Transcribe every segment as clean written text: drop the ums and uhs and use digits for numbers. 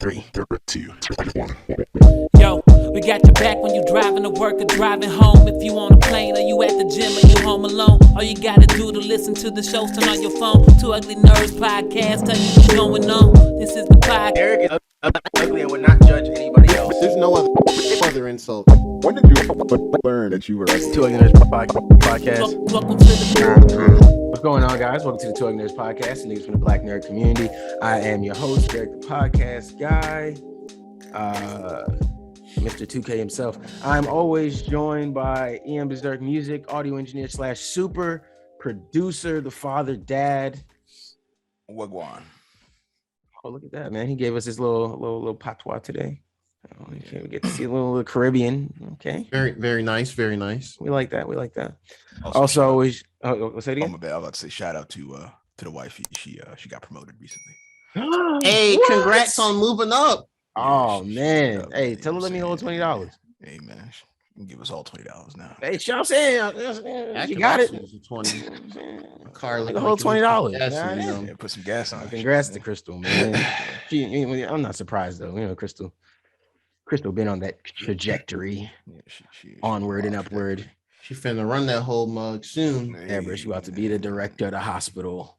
3, 2, 1. Yo, we got your back when you driving to work or driving home. If you on a plane or you at the gym or you home alone, all you gotta do to listen to the shows, turn on your phone. Two Ugly Nerds podcast, tell you what's going on. This is the podcast. Eric is ugly and would not judge anybody else. There's no other insult. When did you learn that you were Two Ugly Nerds podcast. Welcome to the What's going on, guys? Welcome to the Two Ugly Nerds podcast, the news from the Black nerd community. I am your host, Eric, the podcast guy, Mr. 2K himself. I'm always joined by EM Berserk Music, audio engineer / super producer, the father, dad. Wagwan. Oh, look at that, man. He gave us his little patois today. Oh, okay, we get to see a little Caribbean. Okay. Very nice. Very nice. We like that. Also always say it again. I'm about to say shout out to the wifey. She got promoted recently. Hey, What? congrats on moving up. Oh she man. up, Hey, you tell know her let me what hold I'm saying? $20. Hey man, she can give us all $20 now. Hey, you know what I'm saying? You got it. 20. Car like the whole $20. Yeah, put some gas on it. Congrats to Crystal, man. I'm not surprised though. You know, Crystal been on that trajectory, Yeah, she onward and upward. She finna run that whole mug soon. Yeah, bro, she about to be the director of the hospital.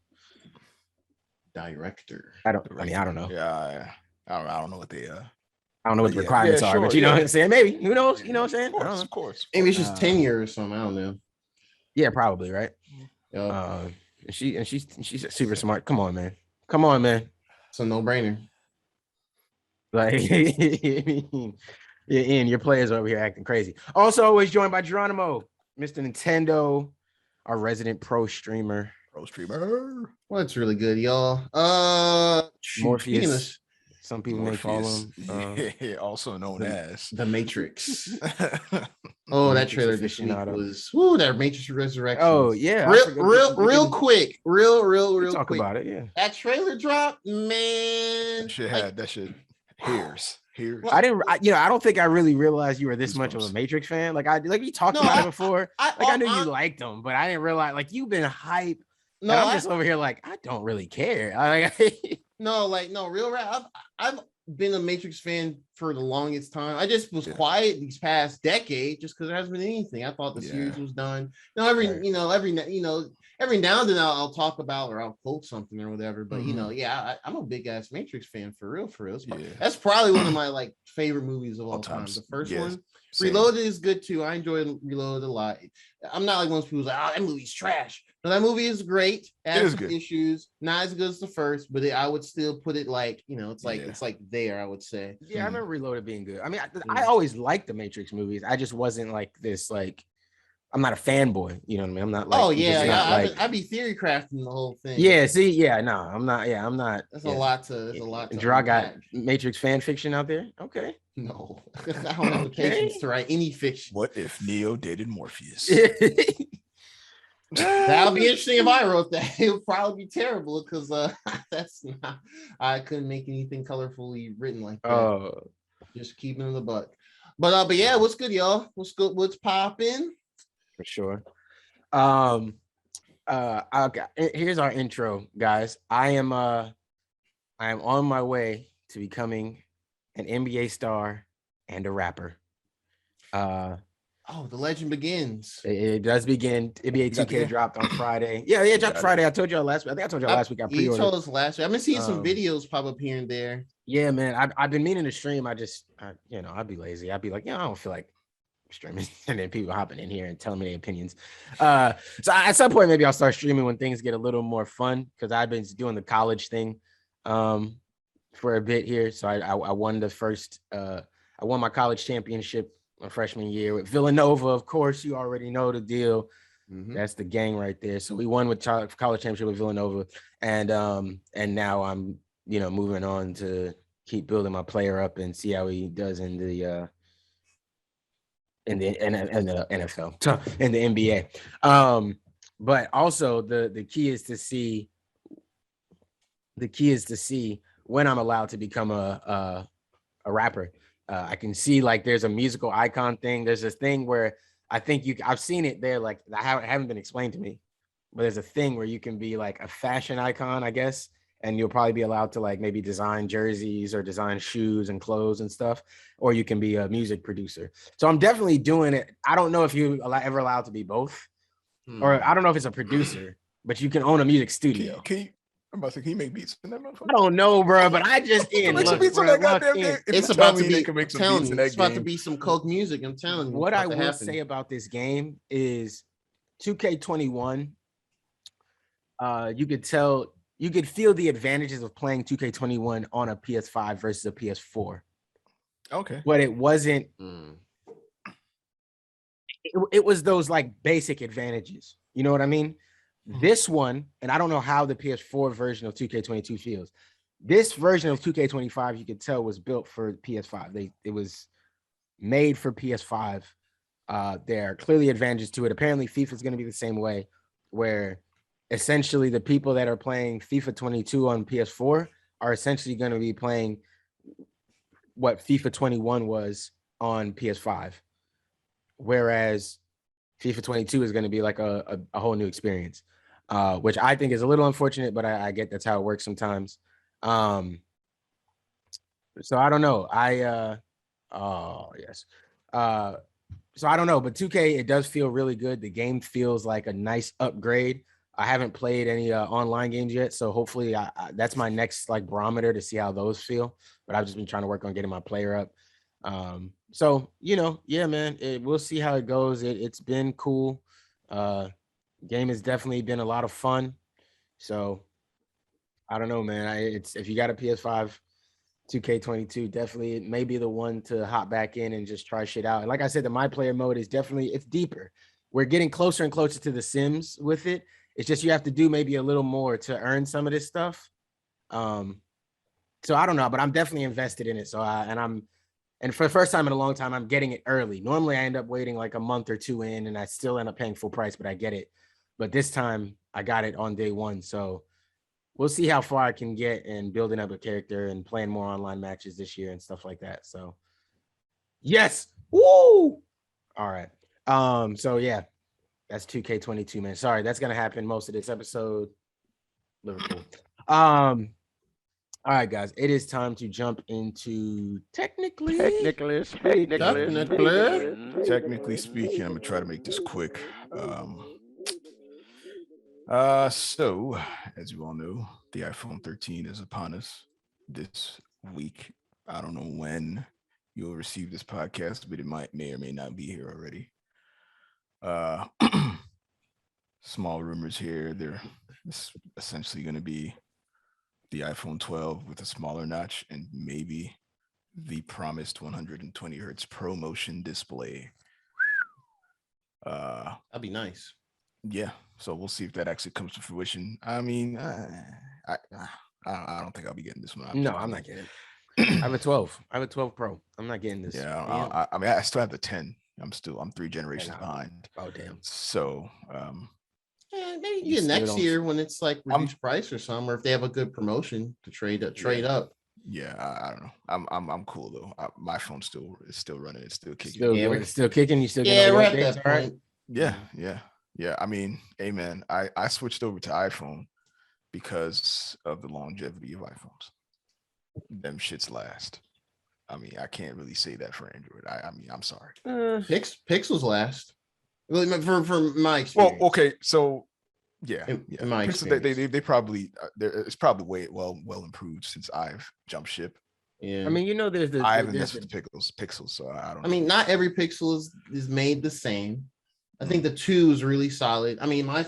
Director. I don't know. Yeah, I don't know what they I don't know what the Yeah, requirements yeah, are, sure, but you know yeah. what I'm saying? Maybe. Who knows? You know what I'm saying? I don't know. Of course. Maybe it's just tenure or something. I don't know. Yeah, probably, right? Yeah. And she's super smart. Come on, man. It's a no-brainer. Like, yeah, Ian, your players are over here acting crazy. Also, always joined by Geronimo, Mr. Nintendo, our resident pro streamer. Pro streamer. Well, it's really good, y'all. Morpheus. Some people may call him. Yeah, also known as The Matrix. Oh, that Matrix trailer this week aficionado. was that Matrix Resurrection. Oh yeah, real quick, real talk quick. about it. Yeah, That trailer drop, man. that shit. Here's. I don't think I really realized you were this much of a Goosebumps. Matrix fan. Like we talked No, about it before. I knew you I- liked them, but I didn't realize like you've been hype. No, and I'm just over here like I don't really care. Real rap. I've been a Matrix fan for the longest time. I just was quiet these past decade just because there hasn't been anything. I thought the series was done. Every now and then I'll talk about or I'll quote something or whatever. But I'm a big ass Matrix fan for real. That's probably one of my like favorite movies of all time. The first one. Same. Reloaded is good too. I enjoyed Reloaded a lot. I'm not like one of those people who's like, oh, that movie's trash. No, that movie is great. It has some issues, not as good as the first, but I would still put it like, it's like there, I would say. Yeah, I remember Reloaded being good. I mean, I always liked the Matrix movies. I just wasn't like this, like, I'm not a fanboy. You know what I mean? I'm not like, I'd be theory crafting the whole thing. Yeah, see, yeah, no, I'm not. That's a lot to. Draw got Matrix fan fiction out there. Okay. No, I don't have the patience to write any fiction. What if Neo dated Morpheus? That'll be interesting if I wrote that. It would probably be terrible because that's not. I couldn't make anything colorfully written like that. Oh, just keeping in the butt. But yeah, what's good, y'all? What's good? What's popping? for sure. Okay. Here's our intro, guys. I am on my way to becoming an NBA star and a rapper. Oh, the legend begins. It does begin. NBA 2K dropped on Friday. Yeah, it dropped Friday. I told y'all last week. I think I told y'all last week. I You pre-ordered. told us last week. I've been seeing some videos pop up here and there. Yeah, man. I've been meaning to stream. I'd be lazy. I'd be like, I don't feel like streaming, and then people hopping in here and telling me their opinions. So at some point, maybe I'll start streaming when things get a little more fun because I've been doing the college thing for a bit here. So I won the first. I won my college championship my freshman year with Villanova. Of course, you already know the deal. Mm-hmm. That's the gang right there. So we won with college championship with Villanova, and now I'm moving on to keep building my player up and see how he does in the NFL, in the NBA. But also the key is to see when I'm allowed to become a rapper. I can see like there's a musical icon thing. There's this thing where I think I've seen it there. Like I haven't been explained to me, but there's a thing where you can be like a fashion icon, I guess, and you'll probably be allowed to like maybe design jerseys or design shoes and clothes and stuff, or you can be a music producer. So I'm definitely doing it. I don't know if you ever allowed to be both, or I don't know if it's a producer, but you can own a music studio. Can you? I'm about to say, can you make beats in that motherfucker? I don't know, bro, but I just Can in. make some Look, beats on bro, that goddamn game. If It's you about tell to me they be. can make I'm some telling beats you, in that it's about to game. be some coke music. I'm telling you. What it's I about to will happen. say about this game is 2K21. You could tell, you could feel the advantages of playing 2K21 on a PS5 versus a PS4, Okay. but it wasn't. It was those like basic advantages. You know what I mean? This one, and I don't know how the PS4 version of 2K22 feels. This version of 2K25, you could tell, was built for PS5. It was made for PS5. There are clearly advantages to it. Apparently, FIFA is going to be the same way, where essentially the people that are playing FIFA 22 on PS4 are essentially going to be playing what FIFA 21 was on PS5, whereas FIFA 22 is going to be like a whole new experience, which I think is a little unfortunate, but I get that's how it works sometimes. So I don't know. Oh yes. So I don't know, but 2K, it does feel really good. The game feels like a nice upgrade. I haven't played any online games yet, so hopefully that's my next like barometer to see how those feel. But I've just been trying to work on getting my player up. So yeah, man, we'll see how it goes. It's been cool. Game has definitely been a lot of fun. So I don't know, man. It's if you got a PS5, 2K22 definitely it may be the one to hop back in and just try shit out. And like I said, the my player mode is definitely, it's deeper. We're getting closer and closer to the Sims with it. It's just you have to do maybe a little more to earn some of this stuff. So I don't know, but I'm definitely invested in it. So and for the first time in a long time, I'm getting it early. Normally I end up waiting like a month or two in and I still end up paying full price, but I get it. But this time I got it on day one. So we'll see how far I can get in building up a character and playing more online matches this year and stuff like that. So yes. Woo! All right. So yeah, that's 2K22, man. Sorry, that's gonna happen most of this episode. Liverpool. All right, guys, it is time to jump into technically speaking, I'm gonna try to make this quick. So as you all know, the iPhone 13 is upon us this week. I don't know when you'll receive this podcast, but it may or may not be here already. Small rumors here. It's essentially going to be the iPhone 12 with a smaller notch and maybe the promised 120 hertz ProMotion display. That'd be nice. Yeah, so we'll see if that actually comes to fruition. I mean, I don't think I'll be getting this one. No, I'm not getting it. I have a 12. I have a 12 Pro. I'm not getting this. Yeah, I mean, I still have the 10. I'm 3 generations behind. Oh damn. So, maybe you next year when it's like reduced price or something, or if they have a good promotion to trade up. Yeah, I don't know. I'm cool though. My phone is still running. It's still kicking. It's still kicking. You still we're at that point. Yeah. I mean, hey man, I switched over to iPhone because of the longevity of iPhones. Them shits last. I mean, I can't really say that for Android. I mean, I'm sorry. Pixels last. Really, for my experience. Well, okay, so yeah. In my experience. They probably it's probably well improved since I've jumped ship. Yeah, I mean, I haven't messed with the pixels, so I don't. I mean, not every pixel is made the same. I think the 2 is really solid. I mean, I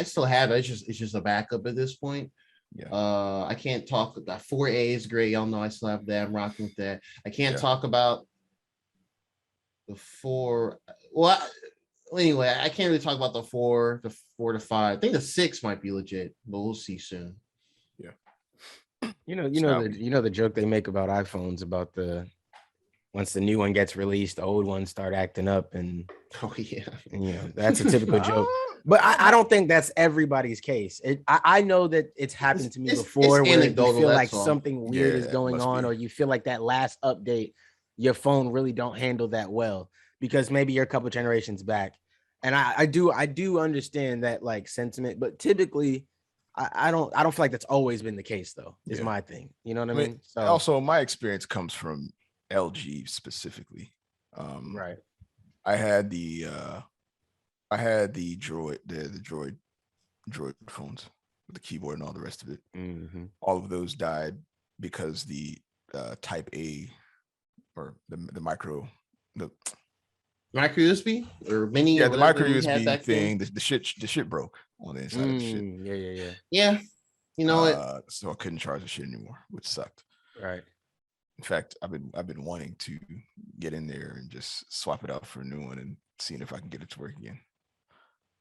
still have it. It's just a backup at this point. Yeah. I can't talk about 4A is great. Y'all know I still have that. I'm rocking with that. I can't talk about the 4. Well, anyway, I can't really talk about the 4 to 5. I think the 6 might be legit, but we'll see soon. Yeah. You know the joke they make about iPhones about once the new one gets released, the old ones start acting up and that's a typical joke. But I don't think that's everybody's case. I know that it's happened to me before where you feel like something weird is going on, or you feel like that last update, your phone really don't handle that well because maybe you're a couple generations back. And I do understand that like sentiment, but typically I don't feel like that's always been the case though. Is Yeah. my thing. You know what I I mean, mean? So also my experience comes from LG specifically. right. I had the droid phones with the keyboard and all the rest of it. Mhm. All of those died because the Type A or the micro the Micro USB or mini or the whatever micro we had USB back then. thing, the shit broke on the inside of the shit. Yeah. Yeah, you know it. So I couldn't charge the shit anymore, which sucked. Right. In fact, I've been wanting to get in there and just swap it out for a new one and seeing if I can get it to work again.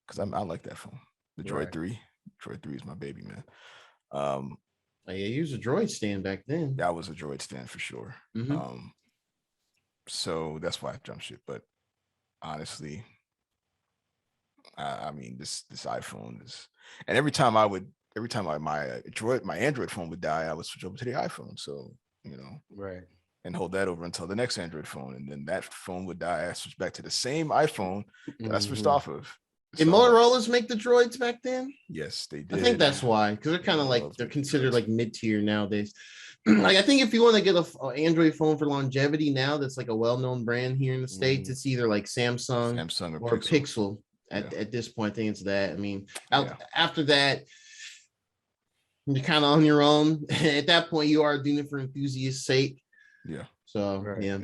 Because I like that phone. The Droid Right. 3. Droid 3 is my baby, man. Yeah, you used a Droid stand back then. That was a Droid stand for sure. Mhm. So that's why I jumped shit. But honestly, I mean this iPhone is, and every time my Android phone would die, I would switch over to the iPhone. So Right. and hold that over until the next Android phone, and then that phone would die. I switched back to the same iPhone that I switched off of. Did Motorola's make the Droids back then? Yes, they did. I think that's why, because they're kind of like Motorola's they're make considered Droids. like mid-tier nowadays. Like I think if you want to get a Android phone for longevity now, that's like a well-known brand here in the States, it's either like Samsung or Pixel. At this point, I think it's that. I mean, after that, you're kind of on your own. At that point, you are doing it for enthusiasts' sake. Yeah. So yeah.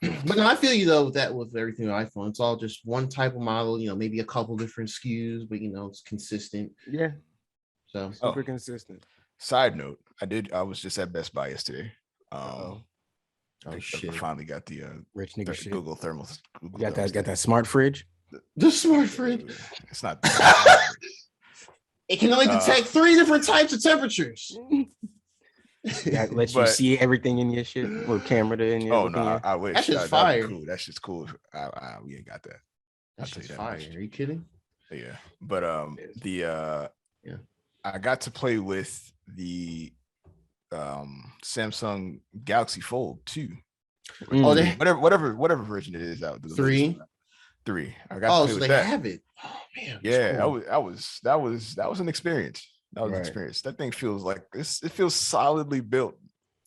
But no, I feel you though with everything with iPhone. It's all just one type of model, maybe a couple different SKUs, but it's consistent. Yeah. So super consistent. Side note, I was just at Best Buy yesterday. Oh shit. I finally got the Rich nigga shit. Google thermal. You got that smart fridge? The smart fridge. It's not. It can only detect 3 different types of temperatures. That lets you see everything in your shit with camera in your. Oh no, I wish. That's just fire. Cool. That's just cool. We ain't got that. That's just fire. Are you kidding? Yeah, but I got to play with the Samsung Galaxy Fold 2. Oh, whatever version it is out. 3. I got to play so with they that. have it. Oh man. Yeah, cool. that was an experience. That was an experience. That thing feels like this. It feels solidly built.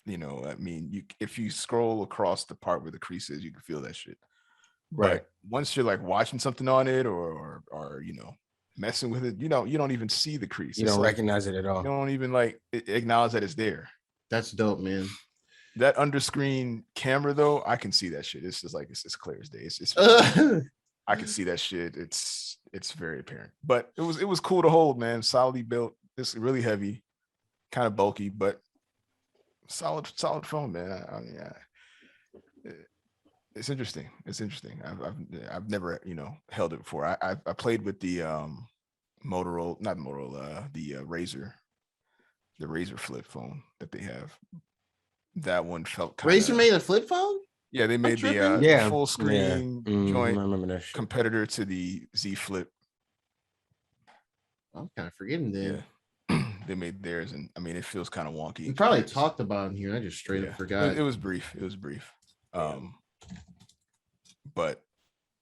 I mean, if you scroll across the part where the crease is, you can feel that shit. Right. But once you're like watching something on it or messing with it, you don't even see the crease. You don't recognize it at all. You don't even acknowledge that it's there. That's dope, man. That underscreen camera though, I can see that shit. It's just like it's clear as day. It's I can see that shit. It's very apparent. But it was cool to hold, man. Solidly built. It's really heavy, kind of bulky, but solid phone, man. It's interesting. It's interesting. I've never held it before. I played with the Motorola, not Motorola, the Razer flip phone that they have. That one felt kind of. Razer made a flip phone? Yeah, they made the full screen joint I remember that shit. competitor to the Z Flip. I'm kind of forgetting that. Yeah. They made theirs, and I mean, it feels kind of wonky. We probably talked about it here. I just straight up forgot. It was brief. But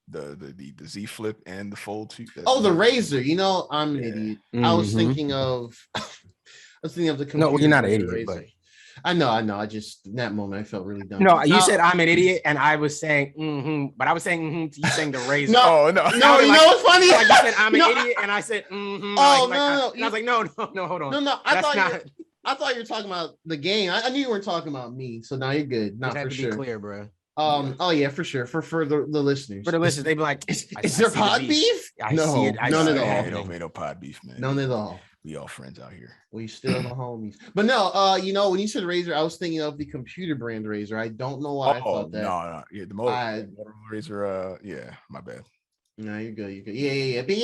the Z Flip and the Fold 2. Oh, the Razer. I'm an idiot. I was thinking of. the computer. No, you're not an idiot, Razer. but I know. I just in that moment I felt really dumb. No, you said I'm an idiot, and I was saying but I was saying to you saying the Razer. No. You know what's funny? Like you said I'm an idiot, and I said no. I was like no, hold on. No. I thought you were talking about the game. I knew you weren't talking about me. So now you're good. Not for sure. Be clear, bro. Oh yeah, for sure. For the listeners. For the listeners, they be like, is there pod beef? No, none at all. Ain't no pod beef, man. None at all. We all friends out here. We still the homies. But no, when you said Razer, I was thinking of the computer brand Razer. I don't know why I thought that. No. Yeah, the Motorola Razer. Yeah, my bad. No, you're good. Yeah. But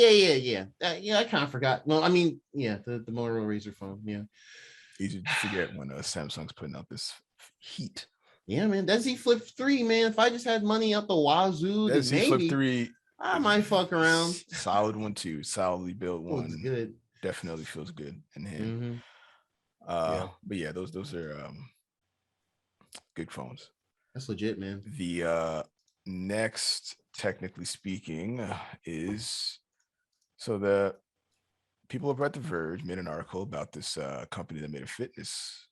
yeah. I kind of forgot. Well, I mean, yeah, the Motorola Razer phone. Yeah. Easy to forget when Samsung's putting out this heat. Yeah, man. That Z Flip 3, man. If I just had money up the wazoo, that Z Flip 3, I might fuck around. Solid one too. Solidly built one. Looks good. Definitely feels good in hand. But yeah, those are good phones. That's legit, man. The next, technically speaking, is so the people over at The Verge made an article about this company that made a fitness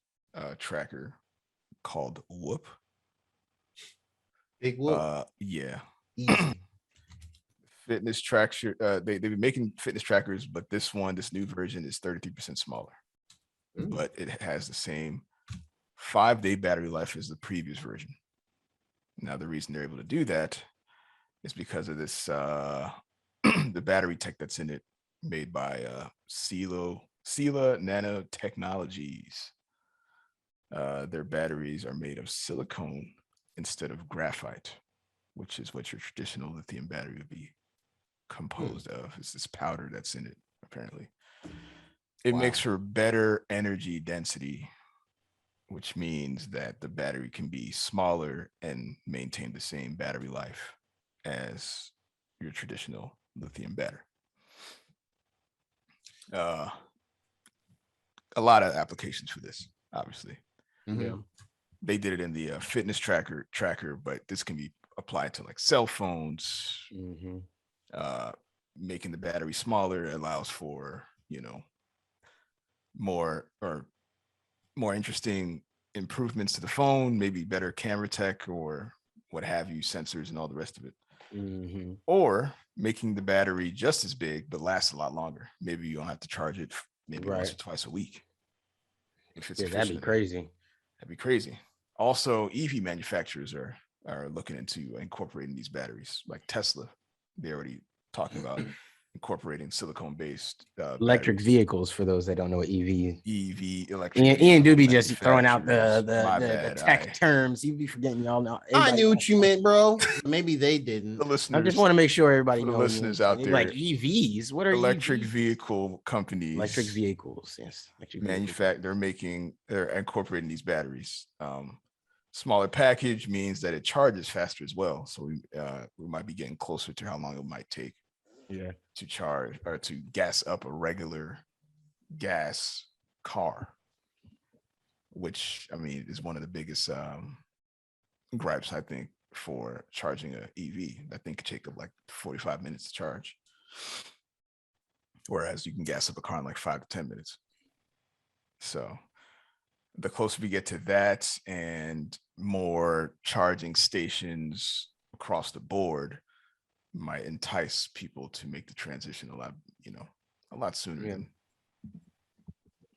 tracker called Whoop. Big whoop. Yeah. Easy. Fitness tracker. They've been making fitness trackers, but this new version is 33% smaller. But it has the same 5-day battery life as the previous version. Now, the reason they're able to do that is because of this the battery tech that's in it, made by Sila Nanotechnologies. Their batteries are made of silicone instead of graphite, which is what your traditional lithium battery would be composed of. It's this powder that's in it, apparently. It makes for better energy density, which means that the battery can be smaller and maintain the same battery life as your traditional lithium battery. A lot of applications for this, obviously. Yeah. They did it in the fitness tracker, but this can be applied to like cell phones. Making the battery smaller allows for, more interesting improvements to the phone, maybe better camera tech or what have you, sensors and all the rest of it. Or making the battery just as big but lasts a lot longer. Maybe you don't have to charge it maybe once or twice a week. If it's that'd be crazy. That'd be crazy. Also, EV manufacturers are looking into incorporating these batteries, like Tesla. They're already talking about incorporating silicone-based electric batteries. vehicles. For those that don't know what EV electric. Ian do be just throwing out the tech terms. You be forgetting y'all know. I knew what you meant, bro. Maybe they didn't. The listeners, I just want to make sure everybody knows. The listeners out there, like EVs. What are electric EVs? Vehicle companies? Electric vehicles, yes. They're incorporating these batteries. Smaller package means that it charges faster as well. So we might be getting closer to how long it might take. To charge or to gas up a regular gas car, which I mean is one of the biggest gripes I think for charging a EV. That thing could take up like 45 minutes to charge, whereas you can gas up a car in like 5 to 10 minutes. So the closer we get to that and more charging stations across the board might entice people to make the transition a lot sooner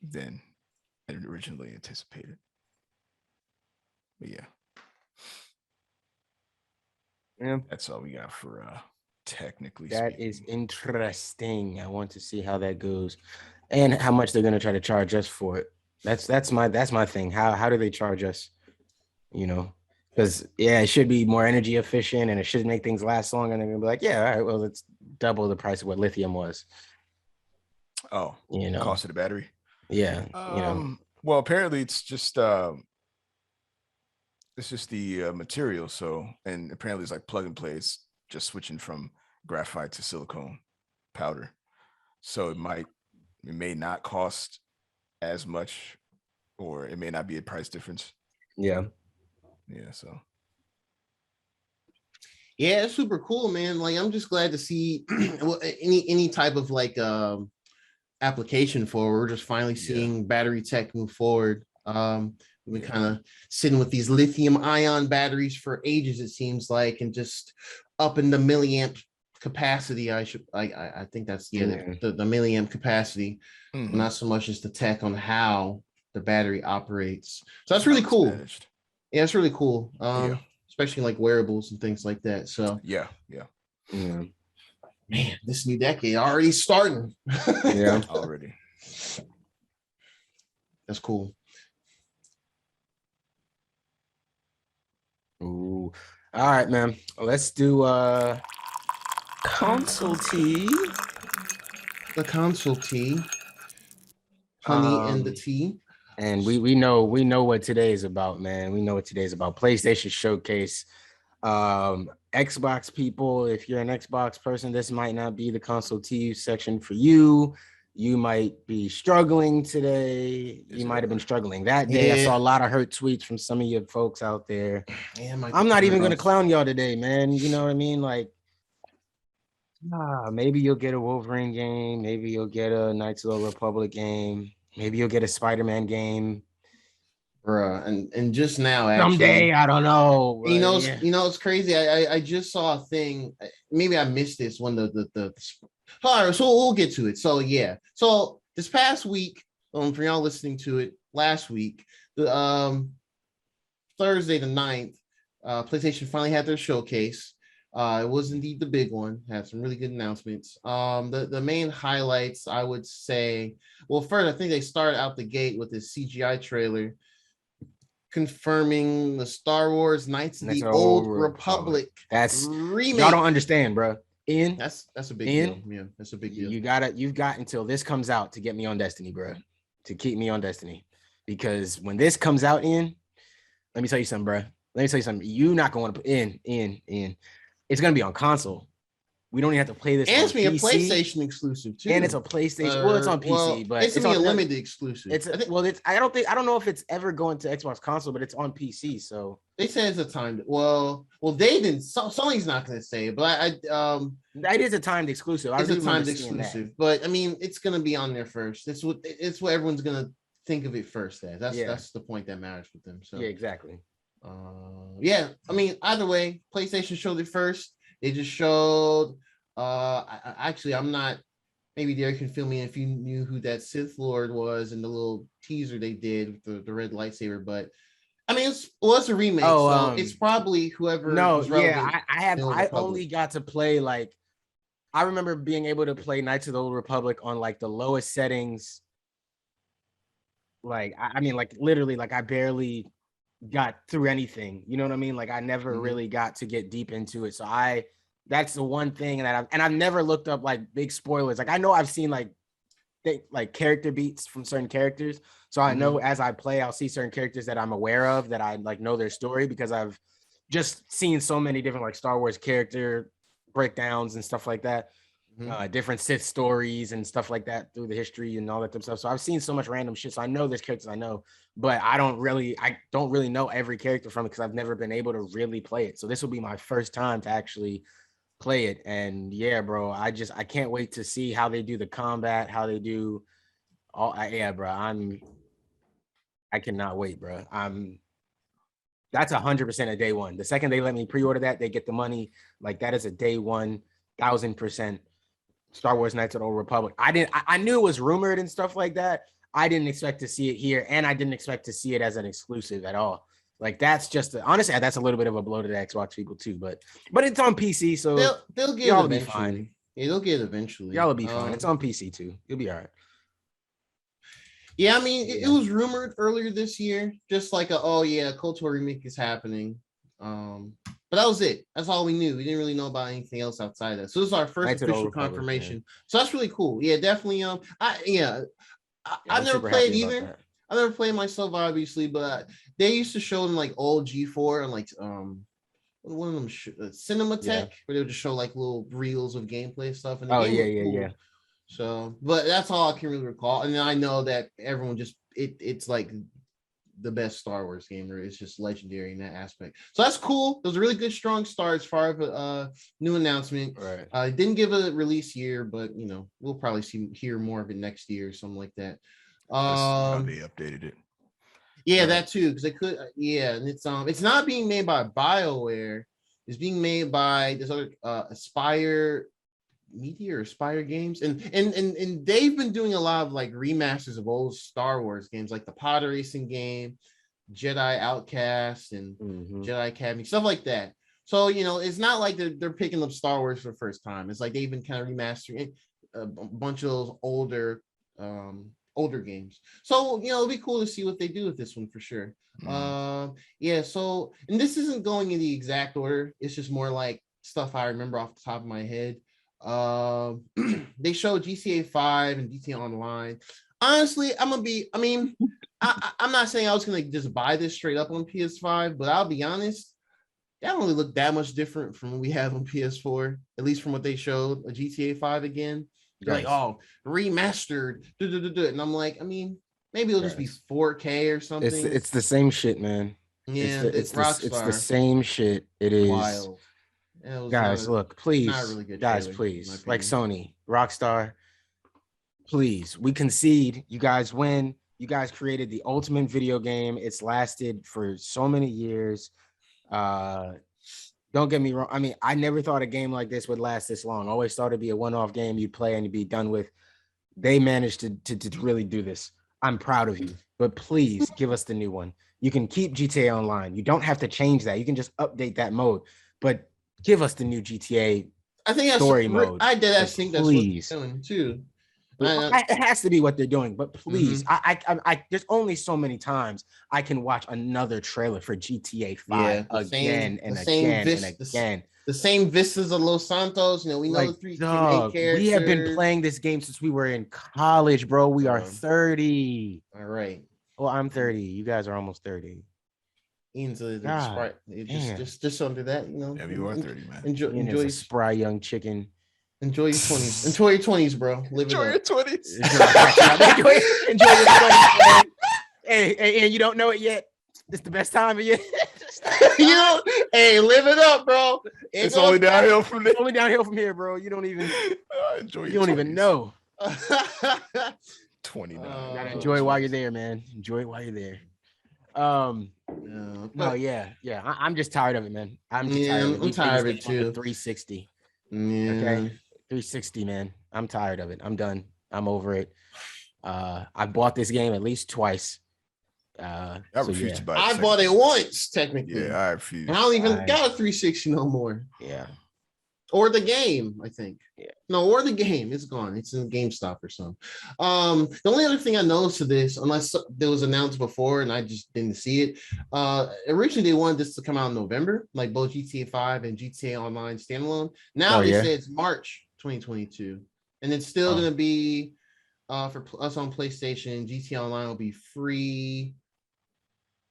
than originally anticipated. But yeah, that's all we got for technically that speaking. is interesting. I want to see how that goes and how much they're going to try to charge us for it. That's my thing. How do they charge us? Because it should be more energy efficient and it should make things last longer. And they're gonna be like, all right, well, let's double the price of what lithium was. Oh, cost of the battery. Yeah. Well, apparently it's just the material. So, and apparently it's like plug and play. It's just switching from graphite to silicone powder. So it may not cost as much, or it may not be a price difference. Yeah. So it's super cool, man. Like I'm just glad to see any type of like application for. We're just finally seeing battery tech move forward. We've been kind of sitting with these lithium ion batteries for ages, it seems like, and just up in the milliamp capacity. I think that's the milliamp capacity, not so much as the tech on how the battery operates. So that's really cool. Yeah, it's really cool. Especially like wearables and things like that. So yeah. Man, this new decade already starting. Already. That's cool. Ooh. All right, man. Let's do consultee. The consultee. Honey and the tea. And we know what today is about, man. We know what today's about. PlayStation Showcase. Xbox people, if you're an Xbox person, this might not be the consultee section for you. You might be struggling today. You might have been struggling that day. I saw a lot of hurt tweets from some of you folks out there. I'm not even going to clown y'all today, man. You know what I mean? Like, Maybe you'll get a Wolverine game. Maybe you'll get a Knights of the Republic game. Maybe you'll get a Spider-Man game. Bruh. And just now, Someday, actually, I don't know. Yeah. it's crazy. I just saw a thing. Maybe I missed this one. All right, so we'll get to it. So yeah, so this past week, for y'all listening to it last week, the Thursday the 9th, PlayStation finally had their showcase. It was indeed the big one. Had some really good announcements. The main highlights, I would say, well, first I think they started out the gate with this CGI trailer confirming the Star Wars Knights of the Old Republic. That's remake. Y'all don't understand, bro. That's a big deal. Yeah, that's a big deal. You've got until this comes out to get me on Destiny, bro. To keep me on Destiny. Because when this comes out, let me tell you something, bro. Let me tell you something. You're not going to put in. It's gonna be on console. We don't even have to play this. And it's being a PlayStation exclusive too. And it's a PlayStation. Well, it's on PC, but it's gonna be a limited exclusive. I don't know if it's ever going to Xbox console, but it's on PC. So they said it's a timed. Well, they didn't. Sony's not gonna say it, but that is a timed exclusive. It's a timed exclusive, but I mean, it's gonna be on there first. It's what everyone's gonna think of it first. That's the point that matters with them. So yeah, exactly. Yeah, I mean, either way, PlayStation showed it first. They just showed. Actually, I'm not. Maybe Derek can fill me in if you knew who that Sith Lord was in the little teaser they did with the red lightsaber. But I mean, it's a remake, so it's probably whoever. No, yeah, I only got to play like. I remember being able to play Knights of the Old Republic on like the lowest settings. Like I mean, like literally, like I barely got through anything, you know what I mean? Like I never really got to get deep into it. So that's the one thing that I've never looked up like big spoilers. Like I know I've seen like character beats from certain characters. So I know as I play, I'll see certain characters that I'm aware of that I like know their story because I've just seen so many different like Star Wars character breakdowns and stuff like that. Different Sith stories and stuff like that through the history and all that type of stuff. So I've seen so much random shit. So I know there's characters I know, but I don't really know every character from it because I've never been able to really play it. So this will be my first time to actually play it. And yeah, bro, I can't wait to see how they do the combat, how they do all. Yeah, bro, I cannot wait, bro. That's 100% a day one. The second they let me pre-order that, they get the money. Like that is a day 1,000%. Star Wars Knights of the Old Republic. I knew it was rumored and stuff like that. I didn't expect to see it here, and I didn't expect to see it as an exclusive at all. Like that's just honestly, that's a little bit of a blow to the Xbox people too. But it's on PC, so they'll get y'all it be fine. Yeah, they'll get it eventually. Y'all will be fine. It's on PC too. You'll be all right. Yeah, I mean, it was rumored earlier this year, just like KOTOR remake is happening. But that was it. That's all we knew. We didn't really know about anything else outside of that. So this is our first official confirmation. So that's really cool. Yeah, definitely. I've never played either. I've never played myself, obviously, but they used to show them like old G4 and like one of them Cinematech, where they would just show like little reels of gameplay stuff. And yeah. So, but that's all I can really recall. And then I know that everyone it's like the best Star Wars game. It's just legendary in that aspect. So that's cool. It was a really good, strong start as far as a new announcement. Right. Didn't give a release year, but we'll probably hear more of it next year or something like that. They updated it. Yeah, that too, because they could. Yeah, and it's not being made by BioWare. It's being made by this other Aspire Media or Aspire Games, and they've been doing a lot of like remasters of old Star Wars games, like the Pod Racing game, Jedi Outcast, and Jedi Academy, stuff like that. So it's not like they're picking up Star Wars for the first time. It's like they've been kind of remastering a bunch of those older games. So it'll be cool to see what they do with this one for sure. So, and this isn't going in the exact order. It's just more like stuff I remember off the top of my head. They showed GTA 5 and GTA Online. Honestly, I'm not saying I was gonna just buy this straight up on PS5, but I'll be honest, that don't really look that much different from what we have on PS4, at least from what they showed. A GTA 5 again. They're like, remastered, and I'm like, maybe it'll just be 4K or something. It's the same shit, man. Yeah, it's the same shit. It is wild. It was Guys, look, not a please, really good guys, trailer, in my please, like opinion. Sony, Rockstar, please, we concede. You guys win. You guys created the ultimate video game. It's lasted for so many years. Don't get me wrong. I mean, I never thought a game like this would last this long. I always thought it'd be a one-off game you'd play and you'd be done with. They managed to really do this. I'm proud of you, but please give us the new one. You can keep GTA Online. You don't have to change that. You can just update that mode, but give us the new GTA I think that's story mode. I did. I Like, think that's what please. they're doing too. It has to be what they're doing, but please, Mm-hmm. I there's only so many times I can watch another trailer for GTA 5 again and again and again. The same vistas of Los Santos. You know, we know Like, the three main dog, characters. we have been playing this game since we were in college, bro. We are 30. All right. Well, I'm 30. You guys are almost 30. Into the God, sprite, just under that, you know. Yeah, you are 30, man. Enjoy a spry young chicken. Enjoy your 20s. Enjoy your 20s, bro. Live Enjoy your it up. 20s. Enjoy your 20s, man. Hey, and you don't know it yet. It's the best time of year. Hey, live it up, bro. It's only downhill from there. Only downhill from here, bro. You don't even Enjoy you don't even know. 29. You gotta enjoy it while you're there, man. Enjoy it while you're there. No, yeah. I'm just tired of it, man. I'm just tired of it. I'm tired of it too. 360. Yeah. Okay. 360, man. I'm tired of it. I'm done. I'm over it. I bought this game at least twice. I refuse to buy it. I bought it once, technically. Yeah, I refuse. And I don't even got a 360 no more. Yeah. Or the game, I think. Yeah. No, or the game. It's gone. It's in GameStop or something. The only other thing I noticed to this, unless there was announced before and I just didn't see it, originally they wanted this to come out in November, like both GTA 5 and GTA Online standalone. Now they say it's March 2022. And it's still going to be for us on PlayStation. GTA Online will be free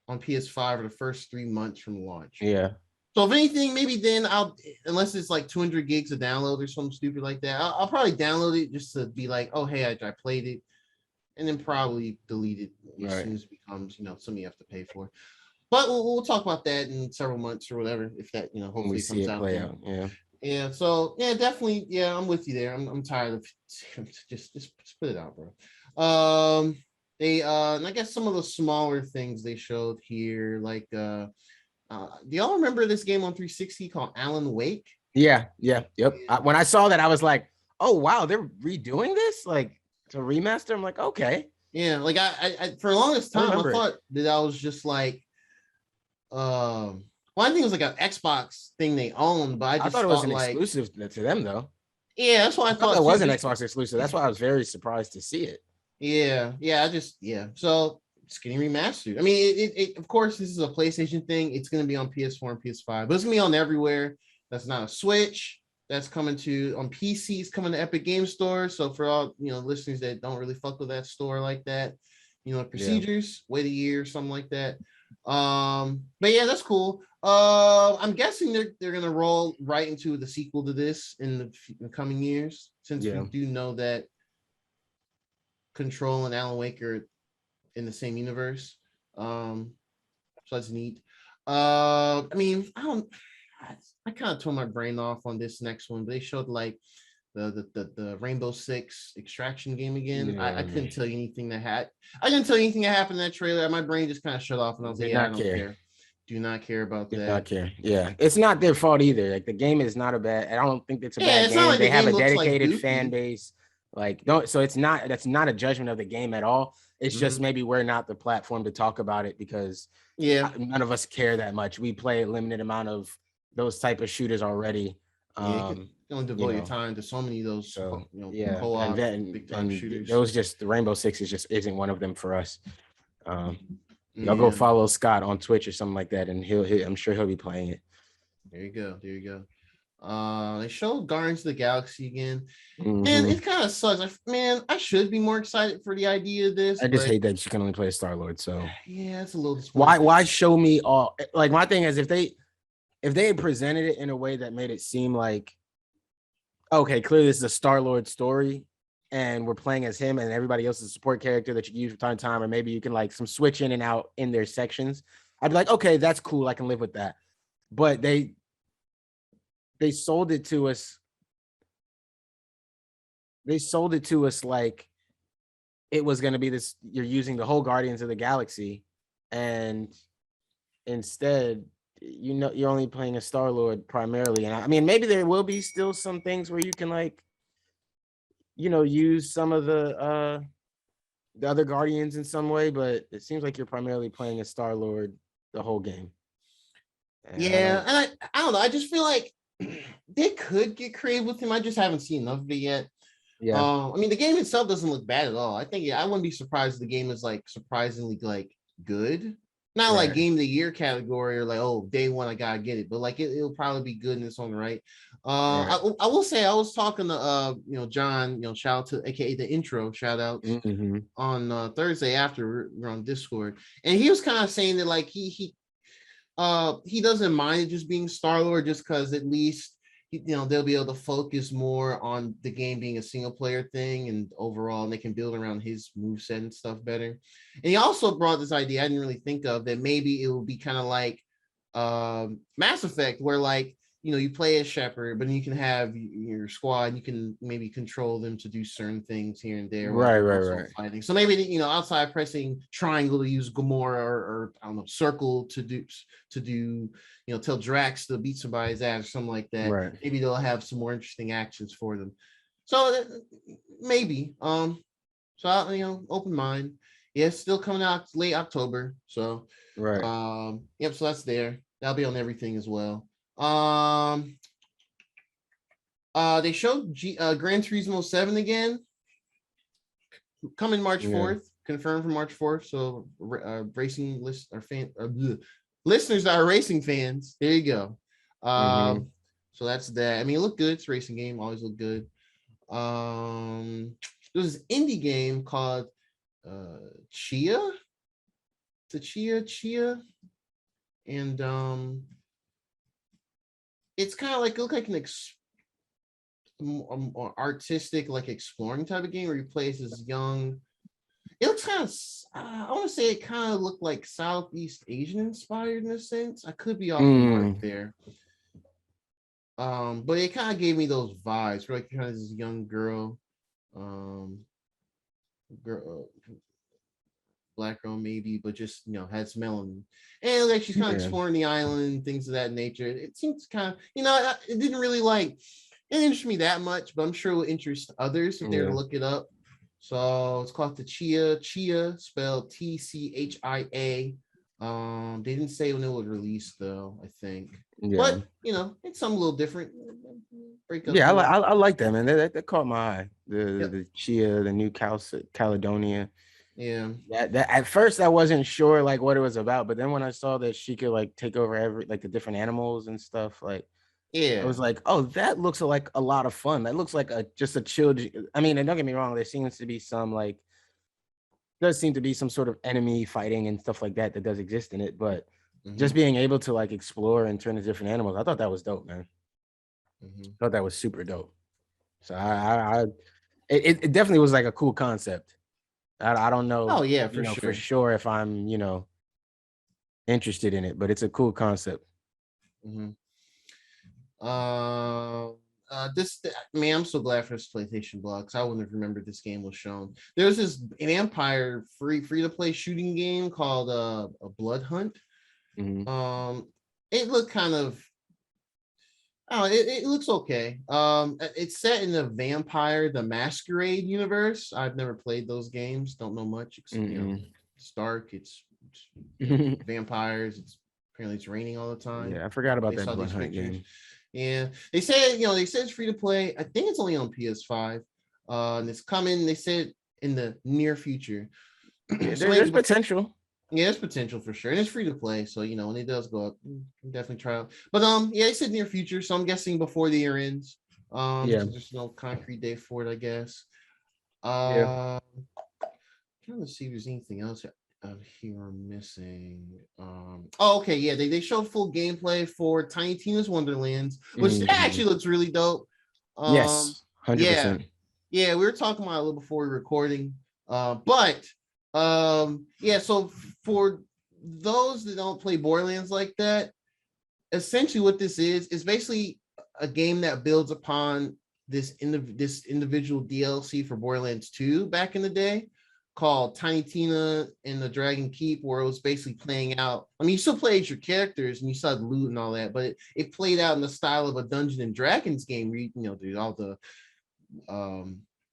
on PS5 for the first 3 months from launch. Yeah. So if anything, maybe then unless it's like 200 gigs of download or something stupid like that, I'll probably download it just to be like, oh, hey, I played it, and then probably delete it as soon as it becomes, something you have to pay for. But we'll talk about that in several months or whatever, if that, hopefully we see comes it out. Play out. Yeah. Yeah. So yeah, definitely. Yeah, I'm with you there. I'm tired of just put it out, bro. And I guess some of the smaller things they showed here, like do y'all remember this game on 360 called Alan Wake? Yeah. Yep. When I saw that, I was like, oh wow, they're redoing this, like it's a remaster. I'm like, okay. Yeah, like I for the longest time I thought that was just like well, I think it was like an Xbox thing they owned, but I thought it was an exclusive to them though. Yeah, that's why I thought it was an Xbox exclusive. That's why I was very surprised to see it. Yeah. So it's getting remastered. I mean, it of course this is a PlayStation thing. It's going to be on PS4 and PS5, but it's going to be on everywhere. That's not a Switch. That's coming on PCs, coming to Epic Game Store. So for all listeners that don't really fuck with that store like that, procedures, wait a year, something like that. But yeah, that's cool. I'm guessing they're gonna roll right into the sequel to this in the coming years, since we do know that Control and Alan Wake are in the same universe. So that's neat. I mean, I kind of tore my brain off on this next one, but they showed like the Rainbow Six Extraction game again. Yeah, I couldn't tell you anything that happened in that trailer. My brain just kind of shut off, and I was like, I don't care. Do not care about that. Not care. Yeah, it's not their fault either. Like the game is not a bad. I don't think it's a bad game. Like they have a dedicated fan base. Like don't. So it's not. That's not a judgment of the game at all. It's just maybe we're not the platform to talk about it because none of us care that much. We play a limited amount of those type of shooters already. You don't devote your time to so many of those. Co-op, big time shooters. The Rainbow Six isn't one of them for us. Y'all go follow Scott on Twitch or something like that, and I'm sure he'll be playing it. There you go. They showed Guardians of the Galaxy again, and it kind of sucks. I should be more excited for the idea of this. I just hate that you can only play Star-Lord. So yeah, it's a little disappointing. Why show me all? Like my thing is if they had presented it in a way that made it seem like, okay, clearly this is a Star-Lord story, and we're playing as him, and everybody else is a support character that you can use from time to time, or maybe you can like some switch in and out in their sections. I'd be like, okay, that's cool. I can live with that. But they they sold it to us. They sold it to us like it was going to be this. You're using the whole Guardians of the Galaxy, and instead, you're only playing a Star-Lord primarily. And I mean, maybe there will be still some things where you can like, use some of the other Guardians in some way, but it seems like you're primarily playing a Star-Lord the whole game. And yeah, and I don't know. I just feel like they could get creative with him. I just haven't seen enough of it yet. yeah, I mean, the game itself doesn't look bad at all. I think I wouldn't be surprised if the game is like surprisingly like good. Not like Right. game of the year category or like, oh, day one I gotta get it, but like it'll probably be good in its own right. Right. I will say I was talking to John, shout out to aka the intro, shout outs Mhm. on Thursday after we're on Discord, and he was kind of saying that like he doesn't mind it just being Star-Lord just because at least they'll be able to focus more on the game being a single player thing and overall, and they can build around his moveset and stuff better. And he also brought this idea I didn't really think of, that maybe it will be kind of like Mass Effect, where like you play as Shepard, but then you can have your squad, you can maybe control them to do certain things here and there while they're also fighting. So maybe outside pressing triangle to use Gamora or I don't know, circle to do tell Drax to beat somebody's ass or something like that. Right. Maybe they'll have some more interesting actions for them. So maybe so open mind. Yeah, it's still coming out late October. So Right. yep, so that's there. That'll be on everything as well. They showed Gran Turismo 7 again, coming March 4th, confirmed for March 4th. So racing listeners that are racing fans, there you go. So that's that. I mean, it looked good. It's a racing game, always look good. There's this indie game called Chia. The Chia. And it's kind of like look like an more artistic, like exploring type of game where you play as this young. It looks kind of. I want to say it kind of looked like Southeast Asian inspired in a sense. I could be off the mark there. But it kind of gave me those vibes. Where like kind of this young girl, black girl maybe, but just had some melanin, and like she's kind of exploring the island, things of that nature. It seems kind of it didn't really like it interested me that much, but I'm sure it will interest others if they're to look it up. So it's called the Chia, spelled Tchia. They didn't say when it was released though, I think. But it's something a little different. I like that, man. That caught my eye. The Chia, the New Caledonia. Yeah. That at first I wasn't sure like what it was about, but then when I saw that she could like take over every like the different animals and stuff, like I was like, oh, that looks like a lot of fun. That looks like just a chill. I mean, and don't get me wrong, there seems to be some like does seem to be some sort of enemy fighting and stuff like that does exist in it, but just being able to like explore and turn to different animals, I thought that was dope, man. I thought that was super dope. So it definitely was like a cool concept. I don't know. Oh yeah, for sure. For sure if I'm interested in it, but it's a cool concept. I'm so glad for this PlayStation blog because I wouldn't have remembered this game was shown. There's this vampire free to play shooting game called a Blood Hunt. It looked kind of it looks okay. It's set in the Vampire the Masquerade universe. I've never played those games, don't know much. It's dark, it's vampires, apparently it's raining all the time. I forgot about that Blood Hunt game. Yeah, they said it's free to play. I think it's only on PS5. And it's coming, they said, in the near future. There's potential. Yeah, there's potential for sure, and it's free to play. So when it does go up, definitely try out. But they said near future, so I'm guessing before the year ends. There's no concrete date for it, I guess. Trying to see if there's anything else out here I'm missing. Okay, yeah, they showed full gameplay for Tiny Tina's Wonderlands, which actually looks really dope. Yes, 100%. Yeah, we were talking about it a little before we were recording. So for those that don't play Borderlands like that, essentially what this is basically a game that builds upon this individual DLC for Borderlands 2 back in the day, called Tiny Tina and the Dragon Keep, where it was basically playing out. I mean, you still played your characters and you saw the loot and all that, but it played out in the style of a Dungeons and Dragons game where dude, all the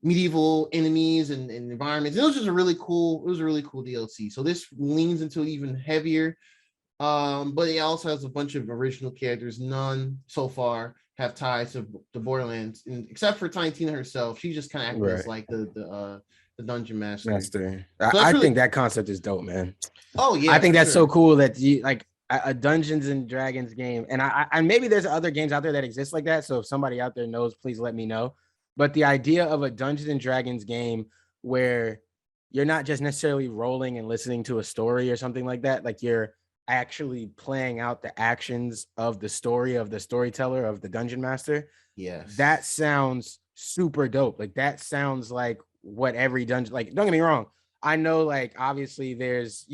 medieval enemies and environments. It was just a really cool DLC. So this leans into even heavier. But it also has a bunch of original characters. None so far have ties to the Borderlands, except for Tiny Tina herself. She just kind of acted as like the dungeon master. So I think that concept is dope, man. Oh yeah, I think that's so cool that you like a Dungeons and Dragons game, and I maybe there's other games out there that exist like that. So if somebody out there knows, please let me know. But the idea of a Dungeons and Dragons game where you're not just necessarily rolling and listening to a story or something like that, like you're actually playing out the actions of the story of the storyteller, of the dungeon master. Yes, that sounds super dope. Like that sounds like what every dungeon, like, don't get me wrong, I know, like, obviously there's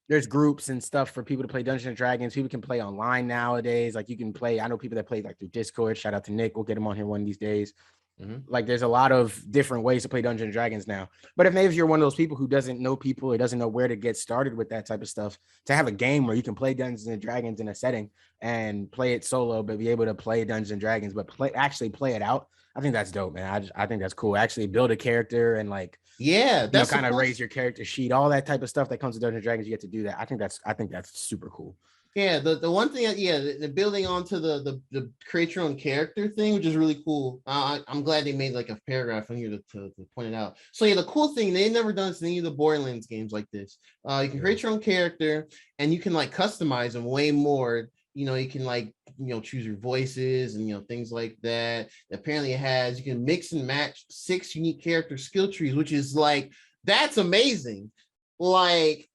there's groups and stuff for people to play Dungeons and Dragons. People can play online nowadays. Like you can play, I know people that play like through Discord. Shout out to Nick, we'll get him on here one of these days. Like there's a lot of different ways to play Dungeons and Dragons now. But if you're one of those people who doesn't know people or doesn't know where to get started with that type of stuff, to have a game where you can play Dungeons and Dragons in a setting and play it solo, but be able to play Dungeons and Dragons, but actually play it out, I think that's dope, man. I think that's cool. Actually build a character and like, that's kind of raise your character sheet, all that type of stuff that comes to Dungeons and Dragons. You get to do that. I think that's super cool. Yeah, the one thing, the building onto the create your own character thing, which is really cool. I'm glad they made like a paragraph on here to point it out. So yeah, the cool thing, they've never done this in any of the Borderlands games like this. You can create your own character and you can like customize them way more. You can like choose your voices and things like that. Apparently it has, you can mix and match 6 unique character skill trees, which is like, that's amazing. Like,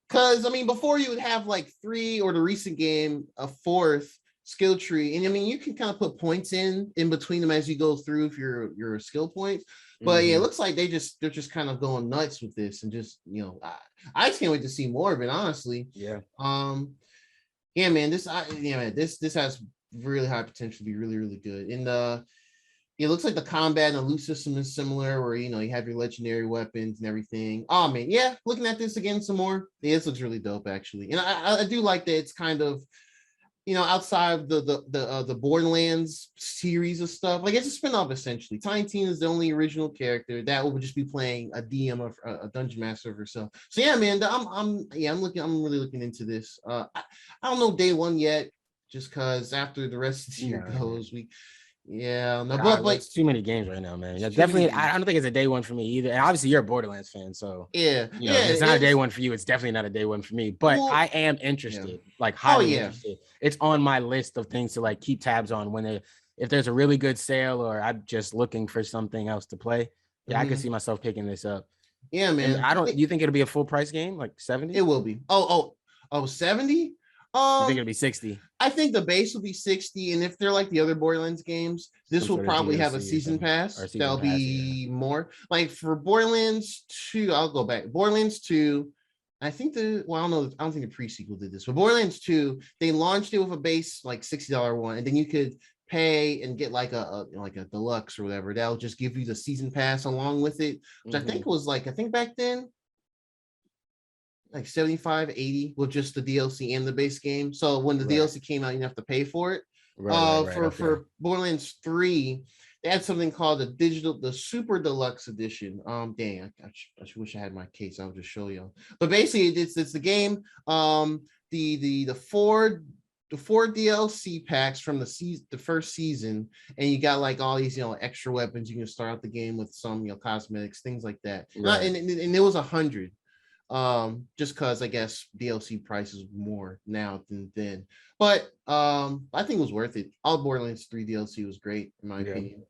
because I mean, before you would have like 3, or the recent game a 4th skill tree, and I mean you can kind of put points in between them as you go through if your skill points. But yeah, it looks like they're just kind of going nuts with this, and just I just can't wait to see more of it, honestly. Yeah, man, this has really high potential to be really, really good. And it looks like the combat and the loot system is similar, where you have your legendary weapons and everything. Oh man, yeah, looking at this again some more. Yeah, this looks really dope, actually. And I do like that it's kind of outside the Borderlands series of stuff. Like it's a spin-off essentially. Tiny Tina is the only original character that will just be playing a DM of a dungeon master of herself. So yeah, man, I'm really looking into this. I don't know day one yet, just because after the rest of the year goes, but it's too many games right now, man. Yeah, definitely. I don't think it's a day one for me either. And obviously, you're a Borderlands fan, so it's not a day one for you. It's definitely not a day one for me. But I am interested, like highly interested. It's on my list of things to like keep tabs on if there's a really good sale, or I'm just looking for something else to play. Yeah, I can see myself picking this up. Yeah, man. And you think it'll be a full price game, like 70? It will be. 70? I think it'll be 60. I think the base will be 60, and if they're like the other Borderlands games, this will probably have a season pass. That'll be more. Like for Borderlands 2, I'll go back. Borderlands 2, I think I don't think the pre-sequel did this, but Borderlands 2, they launched it with a base like $60 one, and then you could pay and get like a deluxe or whatever. That'll just give you the season pass along with it, which I think was like, I think back then like 75-80 with just the DLC and the base game. So when the DLC came out, you didn't have to pay for it. For Borderlands 3, they had something called the Super Deluxe Edition. Dang, I wish I had my case. I'll just show you. But basically, it's the game. The four DLC packs from the first season, and you got like all these extra weapons. You can start out the game with some cosmetics, things like that. And it was 100. Just because I guess DLC price is more now than then, but I think it was worth it. All Borderlands 3 DLC was great in my opinion.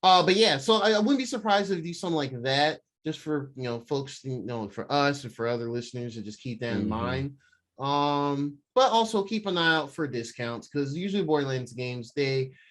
But yeah, so I wouldn't be surprised if they do something like that, just for folks, for us and for other listeners to just keep that in mind. But also keep an eye out for discounts, because usually Borderlands games,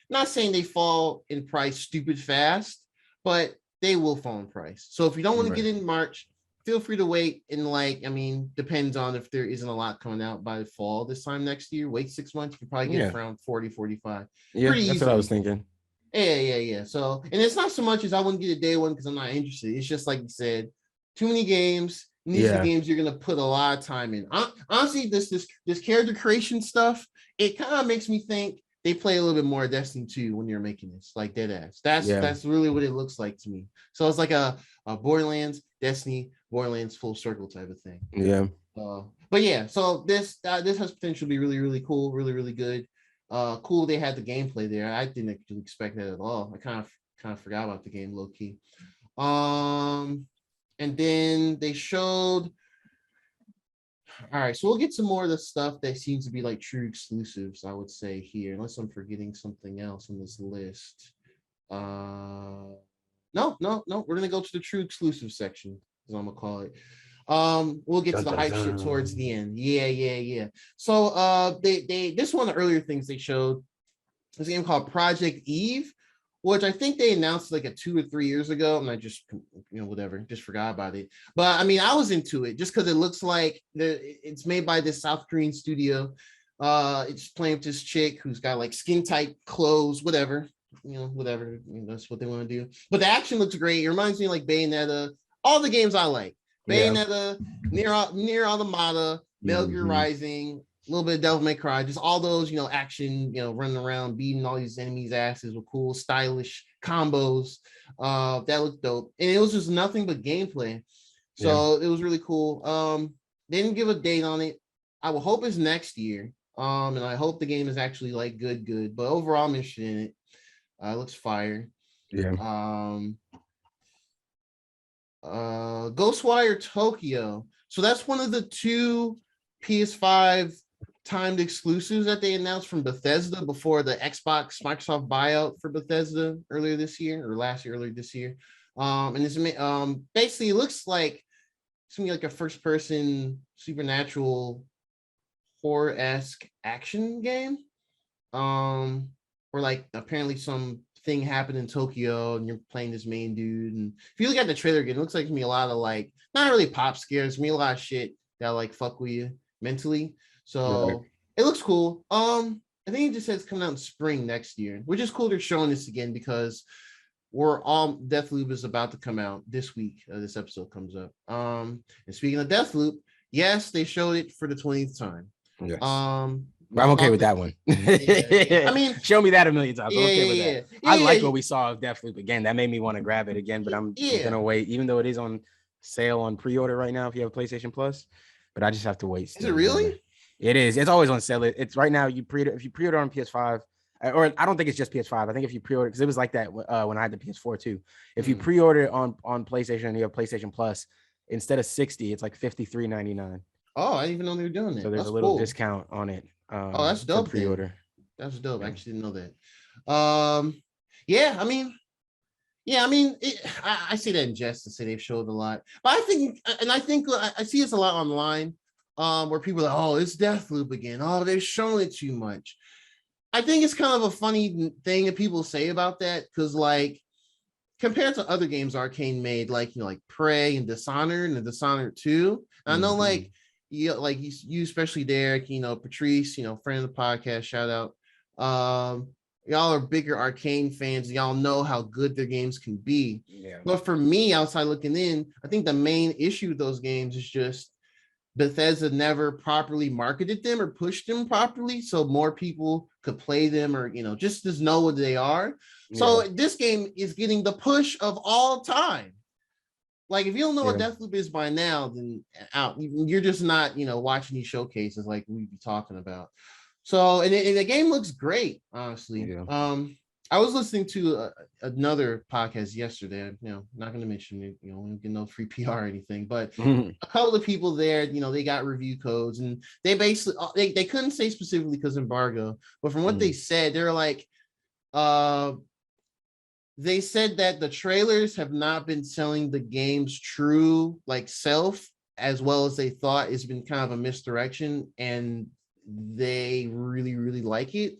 not saying they fall in price stupid fast, but they will fall in price. So if you don't want to get in March, feel free to wait. And like, I mean, depends on if there isn't a lot coming out by the fall this time next year. Wait 6 months, you can probably get it for around 40, 45. Yeah, Pretty that's easily. what I was thinking. Yeah. So, and it's not so much as I wouldn't get a day one because I'm not interested. It's just like you said, too many games. And these are games you're gonna put a lot of time in. Honestly, this character creation stuff, it kind of makes me think they play a little bit more Destiny 2 when you're making this, like dead ass. That's really what it looks like to me. So it's like a Borderlands, Destiny, Borderlands full circle type of thing. Yeah. But yeah, so this has potential to be really, really cool, really, really good. Cool they had the gameplay there. I didn't actually expect that at all. I kind of forgot about the game low key. And then they showed. All right, so we'll get to more of the stuff that seems to be like true exclusives, I would say here, unless I'm forgetting something else on this list. No, we're gonna go to the true exclusive section, as I'm gonna call it. We'll get to the hype shit towards the end. Yeah. So they this one of the earlier things they showed this game called Project Eve, which I think they announced like 2 or 3 years ago, and I just whatever, just forgot about it. But I mean, I was into it just because it looks like it's made by this South Korean studio. It's playing with this chick who's got like skin tight clothes, whatever, that's what they want to do. But the action looks great. It reminds me of like Bayonetta, all the games I like. Bayonetta, Nier Automata, Metal Gear Rising, a little bit of Devil May Cry, just all those, action, running around, beating all these enemies' asses with cool, stylish combos. That looked dope. And it was just nothing but gameplay. So it was really cool. They didn't give a date on it. I will hope it's next year. And I hope the game is actually like good. But overall, I'm interested in it. It looks fire. Ghostwire Tokyo. So that's one of the 2 PS5 timed exclusives that they announced from Bethesda before the Microsoft buyout for Bethesda earlier this year. And it's basically it looks like it's gonna be like a first-person supernatural horror-esque action game. Where like apparently some thing happened in Tokyo and you're playing this main dude. And if you look at the trailer again, it looks like it's gonna be a lot of like not really pop scares, it's gonna be a lot of shit that like fuck with you mentally. So it looks cool. I think it just says coming out in spring next year, which is cool. They're showing this again because Deathloop is about to come out this week. This episode comes up. And speaking of Deathloop, yes, they showed it for the 20th time. Yes. I'm okay with that one. I mean, show me that a million times. I'm okay with that. I like what we saw of Deathloop again. That made me want to grab it again, but I'm gonna wait, even though it is on sale on pre-order right now if you have a PlayStation Plus. But I just have to wait. Is it really? It is. It's always on sale. It's right now. If you pre-order on PS5, or I don't think it's just PS5. I think if you pre-order, because it was like that when I had the PS4 too. If you pre-order on PlayStation and you have PlayStation Plus, instead of $60, it's like $53.99. Oh, I didn't even know they were doing that. So there's a little discount on it. That's dope. Pre-order. That's dope. I actually didn't know that. I say that in jest to say they've showed a lot, but I think I see this a lot online, where people are like, oh, it's Deathloop again. Oh, they've shown it too much. I think it's kind of a funny thing that people say about that because, like, compared to other games Arcane made, like like Prey and Dishonored and Dishonored 2, I know like you especially Derek, Patrice, friend of the podcast, shout out. Y'all are bigger Arcane fans. Y'all know how good their games can be. Yeah. But for me, outside looking in, I think the main issue with those games is just Bethesda never properly marketed them or pushed them properly, so more people could play them or just know what they are. So this game is getting the push of all time. Like if you don't know what Deathloop is by now, then you're just not watching these showcases like we'd be talking about. So and the game looks great, honestly. I was listening to another podcast yesterday. Not going to mention it. We don't get no free PR or anything, but a couple of people there, they got review codes, and they basically they couldn't say specifically because embargo, but from what they said, they're like, they said that the trailers have not been selling the game's true like self as well as they thought. It's been kind of a misdirection, and they really, really like it.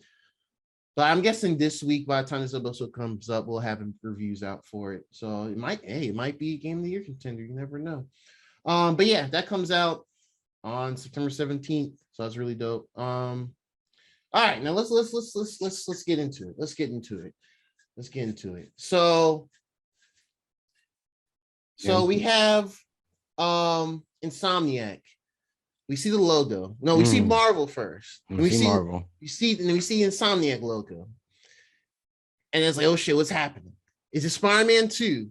But I'm guessing this week, by the time this episode comes up, we'll have reviews out for it. So it might be a game of the year contender. You never know. But yeah, that comes out on September 17th. So that's really dope. All right, now let's get into it. Let's get into it. So we have Insomniac. We see the logo. No, we see Marvel first. We see Marvel. We see Insomniac logo. And it's like, oh shit, what's happening? Is it Spider-Man 2?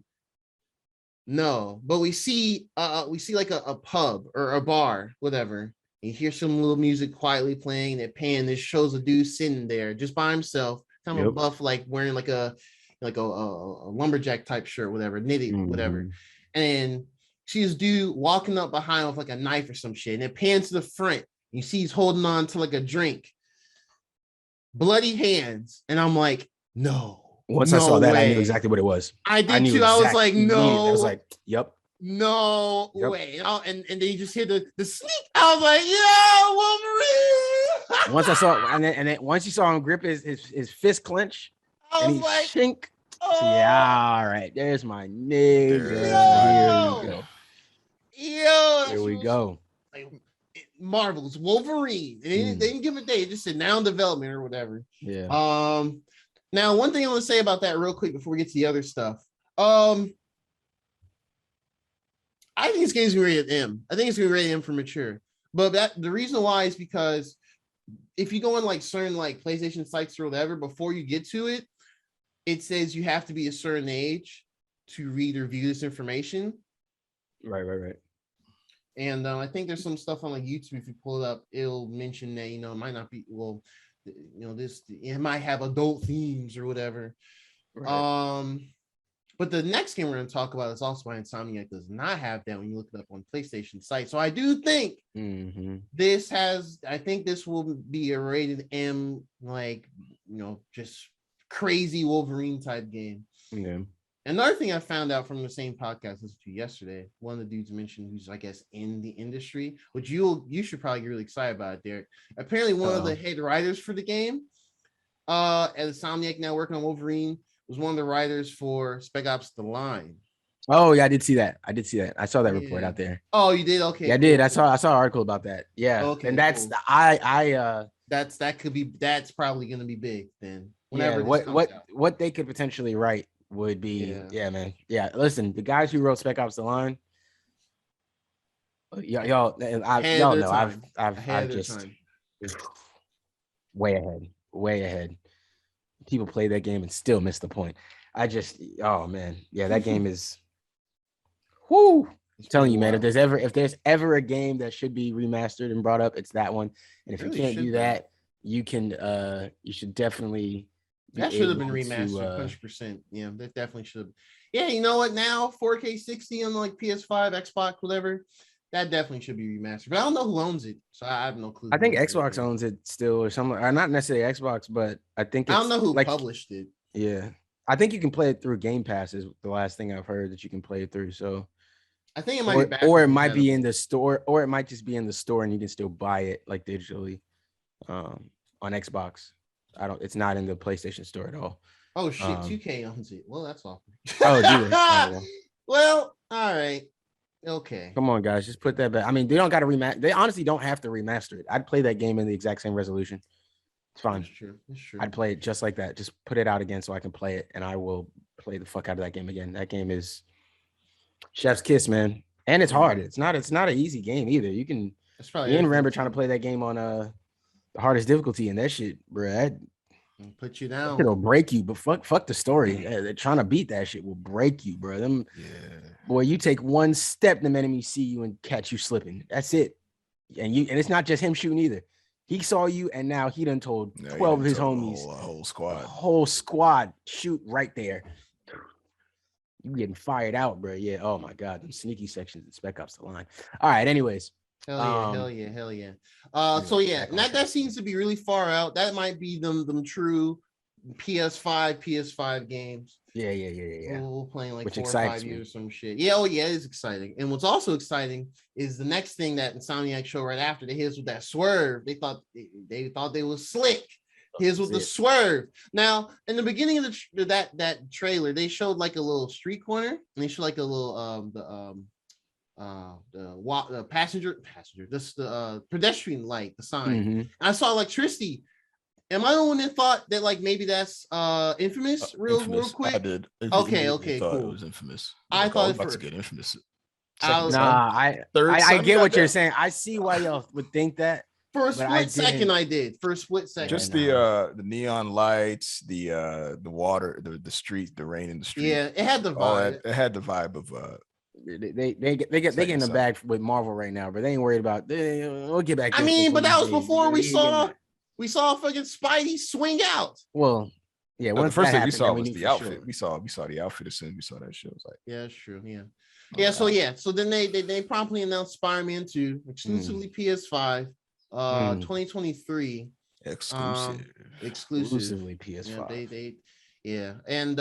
No, but we see like a pub or a bar, whatever. And you hear some little music quietly playing. They're paying. This shows a dude sitting there just by himself, kind of a buff, like wearing like a lumberjack type shirt, whatever, knitted, whatever. And see this dude walking up behind with like a knife or some shit. And it pans to the front. And you see he's holding on to like a drink. Bloody hands. And I'm like, no. Once I saw that, I knew exactly what it was. I did too. I was like, no. I was like, yep. No way. And then you just hear the sneak. I was like, yeah, Wolverine. Once I saw, and then once you saw him grip his fist clench, I was like, shink. oh. So yeah, all right. There's my nigga. Here we go. Like, Marvel's Wolverine. They didn't give a date. It just said now in development or whatever. Yeah. Now, one thing I want to say about that real quick before we get to the other stuff. I think this game's gonna be rated M. I think it's gonna be rated M for mature. But the reason why is because if you go on like certain like PlayStation sites or whatever, before you get to it, it says you have to be a certain age to read or view this information. Right. And I think there's some stuff on like YouTube. If you pull it up, it'll mention that, it might not be, it might have adult themes or whatever. Right. But the next game we're going to talk about is also by Insomniac, does not have that when you look it up on PlayStation site. So I do think this will be a rated M, like, just crazy Wolverine type game. Yeah. Another thing I found out from the same podcast I listened to yesterday, one of the dudes mentioned who's, I guess, in the industry, which you should probably get really excited about it, Derek. Apparently, one of the head writers for the game, at Insomniac now working on Wolverine, was one of the writers for Spec Ops: The Line. Oh yeah, I did see that. I saw that report out there. Oh, you did? Okay. Yeah, I did. I saw an article about that. Yeah. Okay. And that's cool. That's probably gonna be big then. Whenever what they could potentially write would be man. Yeah. Listen, the guys who wrote Spec Ops: The Line, y'all know I've just way ahead. People play that game and still miss the point. Oh man, yeah, that game is. Whoo! I'm telling you, man. If there's ever a game that should be remastered and brought up, it's that one. And if you can't do that, you should definitely. That should have been remastered, 100%. Yeah, that definitely should. Yeah, you know what? Now 4K 60 on like PS5, Xbox, whatever. That definitely should be remastered. But I don't know who owns it, so I have no clue. I think Xbox owns it still, or something. Or not necessarily Xbox, but I think I don't know who published it. Yeah, I think you can play it through Game Pass. Is the last thing I've heard that you can play it through. So I think it might be, or it might be in the store, or it might just be in the store, and you can still buy it like digitally on Xbox. It's not in the PlayStation Store at all. Oh shit, 2K owns it. Well, that's awful. Oh, do they? Well, all right. Okay. Come on, guys, just put that back. I mean, they don't got to remaster. They honestly don't have to remaster it. I'd play that game in the exact same resolution. It's fine. That's true. I'd play it just like that. Just put it out again so I can play it, and I will play the fuck out of that game again. That game is chef's kiss, man. And it's hard. It's not an easy game either. You can. That's probably. Me and Remember trying to play that game on the hardest difficulty, and that shit, bro. That put you down. It'll break you, but fuck the story. They're trying to beat that shit will break you, bro. Boy, you take one step, the enemies see you and catch you slipping. That's it. And it's not just him shooting either. He saw you, and now he done told 12 of his homies, a whole squad shoot right there. You getting fired out, bro. Yeah. Oh my God, them sneaky sections in Spec Ops: The Line. All right. Anyways. Hell yeah. So yeah, that seems to be really far out. That might be them true PS5 games. Yeah. We're playing like Which 4 or 5 years, some shit. Yeah, yeah, it's exciting. And what's also exciting is the next thing that Insomniac show right after. They hit us with that swerve. They thought they was slick. Here's with the swerve. Now, in the beginning of that trailer, they showed like a little street corner, and they showed like a little the passenger, this the pedestrian light, the sign. Mhm. And I saw electricity. Am I the one that thought that like maybe that's Infamous? Real quick. I did. Okay, Thought cool. it was Infamous. I thought about to for get Infamous. I, Second son, third I son, get what you're goddamn. saying. I see why y'all would think that. for a But I split second, didn't- I did. For a split second. Just Yeah, the neon lights, the water, the street, the rain in the street. Yeah, it had the All vibe. that, it had the vibe of they get in the son. bag with Marvel right now, but they ain't worried about. We'll get back. I to it mean, but that was days. before we ain't getting saw back. fucking Spidey swing out. Well, yeah. the Once first that thing we happened, saw then we was knew the for outfit. sure. We saw the outfit as soon as we saw that shit. It was like, Yeah, that's true. Yeah. oh, Yeah, so wow. yeah, so then they promptly announced Spider-Man 2 exclusively PS5, 2023 Exclusive. exclusive. Exclusively PS5. Yeah, and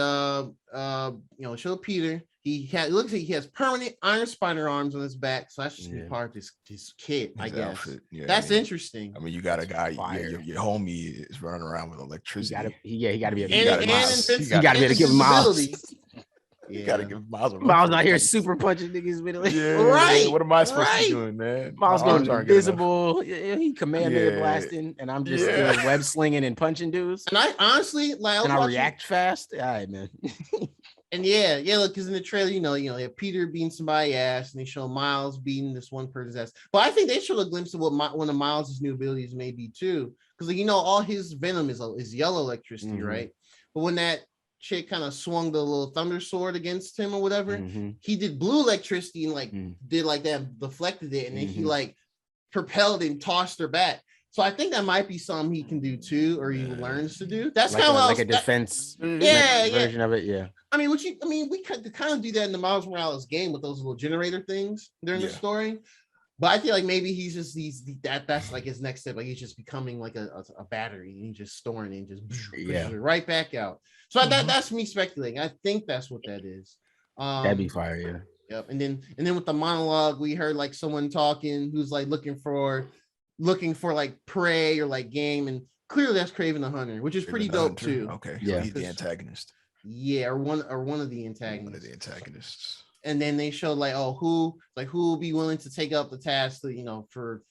show Peter. It looks like he has permanent Iron Spider arms on his back, so that's just gonna be part of his kit, I His guess. outfit. Yeah, That's I mean, interesting. I mean, you got a guy, fire. your homie is running around with electricity. He got to be able to And, give and, Miles. invincibility. You got to be able to give him Miles. Invincibility. You gotta give Miles a run Miles for out his here money. super punching niggas with it. Yeah, Right, what am I supposed to right. be doing, man? Miles My arms going aren't good enough. invisible. He Kamehameha blasting, and I'm just still web slinging and punching dudes. And I honestly like, And I react fast. All right, man. And yeah, look, because in the trailer, you know, they have Peter beating somebody's ass, and they show Miles beating this one person's ass. But I think they showed a glimpse of what one of Miles' new abilities may be too, because you know all his venom is yellow electricity, right? But when that chick kind of swung the little thunder sword against him or whatever, he did blue electricity and like did like that, deflected it, and then he like propelled and tossed her back. So I think that might be something he can do too, or he learns to do. That's like kind of like a defense version of it. Yeah. I mean, we could kind of do that in the Miles Morales game with those little generator things during the story. But I feel like maybe that's like his next step. Like he's just becoming like a battery, and he's just storing it and just pushes it right back out. So that's me speculating. I think that's what that is. That'd be fire, yeah. Yep. And then with the monologue, we heard like someone talking who's like looking for like prey or like game, and clearly that's Kraven the Hunter, which is pretty dope too. Okay, yeah, so he's the antagonist. Yeah, or one of the antagonists. One of the antagonists. And then they showed like, who will be willing to take up the task to, you know, for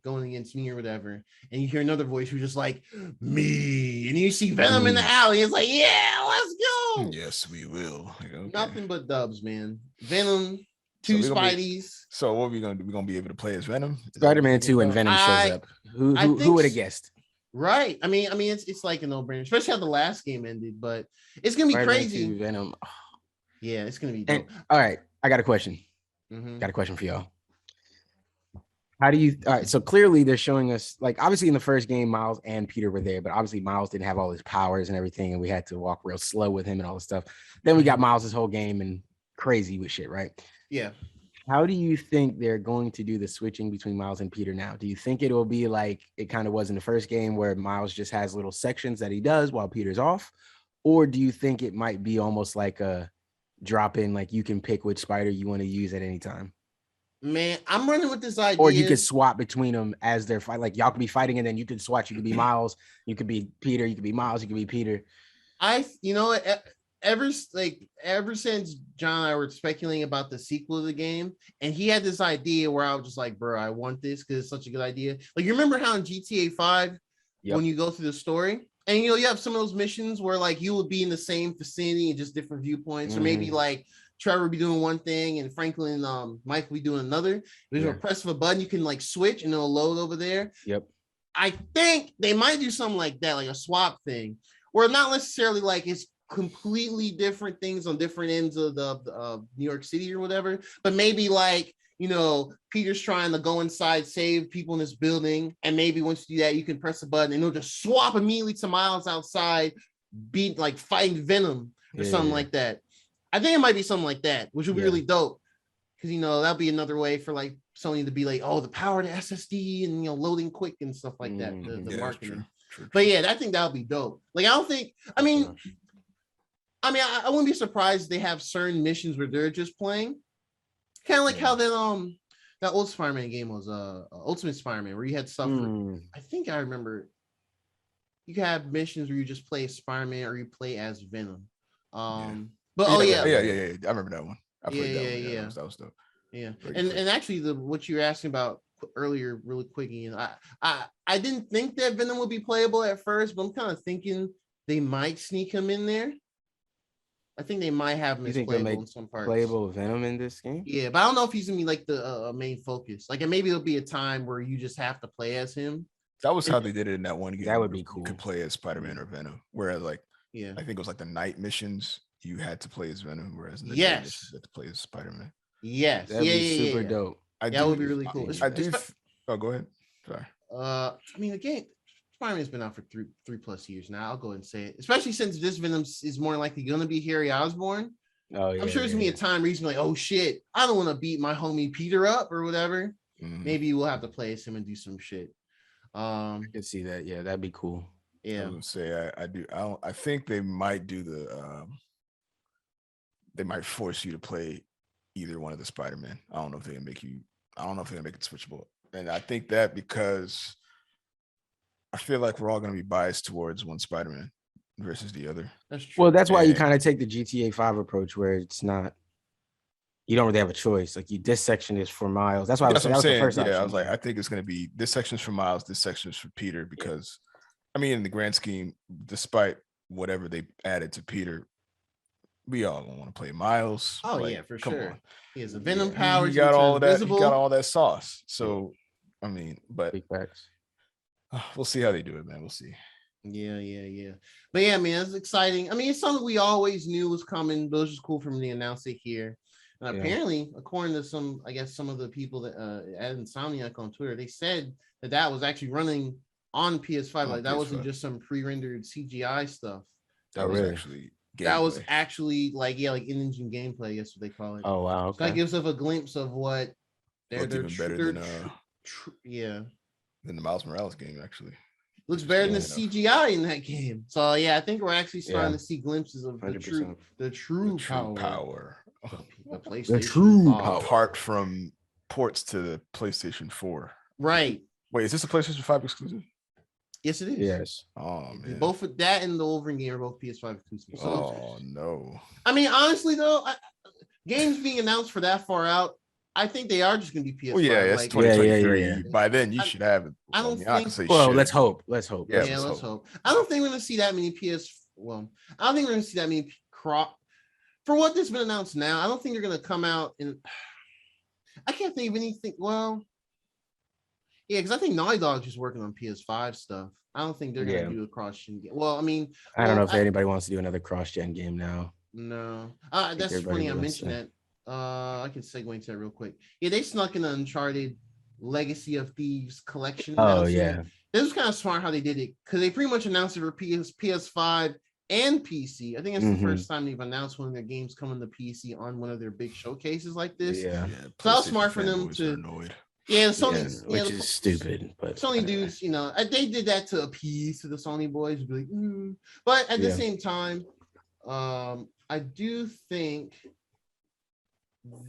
going against me or whatever. And you hear another voice who's just like, me. And you see Venom in the alley. It's like, yeah, let's go. Yes, we will. Okay. Nothing but dubs, man. Venom, two Spideys. So what are we gonna do? We're gonna be able to play as Venom? Spider-Man 2 and Venom shows up. Who would have guessed? Right. I mean, it's like a no-brainer, especially how the last game ended, but it's gonna be crazy. 2, Venom. Yeah, it's gonna be dope. All right, I got a question. Got a question for y'all. All right, so clearly they're showing us, like, obviously in the first game, Miles and Peter were there, but obviously Miles didn't have all his powers and everything, and we had to walk real slow with him and all this stuff. Then we got Miles this whole game and crazy with shit, right? Yeah. How do you think they're going to do the switching between Miles and Peter now? Do you think it will be like it kind of was in the first game where Miles just has little sections that he does while Peter's off? Or do you think it might be almost like a drop in, like you can pick which spider you want to use at any time? Man, I'm running with this idea. Or you could swap between them as they're fighting. Like y'all could be fighting and then you could swatch. You could be Miles, you could be Peter, you could be Miles, you could be Peter. Ever since John and I were speculating about the sequel of the game, and he had this idea where I was just like, bro, I want this because it's such a good idea. Like, you remember how in GTA 5, when you go through the story, and you have some of those missions where like you would be in the same vicinity and just different viewpoints, or maybe like Trevor would be doing one thing and Franklin Mike would be doing another. There's a press of a button, you can like switch and it'll load over there. Yep. I think they might do something like that, like a swap thing, where not necessarily like it's completely different things on different ends of the New York City or whatever, but maybe like, Peter's trying to go inside, save people in this building, and maybe once you do that, you can press a button and it'll just swap immediately to Miles outside, be like fighting Venom or something like that. I think it might be something like that, which would be really dope, because that'll be another way for like Sony to be like, the power to SSD and loading quick and stuff like that. The marketing. True. But yeah, I think that'll be dope. Like, I wouldn't be surprised if they have certain missions where they're just playing, kind of like how that old Spider-Man game was, Ultimate Spider-Man, where you had stuff. I think I remember you could have missions where you just play as Spider-Man or you play as Venom. But yeah, I remember that one. I played that one. That was dope. Yeah, Very and quick. actually, what you were asking about earlier, really quick, and I didn't think that Venom would be playable at first, but I'm kind of thinking they might sneak him in there. I think they might have him You as think they'll playable make in some parts. playable Venom in this game? Yeah, but I don't know if he's gonna be like the main focus. Like, and maybe there'll be a time where you just have to play as him. That was how they did it in that one game. That would where be cool. You could play as Spider-Man or Venom. Whereas, like, Yeah. I think it was like the night missions, you had to play as Venom, whereas in the day Yes. missions, you had to play as Spider-Man. Yes. That'd be super Yeah. dope. That would be really cool. I do. Oh, go ahead. Sorry. I mean, the game Spider-Man's been out for three plus years now. I'll go ahead and say it. Especially since this Venom is more likely going to be Harry Osborn. Oh yeah. I'm sure there's gonna be a time where he's gonna be like, oh shit, I don't want to beat my homie Peter up or whatever. Maybe we'll have to play as him and do some shit. I can see that. Yeah, that'd be cool. Yeah. I would say I do. I think they might do they might force you to play either one of the Spider-Man. I don't know if they're gonna make it switchable. And I think that because I feel like we're all gonna be biased towards one Spider-Man versus the other. That's true. Well, that's why you kind of take the GTA 5 approach where it's not, you don't really have a choice. Like this section is for Miles. That's why I was saying. The first option. I was like, I think it's gonna be this section's for Miles, this section's for Peter, because I mean, in the grand scheme, despite whatever they added to Peter, we all want to play Miles. Oh like, yeah, for come sure. on. He has a Venom power. He got all that. He got all that sauce. So, I mean, but big facts. We'll see how they do it, man. We'll see. Yeah. But yeah, man, it's exciting. I mean, it's something we always knew was coming, but it was just cool for them to announce it here. And apparently, according to some of the people that at Insomniac on Twitter, they said that was actually running on PS5. Like that wasn't just some pre-rendered CGI stuff. That was actually gameplay. That was actually like in-engine gameplay. I guess what they call it. Oh wow. Okay. So that gives us a glimpse of what they're even better than the Miles Morales game. Actually, looks better than the CGI in that game. So yeah, I think we're actually starting to see glimpses of the true power. The PlayStation the true power. Apart from ports to the PlayStation 4. Right. Wait, is this a PlayStation 5 exclusive? Yes, it is. Yes. Oh man. Both of that and the Wolverine game are both PS5 exclusive. So, no. I mean, honestly though, games being announced for that far out, I think they are just going to be PS5. Well, yeah, it's 2023. Yeah. By then, you should have it. I don't think. Well, let's hope. Let's hope. Yeah, let's hope. I don't think we're going to see that many Well, I don't think we're going to see that many for what that's been announced now. I don't think they're going to come out and. I can't think of anything. Well, yeah, because I think Naughty Dog's just working on PS5 stuff. I don't think they're going to do a cross-gen game. Well, I mean, I don't know if anybody wants to do another cross-gen game now. No, that's funny. I mentioned that. I can segue into that real quick. Yeah, they snuck in the Uncharted Legacy of Thieves collection. Oh yeah, this was kind of smart how they did it because they pretty much announced it for PS5 and PC. I think it's the first time they've announced one of their games coming to PC on one of their big showcases like this. Yeah, so that was smart for them to. Yeah, Sony, which is stupid, but Sony dudes, they did that to appease to the Sony boys, be like, but at the same time, I do think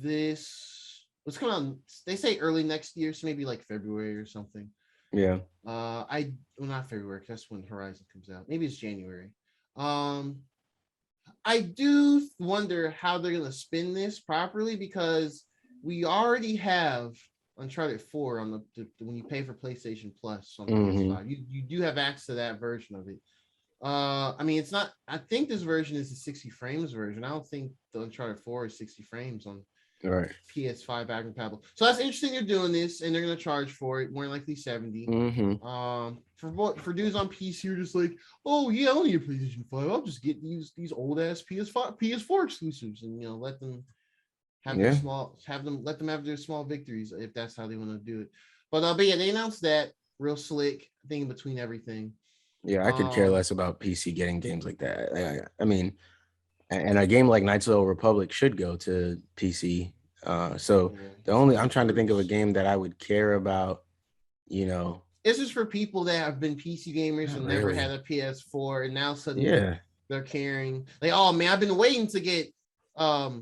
this was coming out. They say early next year, so maybe like February or something. Yeah. Not February, because that's when Horizon comes out. Maybe it's January. I do wonder how they're gonna spin this properly because we already have Uncharted 4 on the when you pay for PlayStation Plus on the PS5. You do have access to that version of it. I mean, it's not. I think this version is the 60 frames version. I don't think the Uncharted 4 is 60 frames on PS5 back compatible. So that's interesting. They're doing this, and they're gonna charge for it. More likely 70. For dudes on PC, you're just like, oh yeah, I don't need a PlayStation 5. I'll just get these old ass PS4 exclusives, and let them have their let them have their small victories if that's how they want to do it. But yeah, they announced that real slick thing between everything. Yeah, I could care less about PC getting games like that. I mean, and a game like Knights of the Old Republic should go to PC. So I'm trying to think of a game that I would care about. This is for people that have been PC gamers and never had a PS4, and now suddenly they're caring. Like, oh man, I've been waiting to get what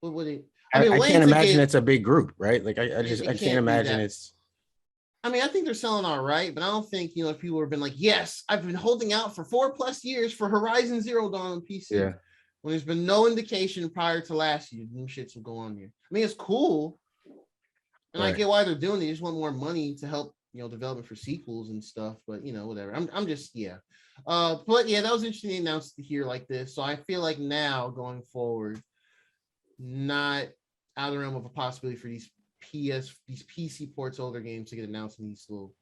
would it? I can't imagine it's a big group, right? Like I can't imagine it's. I mean, I think they're selling all right, but I don't think if people have been like, yes, I've been holding out for 4+ years for Horizon Zero Dawn on PC. Yeah. When there's been no indication prior to last year, them shits will go on here. I mean, it's cool. And I get why they're doing it. They just want more money to help, development for sequels and stuff. But whatever. I'm just but yeah, that was interesting to announce to hear like this. So I feel like now going forward, not out of the realm of a possibility for these PC ports older games to get announced in these little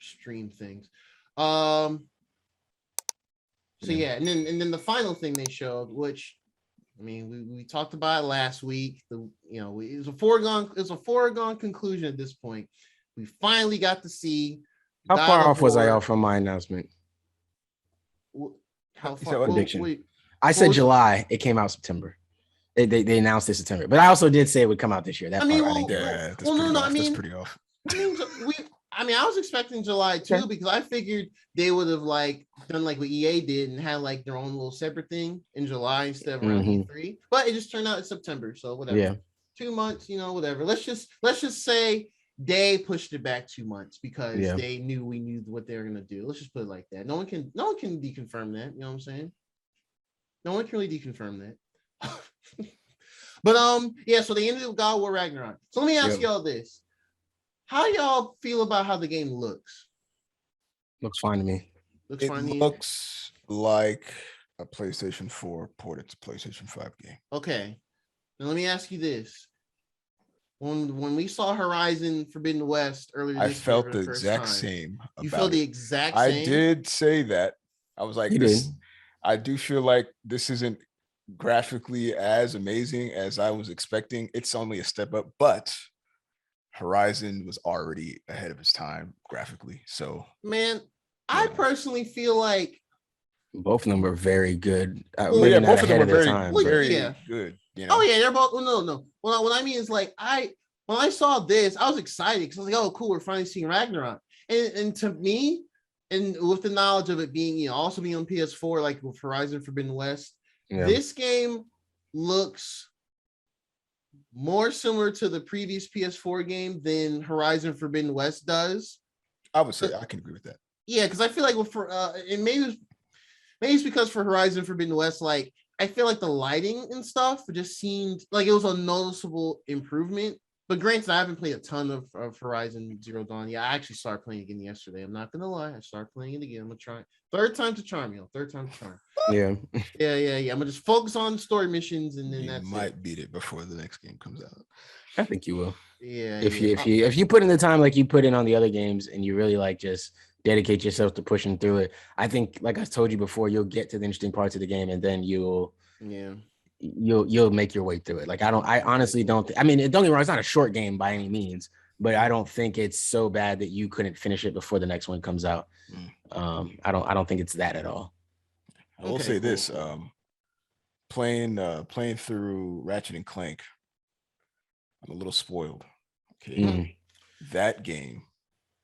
stream things. So yeah, and then the final thing they showed, which I mean, we talked about it last week. It was a foregone conclusion at this point. We finally got to see. How far off was I off from my announcement? How far? Prediction. I said July. It came out September. They announced it September, but I also did say it would come out this year. That that's pretty off. I was expecting July too, because I figured they would have done like what EA did and had like their own little separate thing in July instead of around E3. But it just turned out it's September, so whatever. Yeah. 2 months, whatever. Let's just say they pushed it back 2 months because they knew we knew what they were gonna do. Let's just put it like that. No one can deconfirm that. You know what I'm saying? No one can really deconfirm that. But so they ended with God of War Ragnarok. So let me ask y'all this. How y'all feel about how the game looks? Looks fine to me. Looks like a PlayStation 4 ported to PlayStation 5 game. Okay. Now let me ask you this. When we saw Horizon Forbidden West earlier this year, I felt the exact same. You felt the exact same? I did say that. I was like, I do feel like this isn't graphically as amazing as I was expecting. It's only a step up, but Horizon was already ahead of its time graphically. So, man, I personally feel like both of them were very good. Both of them were very good. Oh yeah, they're both. No. What I mean is when I saw this, I was excited because I was like, oh, cool, we're finally seeing Ragnarok. And to me, and with the knowledge of it being, also being on PS4, like with Horizon Forbidden West, this game looks more similar to the previous PS4 game than Horizon Forbidden West does. I would say I can agree with that. Yeah, because I feel like and maybe it's because for Horizon Forbidden West, I feel like the lighting and stuff just seemed like it was a noticeable improvement. But granted, I haven't played a ton of Horizon Zero Dawn. Yeah, I actually started playing again yesterday. I'm not gonna lie, I started playing it again. I'm gonna try third time to charm. Yeah. I'm gonna just focus on story missions, and then that's might beat it before the next game comes out. I think you will. Yeah. If you put in the time like you put in on the other games, and you really just dedicate yourself to pushing through it, I think, like I told you before, you'll get to the interesting parts of the game, and then you'll make your way through it. I honestly don't don't get me wrong, it's not a short game by any means, but I don't think it's so bad that you couldn't finish it before the next one comes out. I don't think it's that at all. I will say this, playing through Ratchet and Clank, I'm a little spoiled. Okay. That game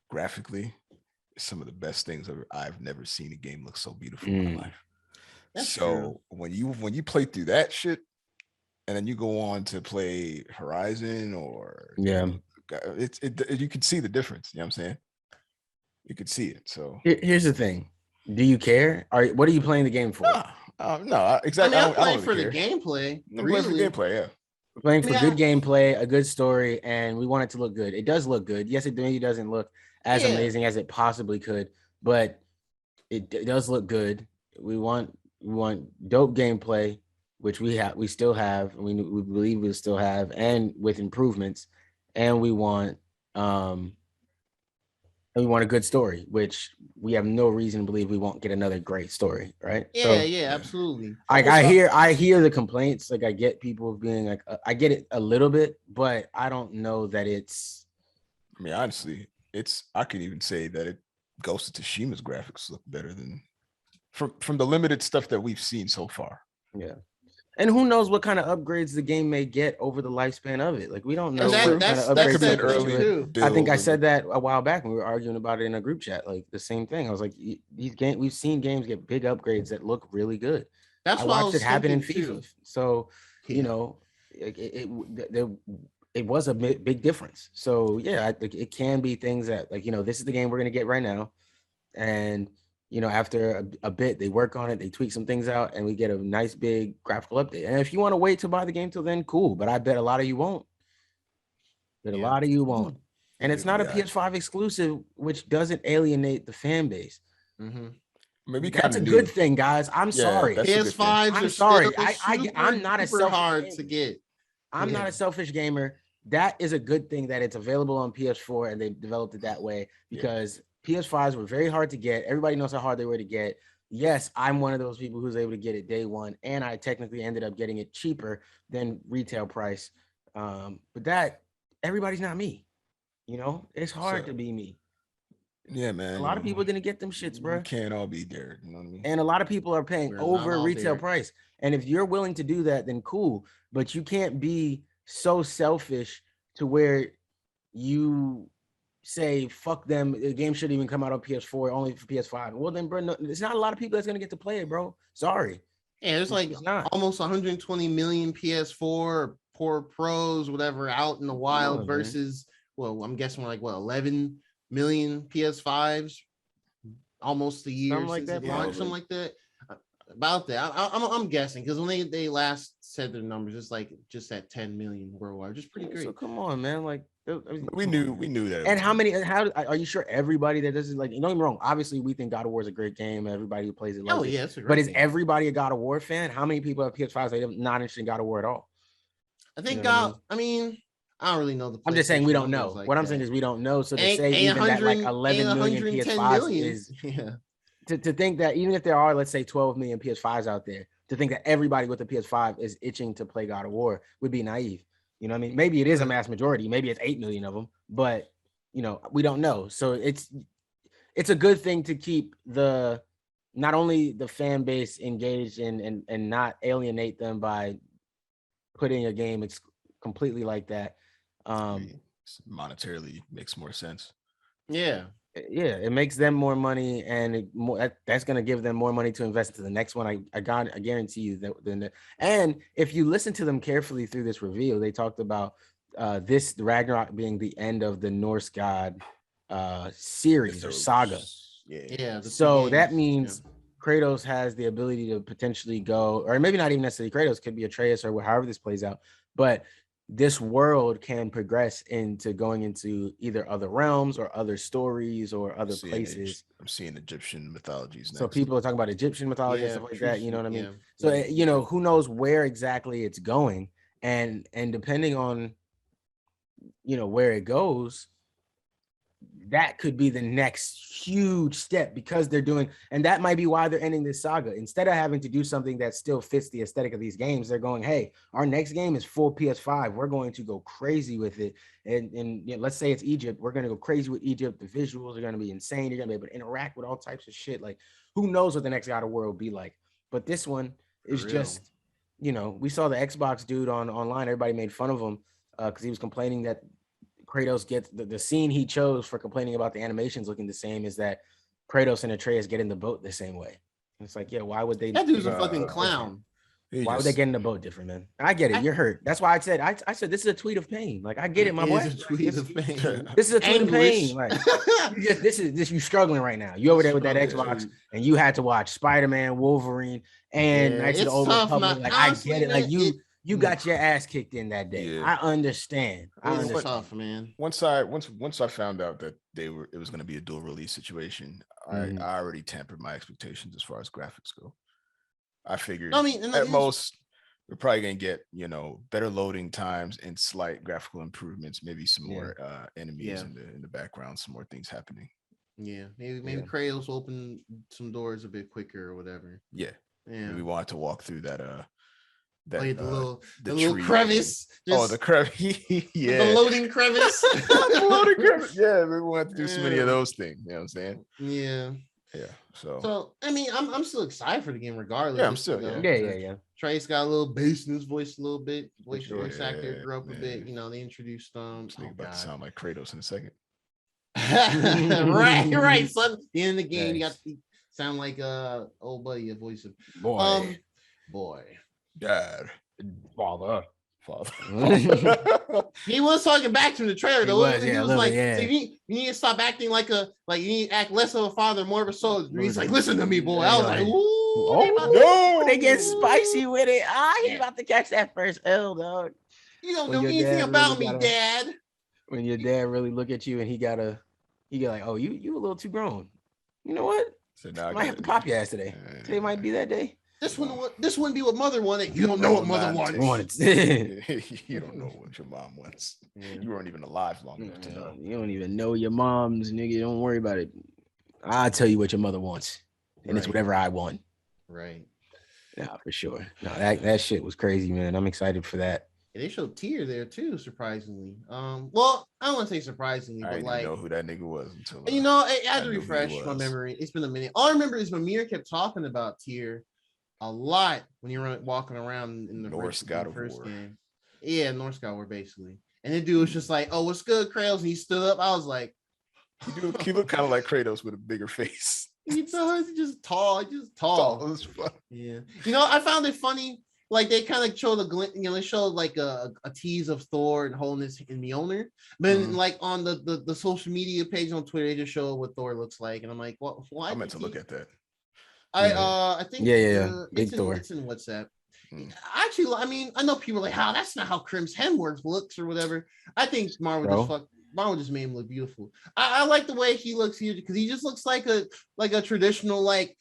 graphically is some of the best things I've never seen a game look so beautiful in my life. That's true. When you play through that shit, and then you go on to play Horizon or you can see the difference. You know what I'm saying? You could see it. So here's the thing: do you care? What are you playing the game for? No, exactly. I'm playing for the gameplay. I'm playing for gameplay. Yeah, we're playing for good gameplay, a good story, and we want it to look good. It does look good. Yes, it maybe doesn't look as amazing as it possibly could, but it does look good. We want dope gameplay, which we still have, and we believe we'll still have, and with improvements, and we want a good story, which we have no reason to believe we won't get another great story, right? Absolutely. I hear the complaints. I get people being like, I get it a little bit, but I don't know that it's. Honestly, I could even say that Ghost of Tsushima's graphics look better than from the limited stuff that we've seen so far. Yeah. And who knows what kind of upgrades the game may get over the lifespan of it. We don't know. That could be an early build. I think I said that a while back when we were arguing about it in a group chat. The same thing. I was like, we've seen games get big upgrades that look really good. That's I watched it happen in FIFA. So, it was a big difference. So yeah, it can be things that this is the game we're gonna get right now, and after a bit, they work on it, they tweak some things out, and we get a nice big graphical update. And if you want to wait to buy the game till then, cool. But I bet a lot of you won't. that a Yeah. lot of you won't. And it's Yeah, not a yeah. PS5 exclusive, which doesn't alienate the fan base. Maybe That's a kind of good thing, guys. I'm sorry. that's a good thing. PS5s I'm are sorry. still I'm not a super selfish hard gamer. to get. I'm not a selfish gamer. That is a good thing that it's available on PS4 and they developed it that way because PS5s were very hard to get. Everybody knows how hard they were to get. Yes, I'm one of those people who's able to get it day one, and I technically ended up getting it cheaper than retail price. But that everybody's not me. You know, it's hard to be me. Yeah, man. A lot of people didn't get them shits, bro. We can't all be there. You know what I mean? And a lot of people are paying over retail price. And if you're willing to do that, then cool. But you can't be so selfish to where you say, fuck them. The game shouldn't even come out on PS4, only for PS5. Well, then, bro, no, it's not a lot of people that's going to get to play it, bro. Sorry. Yeah, there's like almost 120 million PS4 or Pros, whatever, out in the wild versus, well, I'm guessing like, 11 million PS5s almost a year something like since that, it launched, something like that. About that, I'm guessing because when they last said their numbers, it's like just at 10 million worldwide, just pretty great. So come on, man, like we knew that. And how are you sure everybody that doesn't like? Don't get me wrong. Obviously, we think God of War is a great game. Everybody who plays it loves it. Yeah, it's a great but is game. Everybody a God of War fan? How many people have PS5s that are not interested in God of War at all? I think I don't really know. I'm just saying we don't know. Like what I'm saying is we don't know. So to say even that like 11 million PS5s is to think that even if there are, let's say 12 million PS5s out there, to think that everybody with a PS5 is itching to play God of War would be naive. You know what I mean? Maybe it is a mass majority. Maybe it's 8 million of them, but you know, we don't know. So it's a good thing to keep not only the fan base engaged and not alienate them by putting a game completely like that. Monetarily makes more sense. Yeah, it makes them more money, and that's going to give them more money to invest into the next one. I guarantee you that. And if you listen to them carefully through this review, they talked about this Ragnarok being the end of the Norse god series or saga. So that means Kratos has the ability to potentially go, or maybe not even necessarily Kratos, could be Atreus or however this plays out, but this world can progress into going into either other realms or other stories or other places. I'm seeing Egyptian mythologies next. So people are talking about Egyptian mythology and stuff like that. You know what I mean? So, you know, who knows where exactly it's going. And depending on, you know, where it goes, that could be the next huge step because they're doing, and that might be why they're ending this saga. Instead of having to do something that still fits the aesthetic of these games, they're going, hey, our next game is full PS5. We're going to go crazy with it. And you know, let's say it's Egypt. We're going to go crazy with Egypt. The visuals are going to be insane. You're going to be able to interact with all types of shit. Like, who knows what the next God of War will be like? But this one is just, you know, we saw the Xbox dude online. Everybody made fun of him because he was complaining that Kratos gets the scene he chose for complaining about the animations looking the same is that Kratos and Atreus get in the boat the same way. And it's like, yeah, why would they? That dude's a fucking clown. Why would they get in the boat different, man? I get it. You're hurt. That's why I said this is a tweet of pain. Like I get it, my boy. It's a tweet of pain. This is a tweet of pain. Like this you struggling right now. You over there with that Xbox and you had to watch Spider-Man, Wolverine, and Knights of the Old Republic. Like I get it. Like you got your ass kicked in that day. I understand. It's tough, man. Once I found out that it was going to be a dual release situation, I already tempered my expectations as far as graphics go. I figured at most we're probably going to get, you know, better loading times and slight graphical improvements, maybe some more enemies in the background, some more things happening. Yeah, maybe Kratos will open some doors a bit quicker or whatever. Yeah. We wanted to walk through that the little crevice. The crevice. Yeah. The loading crevice. The loading crevice. Yeah, we want to do so many of those things. You know what I'm saying? Yeah. Yeah. So I mean, I'm still excited for the game regardless. Yeah, I'm still. Yeah. Trace got a little bass in his voice a little bit. Voice actor grew up a bit. You know, they introduced about to sound like Kratos in a second. right. Son, the end of the game, you got to sound like old buddy, a voice of boy. Dad, father. He was talking back to the trailer though. He was like, yeah. so you need to stop acting like you need to act less of a father, more of a soldier. He's like, listen to me, boy. I was like, ooh, they get spicy with it. He's about to catch that first L, dog. You don't know anything about me, Dad. when your dad really look at you and he got like, oh, you a little too grown. You know what? So now I might have to pop your ass today. Today might be that day. This wouldn't be what mother wanted. You don't know what mother wanted. You don't know what your mom wants. Yeah. You weren't even alive long enough to know. You don't even know your mom's, nigga. Don't worry about it. I'll tell you what your mother wants, and it's whatever I want. Right. Yeah, for sure. No, that shit was crazy, man. I'm excited for that. Yeah, they showed Tier there too, surprisingly. Well, I don't want to say surprisingly, I but didn't like, know who that nigga was until you know, I had to knew who he refresh my was. memory. It's been a minute. All I remember is Mimir kept talking about Tier a lot when you were walking around in the Norse God of War. game. Yeah, Norse God of War, basically. And the dude was just like, "Oh, what's good, Kratos?" And he stood up. I was like, he looked kind of like Kratos with a bigger face. He does. He's just tall. Tall as fuck. Yeah. You know, I found it funny. Like they kind of showed a glint, you know, they showed like a tease of Thor and holding his in Mjolnir. But like on the social media page on Twitter, they just show what Thor looks like. And I'm like, well, why? I meant to look at that. I think Big Thor. It's in WhatsApp. Actually, I mean, I know people are like, how that's not how Crim's Hemsworth looks or whatever. I think Marvel just made him look beautiful. I like the way he looks here because he just looks like a traditional like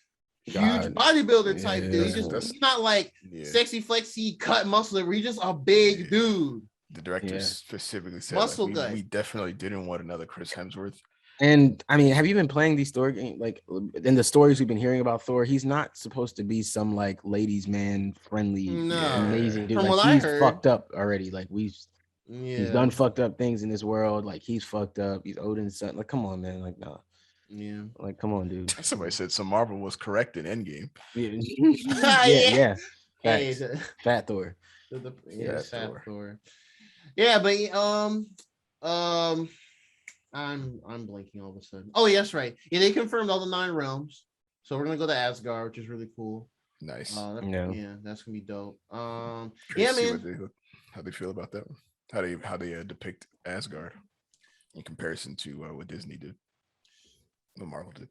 huge bodybuilder type dude. He's not like sexy flexy cut muscle. He's just a big dude. The director specifically said muscle like, we definitely didn't want another Chris Hemsworth. And I mean, have you been playing these story games? Like in the stories we've been hearing about Thor, he's not supposed to be some like ladies man friendly, amazing dude. From like, what he's I heard, fucked up already. Like he's done fucked up things in this world. Like he's fucked up. He's Odin's son. Like, come on, man. Like, nah. Yeah. Like, come on, dude. Somebody said some Marvel was correct in Endgame. Yeah. Fat Thor. Fat Thor. Yeah, but I'm blanking all of a sudden. Oh, yes, right. Yeah, they confirmed all the 9 realms. So we're gonna go to Asgard, which is really cool. Nice. Yeah, that's gonna be dope. Man. How they feel about that one? How they depict Asgard in comparison to what Disney did, what Marvel did.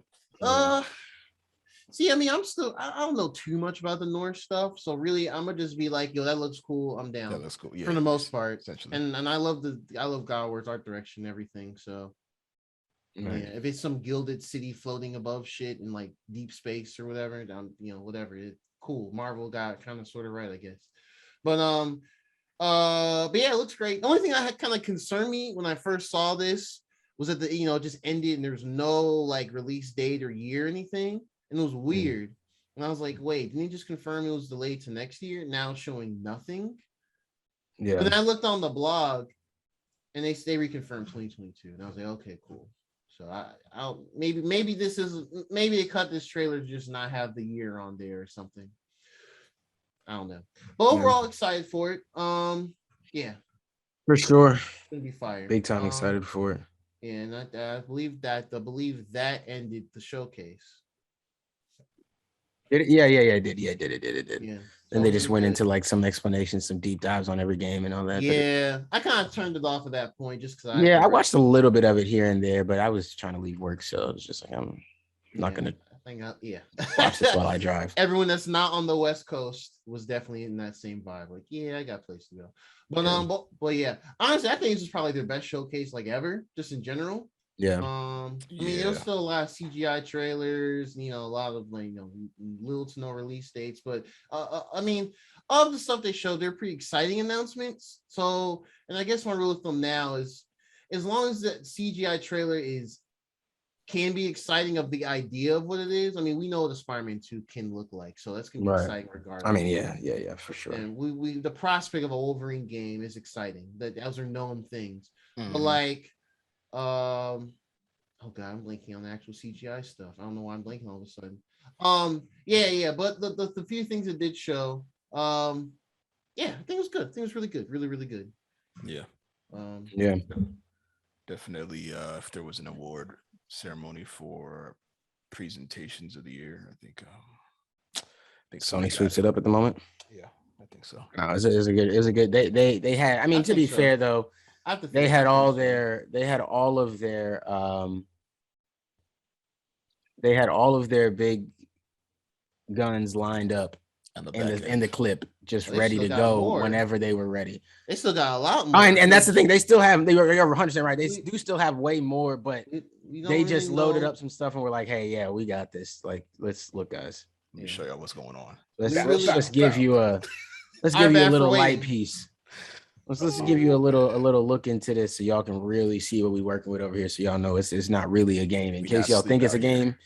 See, I mean, I don't know too much about the Norse stuff, so really, I'm gonna just be like, yo, that looks cool. I'm down. That looks cool. Yeah, for the most part. Essentially. And I love God of War's art direction and everything. So yeah, if it's some gilded city floating above shit in like deep space or whatever, whatever, it's cool. Marvel got kind of sort of right, I guess. But yeah, it looks great. The only thing that had kind of concerned me when I first saw this was that it just ended and there's no like release date or year or anything. And it was weird. And I was like, wait, didn't he just confirm it was delayed to next year? Now it's showing nothing. Yeah. But then I looked on the blog and they reconfirmed 2022. And I was like, okay, cool. So I'll maybe they cut this trailer to just not have the year on there or something. I don't know. But overall excited for it. Yeah. For sure. It's gonna be fire. Big time excited for it. Yeah, and I believe that ended the showcase. Did it? Yeah, it did. Yeah, it did. Yeah. And they just went into like some explanations, some deep dives on every game and all that. Yeah, I kind of turned it off at that point just because I watched a little bit of it here and there, but I was trying to leave work, so it was just like I'm not gonna watch this while I drive. Everyone that's not on the West Coast was definitely in that same vibe. Like, I got a place to go. But yeah, honestly, I think this is probably their best showcase like ever, just in general. Yeah. I mean, there was still a lot of CGI trailers, a lot of little to no release dates, but I mean, of the stuff they showed, they're pretty exciting announcements. So, and I guess my rule of thumb now is, as long as the CGI trailer can be exciting of the idea of what it is. I mean, we know what the Spider-Man 2 can look like, so that's gonna be exciting regardless. I mean, yeah, for sure. And we the prospect of a Wolverine game is exciting. Those are known things, but like. Oh god, I'm blanking on the actual CGI stuff. I don't know why I'm blanking all of a sudden. But the few things it did show, I think it was good. I think it was really good, really good. Yeah. Definitely. If there was an award ceremony for presentations of the year, I think Sony sweeps it up at the moment. Yeah, I think so. No, it's a good. They had. I mean, to be fair though. They had all of their big guns lined up in the clip, just They ready still to got go more. whenever they were ready. They still got a lot Oh, more. and that's the thing. They still have. You're 100% right. They We- do still have way more, but we don't they just really loaded know. up some stuff and we're like, hey, yeah, we got this. Like, let's look, guys. Let me show y'all what's going on. Let's We really- just give you a Our bad for little light waiting. piece. Let's give you a little look into this so y'all can really see what we're working with over here. So y'all know it's not really a game. In We case got y'all think sleep it's a out here. game,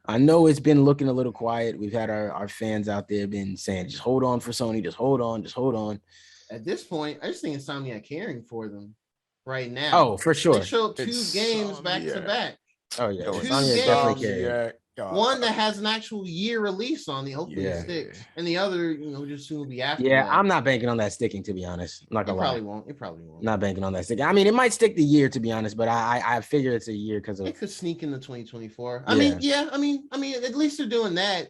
I know it's been looking a little quiet. We've had our fans out there been saying, just hold on for Sony, just hold on. At this point, I just think Insomniac caring for them right now. Oh, for sure. They showed 2 games back to Insomniac. back. Oh yeah, Two Insomniac games. definitely carried. One that has an actual year release on the hopefully Yeah. sticks, and the other, just soon will be after. Yeah, that. I'm not banking on that sticking, to be honest. I'm not It gonna probably lie. won't. It probably won't. Not banking on that sticking. I mean, it might stick the year, to be honest, but I figure it's a year because of It could sneak into 2024. Yeah. I mean, at least they're doing that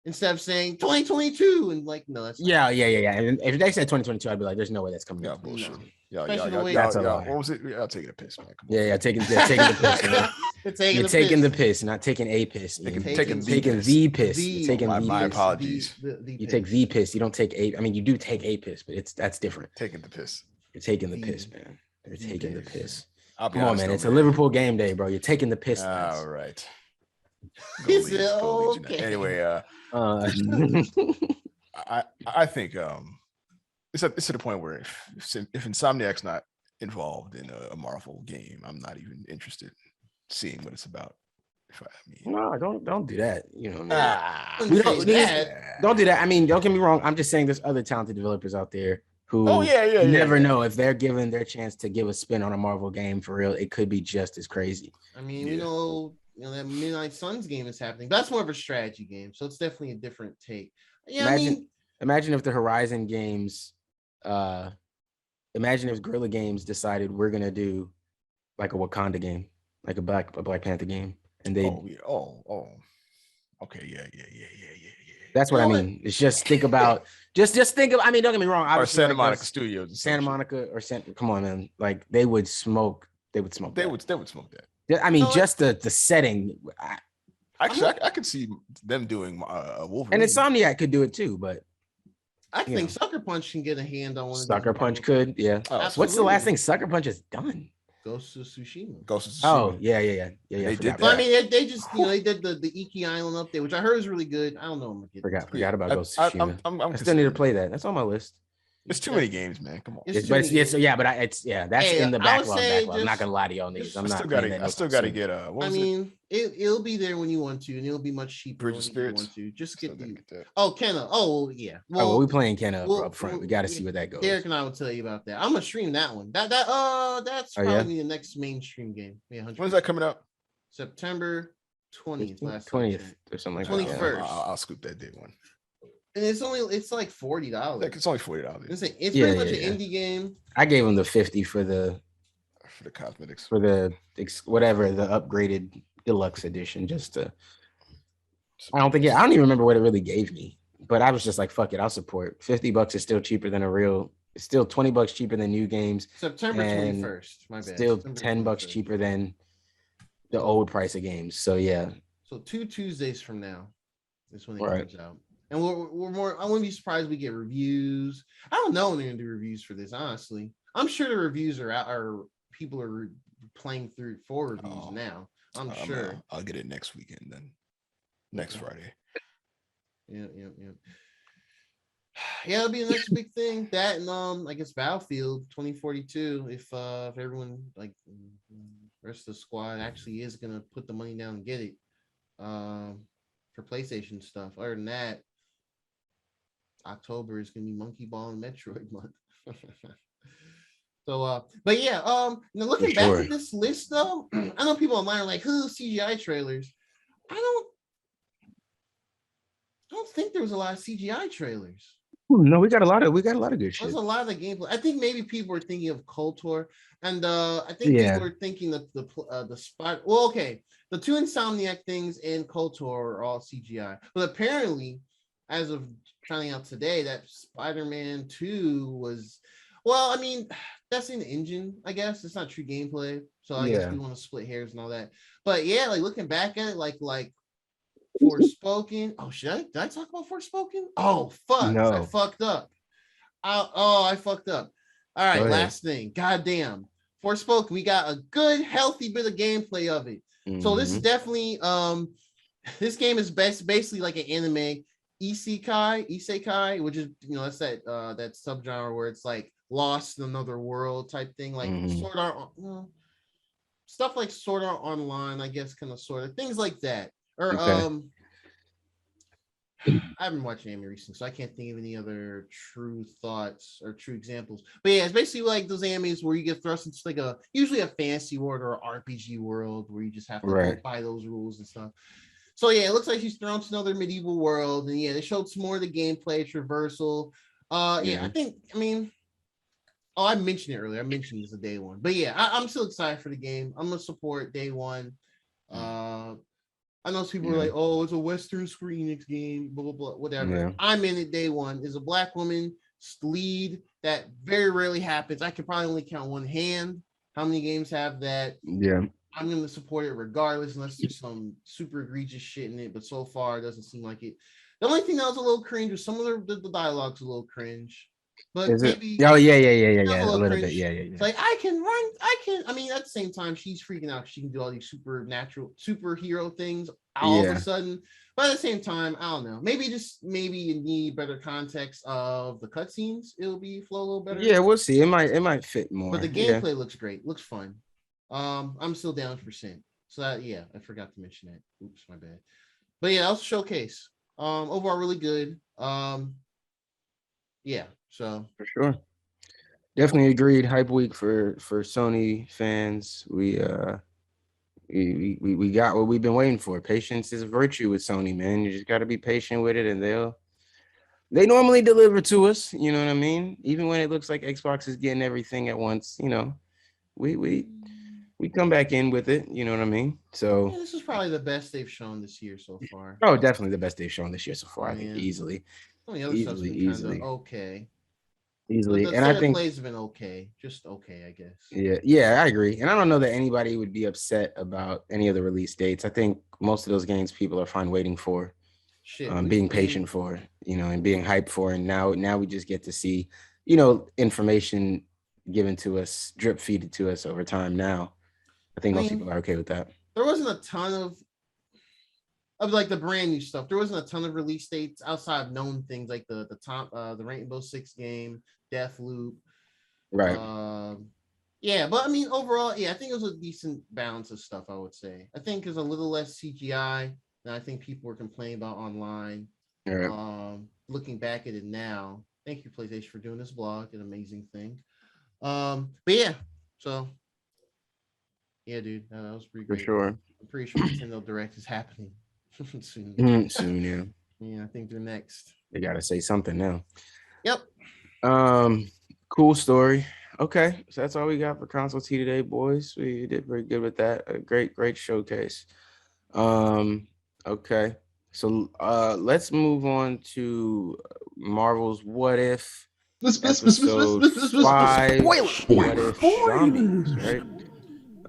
instead of saying 2022 and like, no, that's not yeah. And if they said 2022, I'd be like, there's no way that's coming Yeah, out. bullshit. No. Y'all, Especially the way- That's a lie. what was it? Y'all taking a piss, man. Come on. Yeah, taking the piss. Man. They're You're taking the piss, not taking a piss. You're Taking taking the the piss. You're taking My the piss. apologies. You take the piss. You don't take a. I mean, you do take a piss, but that's different. Taking the piss. You're taking the The- piss, man. You're the taking the piss. piss. I'll be Come on, honest man. though, It's a Liverpool game day, bro. You're taking the piss. All right. He Leeds, said, go Leeds. okay. Anyway, I think it's to the point where if Insomniac's not involved in a Marvel game, I'm not even interested in seeing what it's about. No, don't do that. You know, man. Ah, Wouldn't We say don't- that. Don't do that. I mean, don't get me wrong. I'm just saying there's other talented developers out there who yeah, you never yeah. know if they're given their chance to give a spin on a Marvel game for real. It could be just as crazy. I mean, Yeah. we know that Midnight Suns game is happening. That's more of a strategy game, so it's definitely a different take. Yeah, Imagine if the Horizon games, imagine if Guerrilla Games decided we're gonna do like a Wakanda game, like a Black Panther game, and they. Okay, yeah. That's what You I know what? mean. It's just think about, just think of. I mean, don't get me wrong. Or Obviously, Santa like Monica those- Studios. or some Santa shit. Monica or come on, man. Like they would smoke. They would smoke. They that. would smoke that. I mean, No, just the setting. Actually, I could see them doing Wolverine. And Insomniac could do it too, but I think know. Sucker Punch can get a hand on one. Sucker of these Punch Marvel- could. Yeah. Oh, What's the last Absolutely. thing Sucker Punch has done? Ghost of Tsushima. Ghost of Tsushima. Oh, yeah. They forgot did But I that. mean, they just they did the Iki Island update, which I heard is really good. I don't know. I'm gonna get Forgot Yeah, about I- Ghost of Tsushima. I'm I still need to considering- play that. That's on my list. It's too many games, man. Come on. It's too But many games. that's Hey, in the I would backlog. say I'm not just- gonna lie to y'all niggas. just- I'm I not. still playing gotta. that I no still time gotta soon. get what I was it? mean, it'll be there when you want to, and it'll be much cheaper. Bridge of when you Spirits? want to. Just Still get gotta the. get that. Oh, Kenna. Oh, yeah. Oh, well, we playing Ken up well, up front. We well, got to yeah, see where that goes. Derek and I will tell you about that. I'm gonna stream that one. That's Oh, yeah? probably the next mainstream game. Yeah, 100%. When's that coming out? September 20th. Last 20th or something like that. 21st. I'll scoop that day one. and it's like $40. Like it's only $40 It's Yeah, pretty much yeah, an indie game. I gave him the 50 for the for the cosmetics. whatever the upgraded deluxe edition. Just to, I don't even remember what it really gave me, but I was just like, fuck it, I'll support. $50 is still cheaper than it's still $20 cheaper than new games. September And 21st. My bad. Still September $10 21st. cheaper than the old price of games. So yeah, So 2 Tuesdays from now is when it Right. comes out. And we're more. I wouldn't be surprised we get reviews. I don't know when they're gonna do reviews for this. Honestly, I'm sure the reviews are out. Or people are playing through for reviews now. I'm sure. I'll get it next weekend then. Next Friday. Yeah. Yeah, it'll be the next big thing. That and I guess Battlefield 2042. If everyone like rest of the squad actually is gonna put the money down and get it. For PlayStation stuff. Other than that, October is gonna be Monkey Ball and Metroid month. So but yeah, now looking For back sure. at this list though, I know people online are like, who CGI trailers? I don't think there was a lot of CGI trailers. no, we got a lot of good There's shit. a lot of the gameplay. I think maybe people were thinking of KOTOR, and I think Yeah. people were thinking that the spot. Well, okay, the 2 Insomniac things and KOTOR are all CGI, but apparently, as of finding out today, that Spider-Man 2 was. Well, I mean, that's in the engine. I guess it's not true gameplay, so I guess Yeah. we want to split hairs and all that. But yeah, like looking back at it, like Forspoken. Oh, did I talk about Forspoken? Oh, fuck. I No. fucked up. I fucked up. All right, last thing. Goddamn. Forspoken. We got a good, healthy bit of gameplay of it. So this is definitely this game is basically like an anime isekai, which is that's that subgenre where it's like lost in another world type thing, like Sword Art, stuff like Sword Art Online, I guess, kind of sort of things like that. Or I haven't watched anime recently, so I can't think of any other true thoughts or true examples. But yeah, it's basically like those animes where you get thrust into like usually a fantasy world or an RPG world where you just have to go by those rules and stuff. So yeah, it looks like she's thrown to another medieval world, and yeah, they showed some more of the gameplay traversal. I mentioned it earlier. I mentioned this a day one, but yeah, I'm still excited for the game. I'm gonna support day one. I know some people are like, "Oh, it's a Western Square Enix game," blah blah blah, whatever. Yeah. I'm in it day one. Is a black woman lead that very rarely happens. I could probably only count one hand how many games have that. Yeah. I'm going to support it regardless, unless there's some super egregious shit in it. But so far, it doesn't seem like it. The only thing that was a little cringe was some of the dialogue's a little cringe. But maybe. Oh, yeah. A little bit. Yeah. It's like, I can run. I mean, at the same time, she's freaking out. She can do all these superhero things all of a sudden. But at the same time, I don't know. Maybe you need better context of the cutscenes. It'll flow a little better. Yeah, we'll see. It might fit more. But the gameplay looks great. Looks fun. I'm still down %. So I forgot to mention that. Oops, my bad. But yeah, that was a showcase. Overall really good. So for sure. Definitely agreed. Hype week for Sony fans. We got what we've been waiting for. Patience is a virtue with Sony, man. You just got to be patient with it, and they normally deliver to us. You know what I mean? Even when it looks like Xbox is getting everything at once, we come back in with it, you know what I mean? So this is probably the best they've shown this year so far. Oh, definitely the best they've shown this year so far. I think easily. Easily. Okay. Easily. And I think plays have been okay, just okay, I guess. Yeah, I agree. And I don't know that anybody would be upset about any of the release dates. I think most of those games people are fine waiting for, being patient for, and being hyped for. And now we just get to see, information given to us, drip feeded to us over time now. I think most people are okay with that. There wasn't a ton of like the brand new stuff. There wasn't a ton of release dates outside of known things like the Rainbow Six game, Deathloop. Right. But I mean overall, I think it was a decent balance of stuff, I would say. I think there's a little less CGI than I think people were complaining about online. Right. Looking back at it now, thank you, PlayStation, for doing this vlog, an amazing thing. Yeah, dude, that was pretty great. For sure. I'm pretty sure Nintendo Direct is happening soon. Soon, yeah. Yeah, I think they're next. They gotta say something now. Yep. Cool story. Okay, so that's all we got for Console T today, boys. We did very good with that. A great showcase. Okay, so let's move on to Marvel's What If. Episode 5. What If Zombies, right?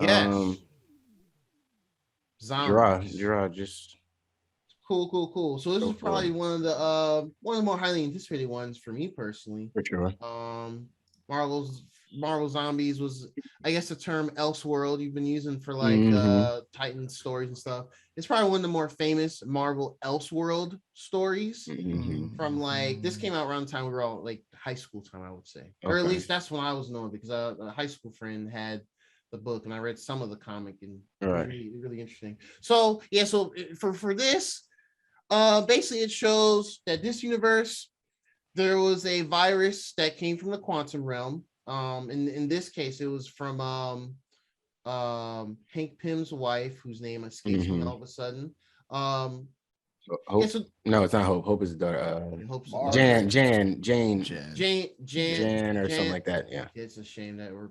Yes. Gerard, just cool. So this is probably one of the more highly anticipated ones for me personally. For sure. Marvel Zombies was, I guess, the term Elseworld you've been using for like Titan stories and stuff. It's probably one of the more famous Marvel Elseworld stories from like this came out around the time we were all like high school time, I would say, or at least that's when I was known because a high school friend had the book and I read some of the comic and really interesting. So for this, basically it shows that this universe there was a virus that came from the quantum realm. In this case, it was from Hank Pym's wife, whose name escapes me all of a sudden. Hope? No, it's not Hope. Hope is the daughter. Jan, or something like that. Yeah. It's a shame that we're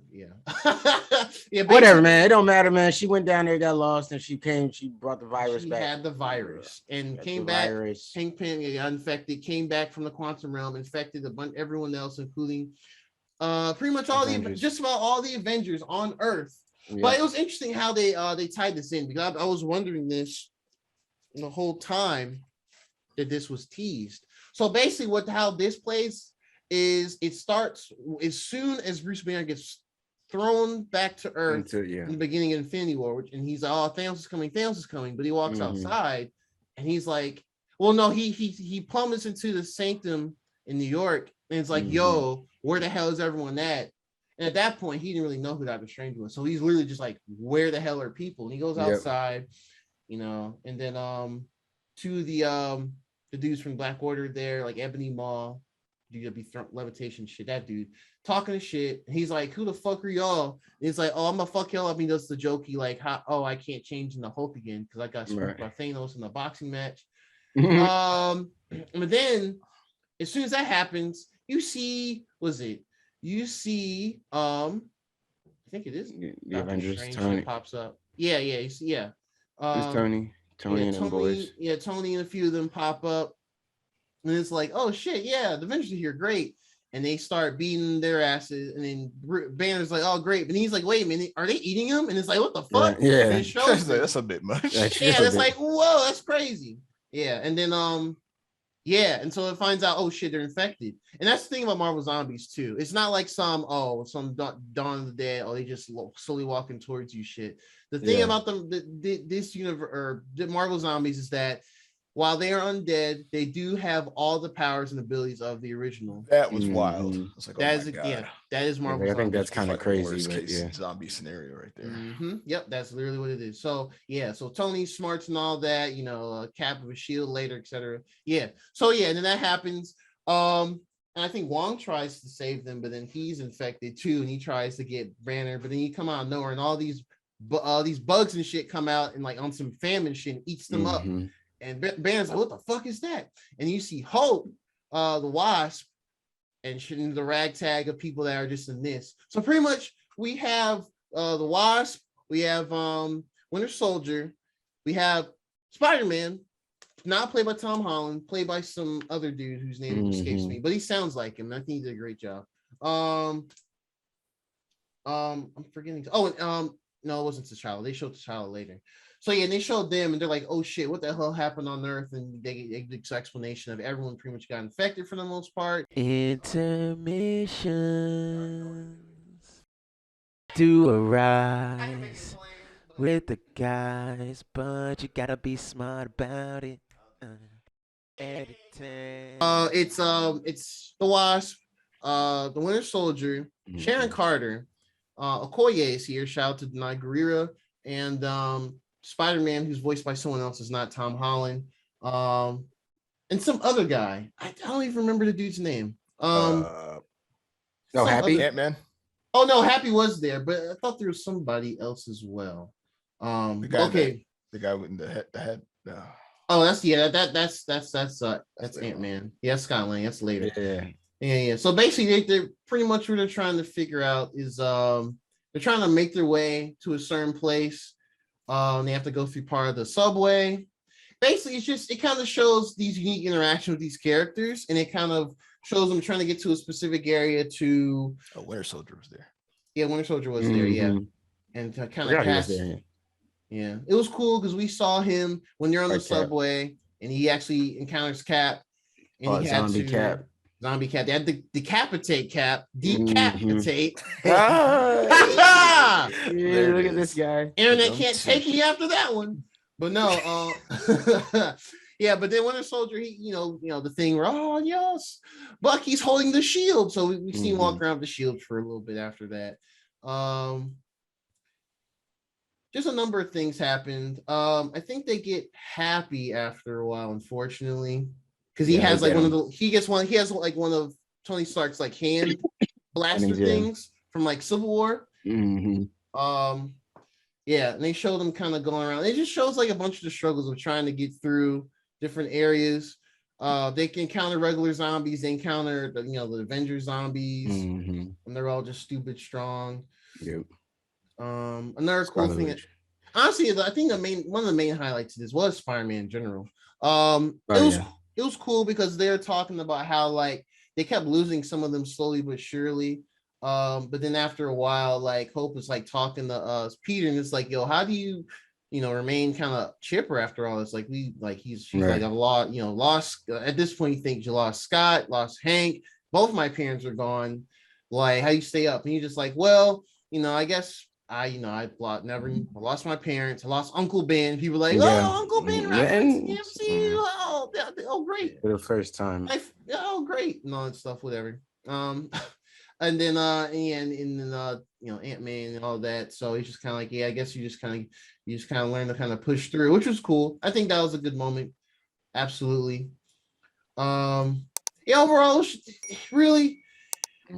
whatever, man. It don't matter, man. She went down there, got lost, and she brought the virus back. She had the virus and came back. Hank Pym infected, came back from the quantum realm, infected everyone else, including pretty much just about all the Avengers on Earth. Yeah. But it was interesting how they tied this in because I was wondering this. the whole time that this was teased. So basically, how this plays is it starts as soon as Bruce Banner gets thrown back to Earth in the beginning of Infinity War, and he's like, "Oh, Thanos is coming," but he walks outside, and he's like, "Well, no, he plummets into the Sanctum in New York, and it's like, yo, where the hell is everyone at?" And at that point, he didn't really know who Doctor Strange was, so he's literally just like, "Where the hell are people?" And he goes outside, and then to the dudes from Black Order there, like Ebony Maw, dude be levitation shit, that dude talking to shit. And he's like, "Who the fuck are y'all?" And he's like, "Oh, I'm gonna fuck y'all up." And he does the jokey like, I can't change into Hulk again because I got smoked by Thanos in the boxing match. But then as soon as that happens, you see, I think it is the Avengers. Strange Tony pops up. Yeah. It's Tony and them boys. Yeah, Tony and a few of them pop up. And it's like, oh shit, yeah, the Avengers are here, great. And they start beating their asses. And then Banner's like, oh, great. But he's like, wait a minute, are they eating them? And it's like, what the fuck? Yeah. And it shows that's a bit much. Yeah, it's like, whoa, that's crazy. Yeah. And then and so it finds out, oh shit, they're infected. And that's the thing about Marvel Zombies too. It's not like some Dawn of the Dead, they just slowly walking towards you shit. The thing about this universe or the Marvel Zombies is that while they are undead, they do have all the powers and abilities of the original. That was wild. It's like, that is Marvel. I think that's kind of crazy. Case zombie scenario right there. Yep, that's literally what it is. So so Tony's smarts and all that, cap of a shield later, etc. And then that happens. And I think Wong tries to save them, but then he's infected too, and he tries to get Banner, but then he come out of nowhere, and all these bugs and shit come out and like on some famine shit and eats them up. And Banner's like, what the fuck is that? And you see Hope, the Wasp, and the ragtag of people that are just in this. So pretty much we have the Wasp, we have Winter Soldier, we have Spider-Man, not played by Tom Holland, played by some other dude whose name escapes me, but he sounds like him. I think he did a great job. I'm forgetting. No, it wasn't T'Challa. They showed T'Challa later. So and they showed them, and they're like, "Oh shit, what the hell happened on Earth?" And they get this explanation of everyone pretty much got infected for the most part. Intermissions do arise with the guys, but you gotta be smart about it. Editing. It's the Wasp, the Winter Soldier, Sharon Carter, Okoye is here. Shout out to Denai Guerrera, and Spider-Man, who's voiced by someone else, is not Tom Holland. And some other guy. I don't even remember the dude's name. Happy Ant-Man. Oh no, Happy was there, but I thought there was somebody else as well. The guy with the head. Oh, that's Ant-Man. Yeah, Scott Lang. That's later. Yeah. So basically, they're pretty much what they're trying to figure out is they're trying to make their way to a certain place. They have to go through part of the subway. Basically, it kind of shows these unique interactions with these characters, and it kind of shows them trying to get to a specific area to. Oh, Winter Soldier was there. Yeah, Winter Soldier was there. Yeah, and to kind of cast. Yeah, it was cool because we saw him when they're on the subway, and he actually encounters Cap, and he had Zombie Cap. They had to decapitate Cap. Decapitate. Yeah, look at this guy. Internet can't take me after that one. But no, yeah, but then Winter Soldier, he, the thing where, oh yes, Bucky's holding the shield. So we see him walk around with the shield for a little bit after that. Just a number of things happened. I think they get Happy after a while, unfortunately. Because he has like he has one of Tony Stark's like hand blaster things from like Civil War. And they showed them kind of going around. It just shows like a bunch of the struggles of trying to get through different areas. They can encounter regular zombies, they encounter the Avengers zombies, and they're all just stupid strong. Yep. Another cool thing. Honestly, I think one of the main highlights of this was Spider-Man in general. It was cool because they're talking about how like they kept losing some of them slowly but surely. But then after a while, like Hope is like talking to Peter, and it's like, yo, how do you remain kind of chipper after all this. Like she's Right. like, I've lost at this point. You think you lost Scott, lost Hank. Both my parents are gone. Like, how you stay up? And you're just like, well, I guess I lost my parents. I lost Uncle Ben. People like, oh, Uncle Ben reference, MCU. Oh, great. For the first time. Oh, great. And all that stuff, whatever. And then Ant-Man and all that. So it's just kind of like, I guess you just kind of learn to kind of push through, which was cool. I think that was a good moment. Absolutely. Overall, really,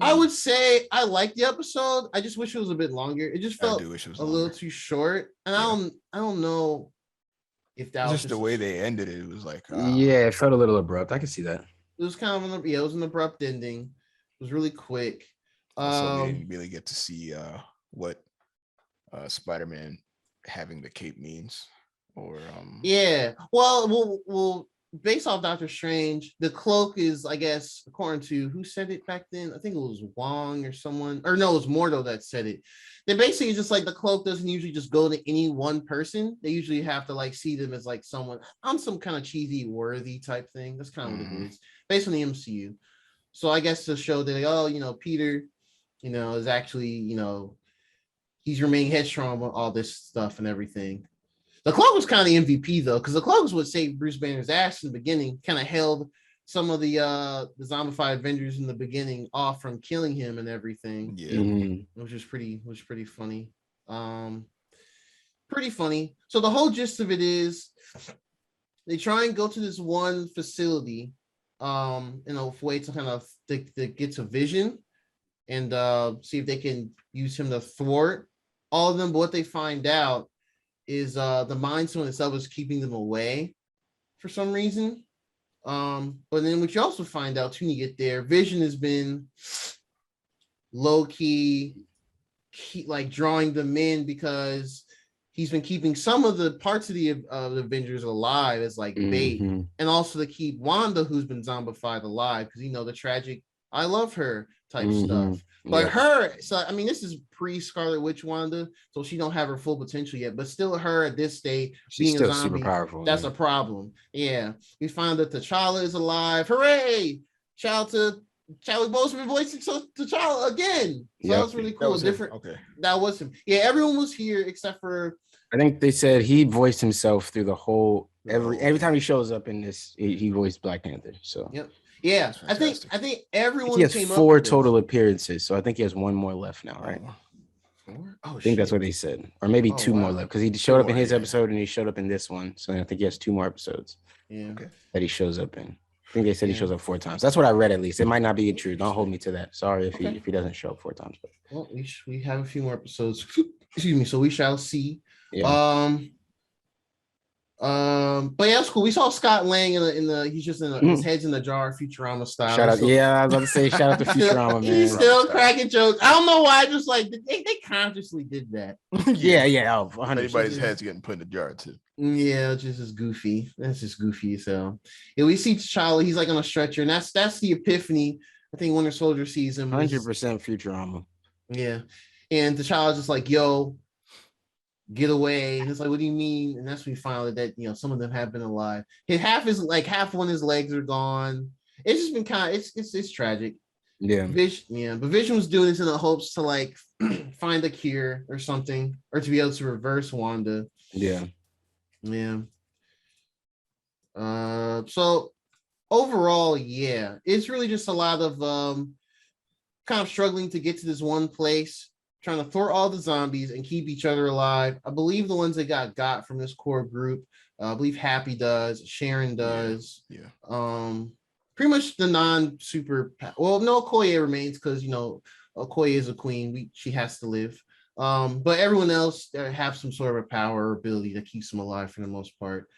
I would say I liked the episode. I just wish it was a bit longer. It just felt a little too short. And I don't know if that was just the way they ended it. It was like, yeah, it felt a little abrupt. I can see that. It was kind of it was an abrupt ending. It was really quick. Also, we didn't really get to see what Spider-Man having the cape means, or well, based off Doctor Strange, the cloak is, I guess, according to who said it back then. I think it was Wong or someone, or no, it was Mordo that said it. They basically just like the cloak doesn't usually just go to any one person. They usually have to like see them as like someone on some kind of cheesy worthy type thing. That's kind of what it is based on the MCU. So I guess to show that, Peter, is actually, he's remaining headstrong on all this stuff and everything. The cloak was kind of the MVP though, because the cloak was what saved Bruce Banner's ass in the beginning, kind of held some of the zombified Avengers in the beginning off from killing him and everything. Yeah, which was pretty funny. Pretty funny. So the whole gist of it is they try and go to this one facility, in a way to kind of to get to Vision and see if they can use him to thwart all of them. But what they find out is the Mind Stone itself is keeping them away for some reason. But then what you also find out too when you get there, Vision has been low-key like drawing them in because he's been keeping some of the parts of the Avengers alive as like bait, and also to keep Wanda, who's been zombified, alive, because the tragic I love her type stuff. But her, so I mean, this is pre-Scarlet Witch Wanda, so she don't have her full potential yet. But still, her at this state, she's being still a zombie, super powerful. That's a problem. Yeah, we find that T'Challa is alive. Hooray! Shout out to Chadwick Boseman voicing T'Challa again. So that was really cool. That was him. Yeah, everyone was here except for. I think they said he voiced himself through the whole every time he shows up in this, he voiced Black Panther. So yep. Yeah, I think everyone. He has 4 total appearances, so I think he has 1 more left now, right? 4? I think that's what they said, or maybe 2 more left, because he showed up in his episode and he showed up in this one. So I think he has 2 more episodes. Yeah, that he shows up in. I think they said he shows up 4 times. That's what I read, at least. It might not be true. Don't hold me to that. Sorry if he doesn't show up 4 times. But. Well, we have a few more episodes. Excuse me. So we shall see. Yeah. But yeah, it's cool. We saw Scott Lang in the he's just in his head's in the jar, Futurama style. Shout out, I was about to say shout out to Futurama, man. He's still cracking jokes. I don't know why, just like they consciously did that. yeah. Oh, anybody's head's getting put in the jar too. Yeah, it's just goofy. That's just goofy. So yeah, we see T'Challa. He's like on a stretcher, and that's the epiphany. I think Winter Soldier sees him. 100% Futurama. Yeah, and T'Challa's just like, yo, get away. And it's like, what do you mean? And that's when we find out that some of them have been alive. Half one of his legs are gone. It's just been kind of it's tragic. Yeah. But Vision was doing this in the hopes to like find a cure or something, or to be able to reverse Wanda. Yeah. So overall, it's really just a lot of kind of struggling to get to this one place, trying to thwart all the zombies and keep each other alive. I believe the ones that got from this core group, I believe Happy does, Sharon does. Yeah. Pretty much the non-super. Well, no, Okoye remains because Okoye is a queen. She has to live. But everyone else have some sort of a power or ability that keeps them alive for the most part.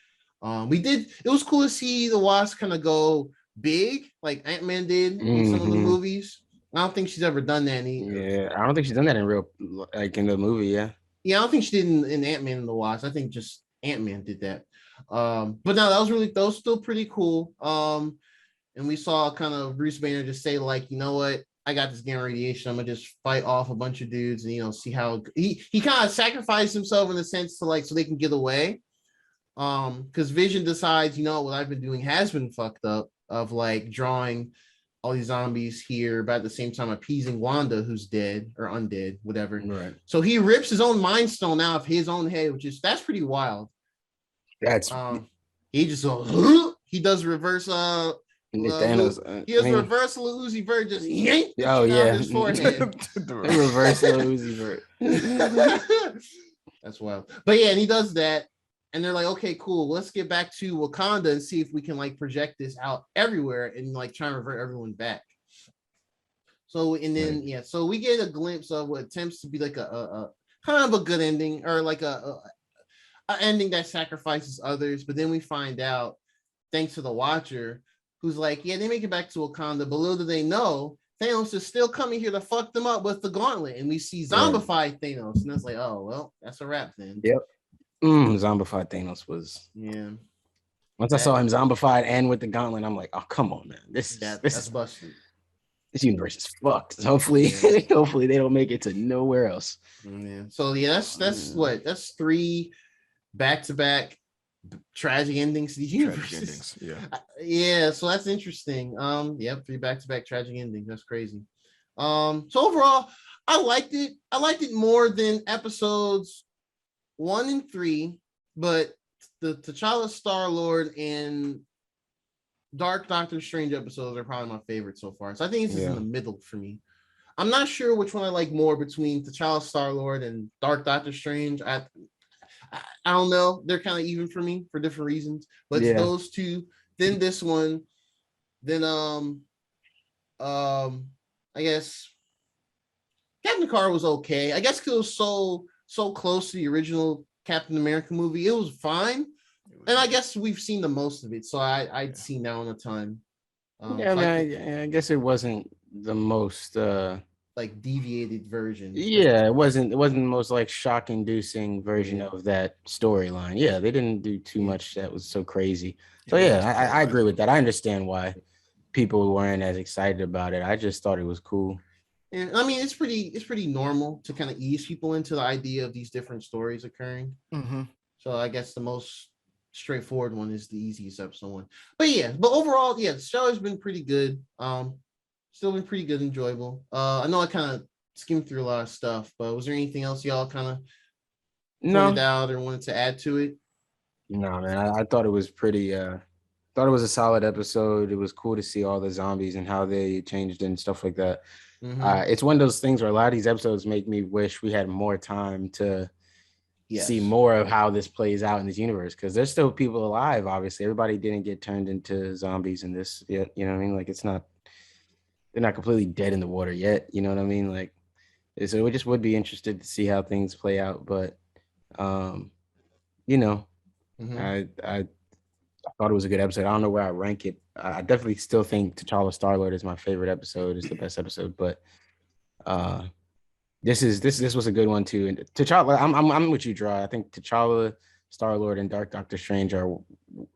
It was cool to see the Wasp kind of go big like Ant-Man did in some of the movies. I don't think she's ever done that. I don't think she's done that in real, like in the movie. Yeah, I don't think she did in Ant-Man and the Wasp. I think just Ant-Man did that. But no, that was still pretty cool. And we saw kind of Bruce Banner just say like, you know what, I got this gamma radiation. I'm gonna just fight off a bunch of dudes and see how he kind of sacrificed himself in a sense to like so they can get away. Because Vision decides, what I've been doing has been fucked up of like drawing all these zombies here, but at the same time appeasing Wanda, who's dead or undead, whatever. Right. So he rips his own mind stone out of his own head, that's pretty wild. That's he just he does reverse Thanos. he has reversal of Uzi Vert just yank out his forehead. Reversal of Uzi Vert. That's wild. But yeah, and he does that. And they're like, okay, cool. Let's get back to Wakanda and see if we can like project this out everywhere and like try and revert everyone back. So and then so we get a glimpse of what attempts to be like a kind of a good ending or like a ending that sacrifices others. But then we find out, thanks to the Watcher, who's like, yeah, they make it back to Wakanda, but little do they know, Thanos is still coming here to fuck them up with the gauntlet. And we see zombified Thanos, and that's like, oh well, that's a wrap then. Yep. Zombified Thanos was Once I saw him zombified and with the gauntlet, I'm like, oh come on, man. This is busted. This universe is fucked. Hopefully, hopefully they don't make it to nowhere else. Yeah. So that's 3 back-to-back tragic endings to these universes. Yeah. So that's interesting. 3 back-to-back tragic endings. That's crazy. So overall, I liked it. I liked it more than episodes 1 and 3, but the T'Challa, Star-Lord, and Dark Doctor Strange episodes are probably my favorite so far. So I think this is in the middle for me. I'm not sure which one I like more between T'Challa, Star-Lord, and Dark Doctor Strange. I don't know. They're kind of even for me for different reasons. But it's those two, then this one, then I guess Captain Carter was okay. I guess because it was so close to the original Captain America movie, it was fine. And I guess we've seen the most of it, so I'd seen that on the time. I guess it wasn't the most like deviated version. Yeah, it wasn't the most like shock-inducing version of that storyline. Yeah, they didn't do too much that was so crazy. So I agree with that. I understand why people weren't as excited about it. I just thought it was cool. And I mean, it's pretty normal to kind of ease people into the idea of these different stories occurring. Mm-hmm. So I guess the most straightforward one is the easiest episode one. But overall, the show has been pretty good. Still been pretty good, enjoyable. I know I kind of skimmed through a lot of stuff, but was there anything else y'all kind of pointed out or wanted to add to it? No, man. I thought it was pretty. Thought it was a solid episode. It was cool to see all the zombies and how they changed and stuff like that. Mm-hmm. It's one of those things where a lot of these episodes make me wish we had more time to see more of how this plays out in this universe, because there's still people alive. Obviously, everybody didn't get turned into zombies in this yet. You know what I mean? Like they're not completely dead in the water yet. You know what I mean? Like, so we just would be interested to see how things play out. But, I thought it was a good episode. I don't know where I rank it. I definitely still think T'Challa Star-Lord is my favorite episode. It's the best episode, but this was a good one too. And T'Challa, I'm with you, Draw. I think T'Challa, Star-Lord, and Dark Doctor Strange are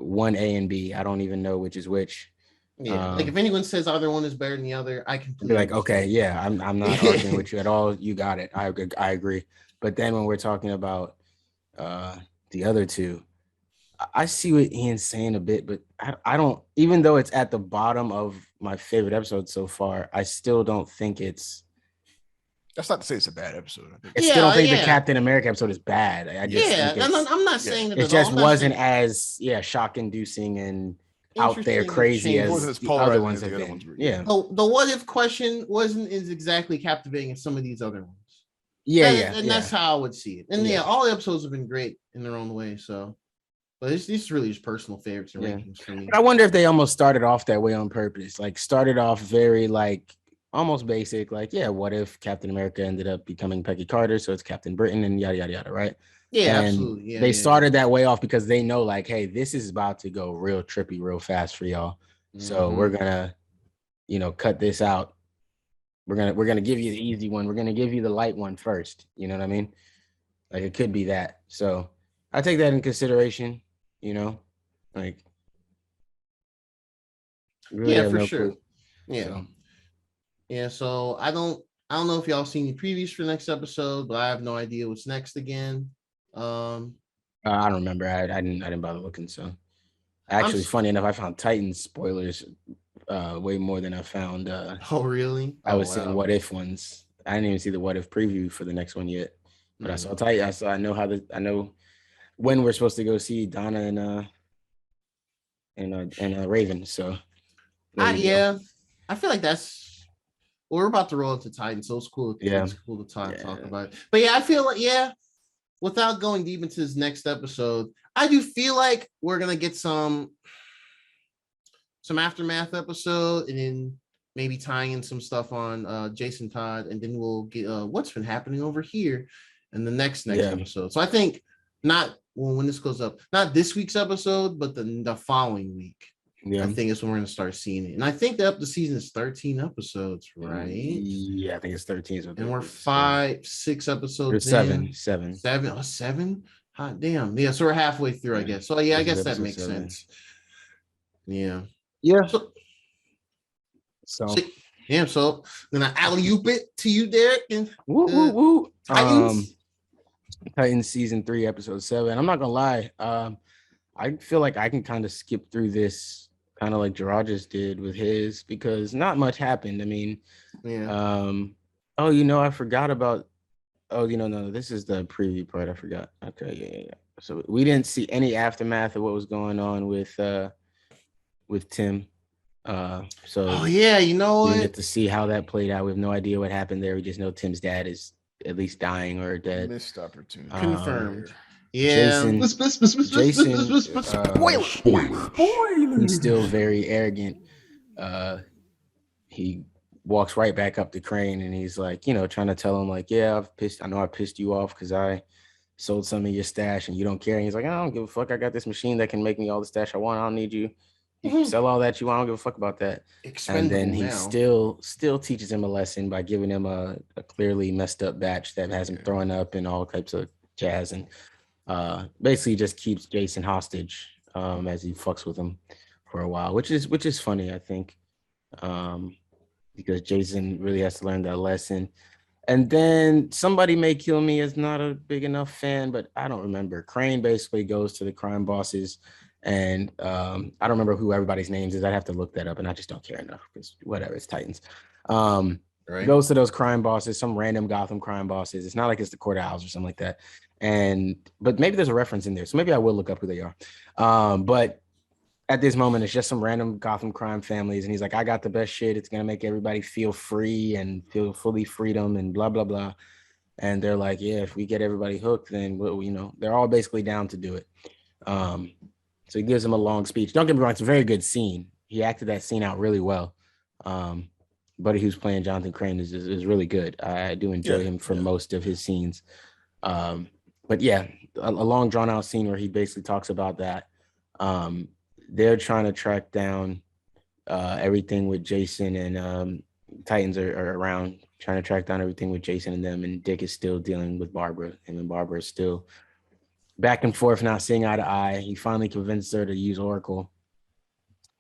1A and B. I don't even know which is which. Yeah, like if anyone says either one is better than the other, I can be like, okay, yeah, I'm not arguing with you at all. You got it. I agree. But then when we're talking about the other two, I see what Ian's saying a bit, but I don't, even though it's at the bottom of my favorite episode so far, I still don't think it's. That's not to say it's a bad episode. I still don't think the Captain America episode is bad. I'm not saying that it just wasn't as shock-inducing and out there crazy as the other ones have been. Yeah. The what if question wasn't as exactly captivating as some of these other ones. And that's how I would see it. And all the episodes have been great in their own way. So. But it's really just personal favorites and rankings for me. But I wonder if they almost started off that way on purpose. Like started off very like almost basic, like, what if Captain America ended up becoming Peggy Carter? So it's Captain Britain and yada, yada, yada, right? Yeah, and absolutely. They started that way off because they know like, hey, this is about to go real trippy real fast for y'all. Mm-hmm. So we're gonna, cut this out. We're gonna give you the easy one. We're gonna give you the light one first. You know what I mean? Like it could be that. So I take that in consideration. Really for sure. Clue. Yeah. So, Yeah, so I don't know if y'all seen the previews for the next episode, but I have no idea what's next again. I don't remember. I didn't bother looking. So I'm actually, funny enough, I found Titans spoilers way more than I found. Oh really? I Oh was seeing wow. what if ones. I didn't even see the what if preview for the next one yet. But I saw Mm. Titan. I know I know when we're supposed to go see Donna and Raven. So there you go. Yeah, I feel like that's we're about to roll into Titan, so it's cool. Yeah. It's cool to talk Yeah. about it. But yeah, I feel like without going deep into this next episode, I do feel like we're gonna get some aftermath episode, and then maybe tying in some stuff on Jason Todd, and then we'll get what's been happening over here in the next Yeah. episode. So I think not when this goes up, not this week's episode, but the following week. Yeah. I think it's when we're gonna start seeing it. And I think the season is 13 episodes, right? Yeah, I think it's 13. And we're 6 episodes in. Seven. Oh, 7? Hot damn. Yeah, so we're halfway through, I guess. So yeah, I guess that makes sense. Yeah. Yeah. So I'm gonna alley-oop it to you, Derek. And woo. Titans. Titans season 3, episode 7. I'm not gonna lie. I feel like I can kind of skip through this kind of like Gerard just did with his, because not much happened. I mean, I forgot about no, this is the preview part. I forgot. Okay, yeah. So we didn't see any aftermath of what was going on with Tim. We didn't get to see how that played out. We have no idea what happened there. We just know Tim's dad is at least dying or dead. Missed opportunity. Confirmed. Yeah. Jason he's still very arrogant. He walks right back up to Crane and he's like, trying to tell him like, yeah, I know I pissed you off because I sold some of your stash and you don't care. And he's like, I don't give a fuck. I got this machine that can make me all the stash I want. I don't need you. You can sell all that you want. I don't give a fuck about that. And then he still teaches him a lesson by giving him a clearly messed up batch that has him throwing up and all types of jazz, and basically just keeps Jason hostage as he fucks with him for a while, which is funny, I think, because Jason really has to learn that lesson. And then Somebody May Kill Me is not a big enough fan, but I don't remember. Crane basically goes to the crime bosses, and I don't remember who everybody's names is. I'd have to look that up, and I just don't care enough because whatever, it's Titans. Right. Goes to those crime bosses, some random Gotham crime bosses. It's not like it's the Court of Owls or something like that. But maybe there's a reference in there, so maybe I will look up who they are. But at this moment, it's just some random Gotham crime families, and he's like, I got the best shit. It's gonna make everybody feel free and feel fully freedom and blah blah blah. And they're like, yeah, if we get everybody hooked, then they're all basically down to do it. So he gives him a long speech. Don't get me wrong, it's a very good scene. He acted that scene out really well. Buddy who's playing Jonathan Crane is really good. I do enjoy him for most of his scenes. But yeah, a long drawn out scene where he basically talks about that. They're trying to track down everything with Jason, and Titans are around trying to track down everything with Jason and them. And Dick is still dealing with Barbara, and Barbara is still back and forth, not seeing eye to eye. He finally convinced her to use Oracle.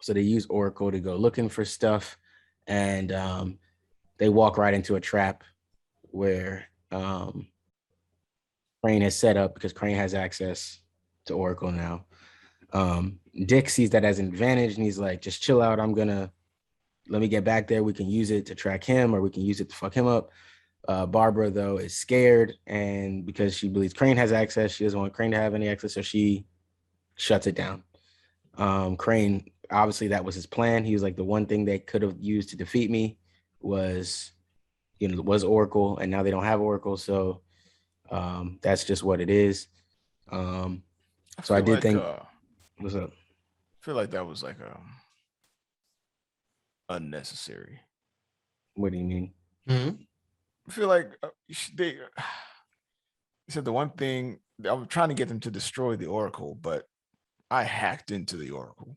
So they use Oracle to go looking for stuff. And they walk right into a trap where Crane has set up, because Crane has access to Oracle now. Dick sees that as an advantage, and he's like, just chill out. Let me get back there. We can use it to track him, or we can use it to fuck him up. Barbara, though, is scared, and because she believes Crane has access, she doesn't want Crane to have any access, so she shuts it down. Crane, obviously, that was his plan. He was like, the one thing they could have used to defeat me was Oracle, and now they don't have Oracle, so that's just what it is. So I did think, what's up? I feel like that was like unnecessary. What do you mean? Mm-hmm. I feel like they said the one thing, I'm trying to get them to destroy the Oracle, but I hacked into the Oracle.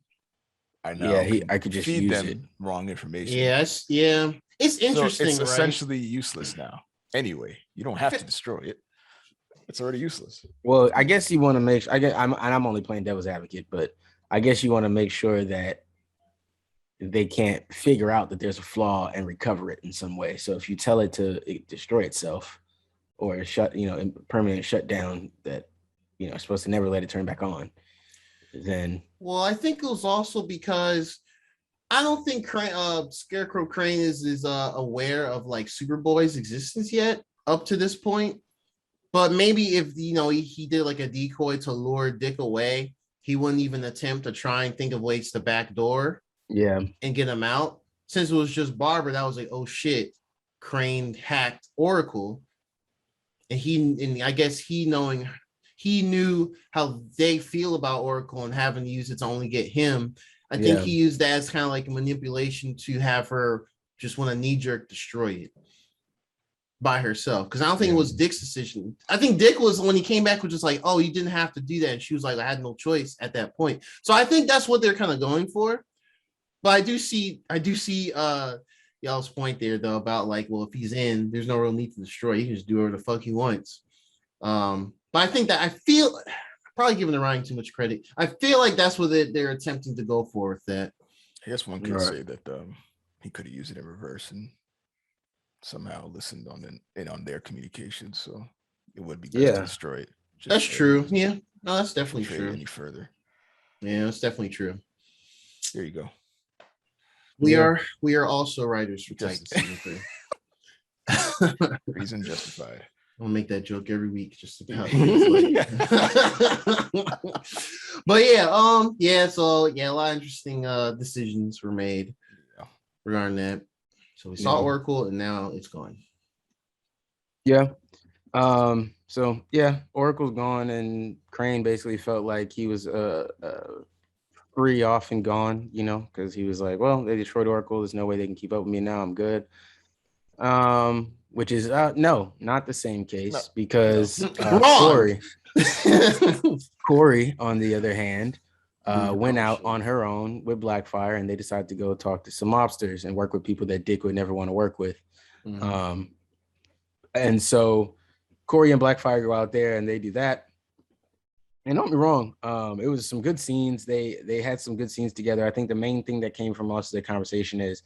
I know. Yeah, I could just feed use them it. Wrong information. It's interesting. So it's essentially useless now. Anyway, you don't have to destroy it. It's already useless. Well, I guess you want to make. I'm only playing devil's advocate, but I guess you want to make sure that they can't figure out that there's a flaw and recover it in some way. So if you tell it to destroy itself or shut, permanent shutdown that, it's supposed to never let it turn back on, then. Well, I think it was also because I don't think Scarecrow Crane is aware of like Superboy's existence yet up to this point. But maybe if he did like a decoy to lure Dick away, he wouldn't even attempt to try and think of ways to backdoor, and get him out. Since it was just Barbara, that was like, oh shit, Crane hacked Oracle, and I guess he knew how they feel about Oracle and having to use it to only get him. I think he used that as kind of like a manipulation to have her just want to knee-jerk destroy it by herself. Because I don't think it was Dick's decision. I think Dick was, when he came back, was just like, oh, you didn't have to do that. And she was like, I had no choice at that point. So I think that's what they're kind of going for. But I do see y'all's point there though about like, well, if he's in, there's no real need to destroy. He can just do whatever the fuck he wants. But I think that probably giving the writing too much credit. I feel like that's what they're attempting to go for with that. I guess one could say that he could have used it in reverse and somehow listened on their communication, so it would be best to destroy it. That's true. Yeah, no, that's definitely true. Any further? Yeah, that's definitely true. There you go. We are also writers for Titan season 3. Reason justified. I'll make that joke every week just about. But so a lot of interesting decisions were made regarding that. So we saw Oracle and now it's gone. Oracle's gone and Crane basically felt like he was free off and gone, because he was like, well, they destroyed Oracle, there's no way they can keep up with me now, I'm good. Which is no, not the same case, because Corey, on the other hand, went out on her own with Blackfire, and they decided to go talk to some mobsters and work with people that Dick would never want to work with. And so Corey and Blackfire go out there and they do that. And don't get me wrong, it was some good scenes. They had some good scenes together. I think the main thing that came from most of the conversation is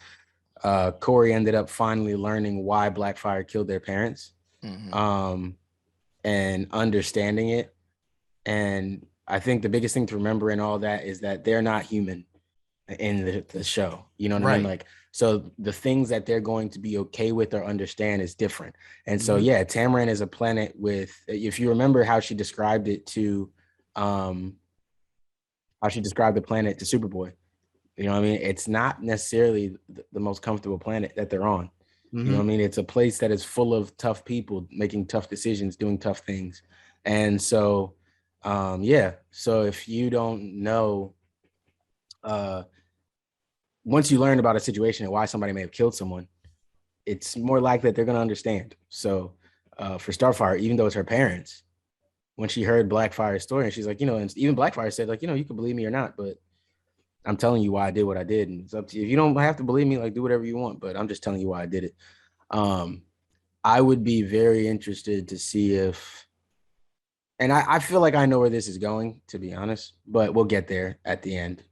Corey ended up finally learning why Blackfire killed their parents, and understanding it. And I think the biggest thing to remember in all that is that they're not human in the show. You know what I mean? Like, so the things that they're going to be okay with or understand is different. And so, Tamaran is a planet with, if you remember how she described it to, how she described the planet to Superboy, you know what I mean? It's not necessarily the most comfortable planet that they're on. You know what I mean? It's a place that is full of tough people making tough decisions, doing tough things. And so, so if you don't know, once you learn about a situation and why somebody may have killed someone, it's more likely that they're going to understand. So for Starfire, even though it's her parents, when she heard Blackfire's story, and she's like, and even Blackfire said, like, you can believe me or not, but I'm telling you why I did what I did. And it's up to you. If you don't have to believe me, like, do whatever you want, but I'm just telling you why I did it. I would be very interested to see if, and I feel like I know where this is going, to be honest, but we'll get there at the end.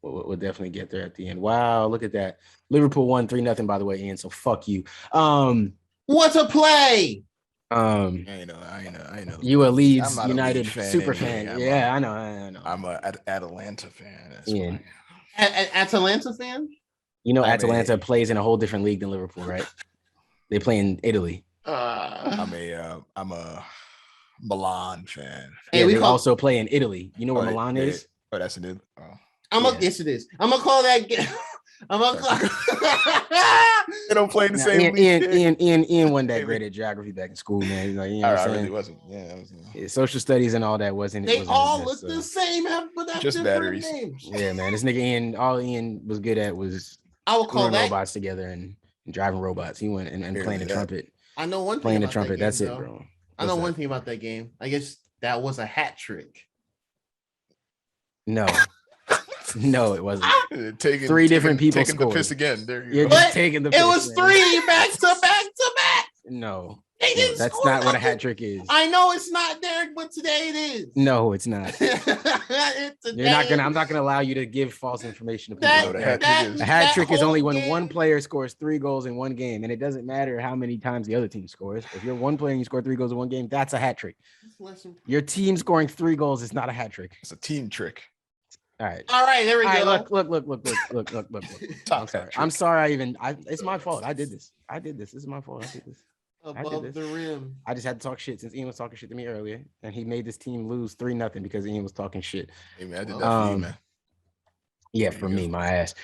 We'll definitely get there at the end. Wow, look at that. Liverpool won 3-0, by the way, Ian, so fuck you. What a play! I know. You a Leeds Leeds United fan super anyway. fan. Yeah, I know. I'm a Atalanta fan. That's Yeah. Atalanta fan? Atalanta plays in a whole different league than Liverpool, right? They play in Italy. I'm a Milan fan. Yeah, we also play in Italy. You know where Milan is? Oh, that's it. Oh. Yes, it is. I'm gonna call that. They don't play in the same league. Ian wasn't that great at geography back in school, man. Like, you know what I'm saying? Really wasn't. Yeah, social studies and all that wasn't. They all look the same, but that's just batteries. Names. Yeah, man. This nigga Ian was good at was I will call that robots together and driving robots. He went and playing the trumpet. I know one thing. Playing the trumpet. Game, that's though. it, bro. I know one thing about that game. I guess that was a hat trick. No, it wasn't. Three different people taking scored. the piss again. There You're you go. just taking the piss. It was 3 back to back to back. No. They didn't That's score not what a nothing. hat trick is. I know it's not, Derek, but today it is. No, it's not. It's You're not gonna. I'm not gonna allow you to give false information to people. That, No, the okay? hat that, trick is- A hat that trick is whole only when game- one player scores 3 goals in one game, and it doesn't matter how many times the other team scores. If you're one player and you score 3 goals in one game, that's a hat trick. Your team scoring 3 goals is not a hat trick. It's a team trick. All right. All right, there we All right, go. look. Top I'm sorry. hat I'm trick. sorry. It's my fault. I did this. This is my fault. I did this. Above this. the rim. I just had to talk shit since Ian was talking shit to me earlier, and he made this team lose 3-0 because Ian was talking shit. Hey man, I did that for you, man. Yeah, There for you me, go. my ass.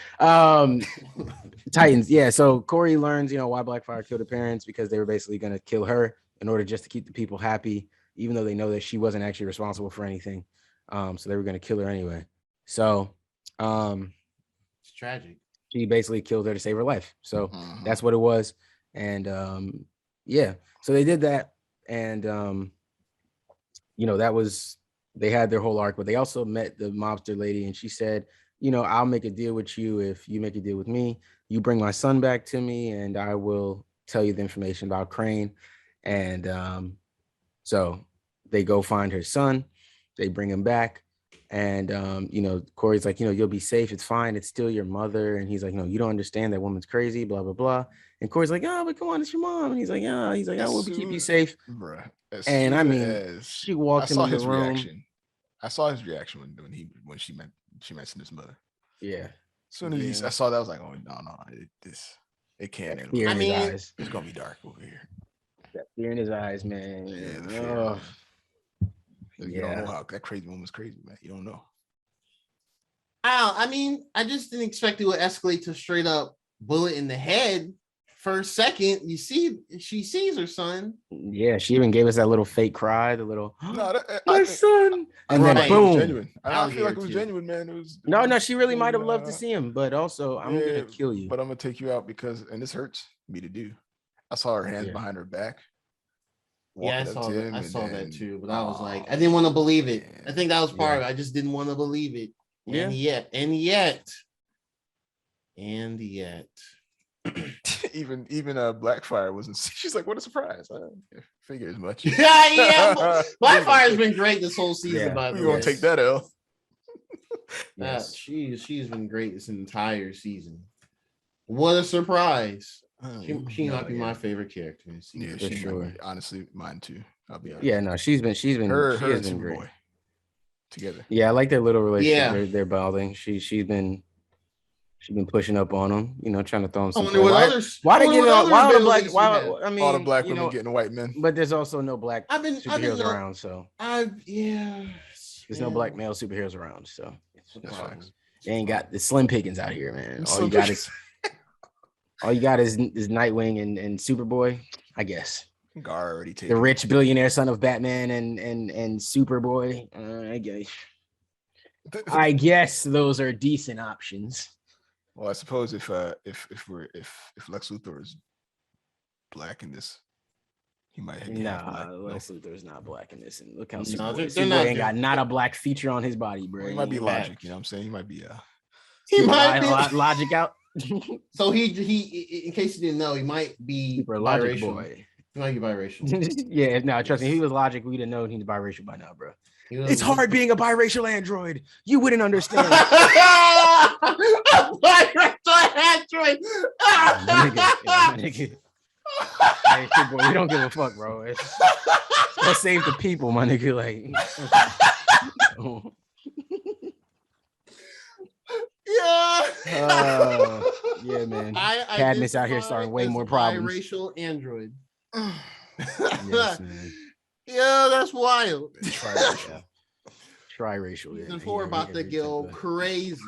Titans. Yeah, so Corey learns, why Blackfire killed her parents because they were basically gonna kill her in order just to keep the people happy, even though they know that she wasn't actually responsible for anything. So they were gonna kill her anyway. So It's tragic. she basically killed her to save her life. So Mhm. that's what it was. And yeah, so they did that, and that was, they had their whole arc, but they also met the mobster lady, and she said, I'll make a deal with you if you make a deal with me. You bring my son back to me, and I will tell you the information about Crane. And so they go find her son, they bring him back. And Corey's like, you'll be safe. It's fine. It's still your mother. And he's like, no, you don't understand. That woman's crazy, blah, blah, blah. And Corey's like, oh, but come on, it's your mom. And he's like, yeah. He's like, I will keep you safe. Bruh. And I mean, she walked him in the room. Reaction. I saw his reaction when she mentioned his mother. Yeah. As soon as I saw that, I was like, oh no, it can't end. Fear in his mean, eyes. It's gonna be dark over here. That fear in his eyes, man. Yeah, the fear. Oh, You don't yeah. know how that crazy woman's crazy, man. You don't know. I just didn't expect it would escalate to straight up bullet in the head. For a second, she sees her son. Yeah, she even gave us that little fake cry, the little No, my son. And then Right. It was boom. genuine. I feel like it was Alligator, too. genuine, man. It was. No, she really might have loved to see him, but also I'm Yeah, gonna kill you. But I'm gonna take you out because, and this hurts me to do. I saw her hands Yeah. behind her back. Yeah, I walking up saw to that. him, I and saw that then- too, but I was like, I Oh, didn't want to believe it. man. I think that was part Yeah. of it. I just didn't want to believe it. Yeah. And yet. even Blackfire wasn't. She's like, what a surprise! I figure as much. yeah. Blackfire's been great this whole season, Yeah. by the We way. gonna take that L. Yes. She's been great this entire season. What a surprise! She No, might be yeah. my favorite character in this Yeah, season. For she sure. might be. Honestly, mine too. I'll be honest. Yeah, no, she's been her she has and been great. Superboy together. Yeah, I like their little relationship. Yeah. They're balding. She's been pushing up on him, trying to throw him I some. wonder what others. Why I they wonder give what out? other Why all the abilities black? we have. Why? I mean, All the black women getting white men. But there's also no black I've superheroes been around, so yeah. there's no black male superheroes around, so That's facts. they ain't got the slim pickings out here, man. All Slim you got pickings. is Nightwing and Superboy, I guess. Gar already The taken. rich billionaire son of Batman and Superboy. I guess those are decent options. Well, I suppose if Lex Luthor is black in this, he might be half black. Nah, Lex Luthor's not black in this, and look how No, Superboy, they're Superboy not- ain't got not a black feature on his body, bro. Well, he might be He logic. You know what I'm saying? He might be. He might be. logic out. So he in case you didn't know, he might be Super logic biracial. boy. He might be biracial. Yeah, no, trust me. If he was logic, we'd have known he's biracial by now, bro. He was- It's hard being a biracial android. You wouldn't understand. Android. My nigga. Hey, shit, boy, we don't give a fuck, bro. Let's save the people, my nigga. Like, Yeah. yeah, man. I Cadmus out here identify starting way as more a problems. Biracial android. Yes, man. Yeah, that's wild. Triracial. Triracial. Yeah. Season 4 about to go crazy.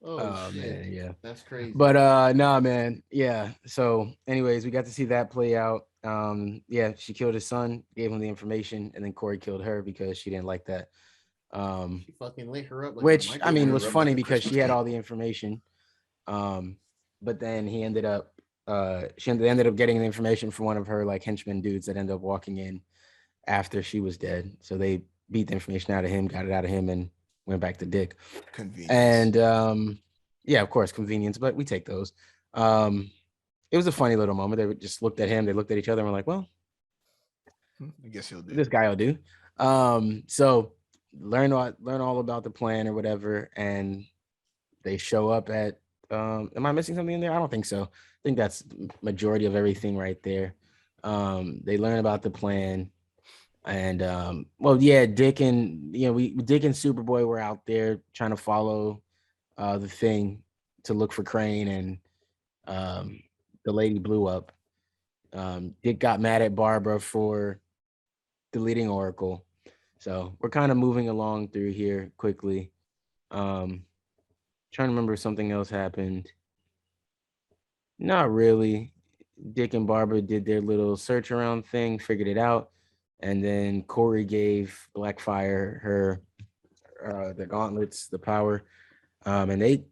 Oh shit. man, yeah. That's crazy. But nah, man. Yeah. So, anyways, we got to see that play out. Yeah, she killed his son, gave him the information, and then Corey killed her because she didn't like that. She fucking lit her up. Like Which a I mean was rub funny like a because she Christmas had cake. all the information. But then he ended up she ended up getting the information from one of her like henchmen dudes that ended up walking in after she was dead. So they beat the information out of him, got it out of him, and went back to Dick. Convenience. And yeah, of course, convenience, but we take those. it was a funny little moment. They just looked at him, they looked at each other, and were like, "Well, I guess he'll do. this guy will do." So learn all about the plan or whatever, and they show up at. Am I missing something in there? I don't think so. I think that's majority of everything right there. They learn about the plan, and well, yeah, Dick and Dick and Superboy were out there trying to follow the thing to look for Crane, and the lady blew up. Dick got mad at Barbara for deleting Oracle. So we're kind of moving along through here quickly. Trying to remember if something else happened. Not really. Dick and Barbara did their little search around thing, figured it out, and then Corey gave Blackfire her the gauntlets, the power, and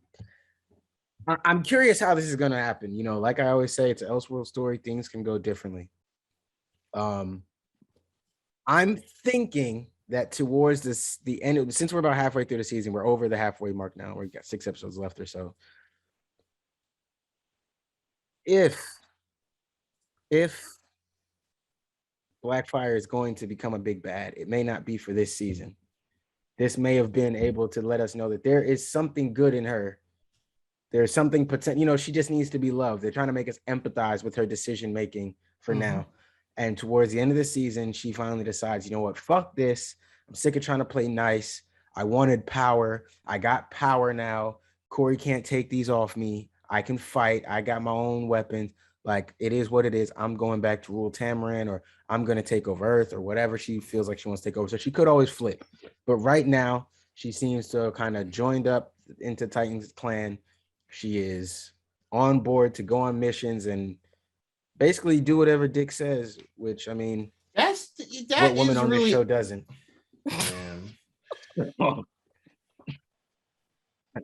I'm curious how this is gonna happen. Like I always say, it's an Elseworld story. Things can go differently. I'm thinking that towards the end, since we're about halfway through the season, we're over the halfway mark now. We've got 6 episodes left or so. If Blackfire is going to become a big bad, it may not be for this season. This may have been able to let us know that there is something good in her. There's something potential. She just needs to be loved. They're trying to make us empathize with her decision making for now. And towards the end of the season, she finally decides, you know what? Fuck this. I'm sick of trying to play nice. I wanted power. I got power now. Corey can't take these off me. I can fight. I got my own weapons. Like, it is what it is. I'm going back to rule Tamaran, or I'm going to take over Earth, or whatever she feels like she wants to take over. So she could always flip. But right now, she seems to have kind of joined up into Titan's clan. She is on board to go on missions and basically do whatever Dick says, which, I mean, that what woman is on really... this show doesn't? I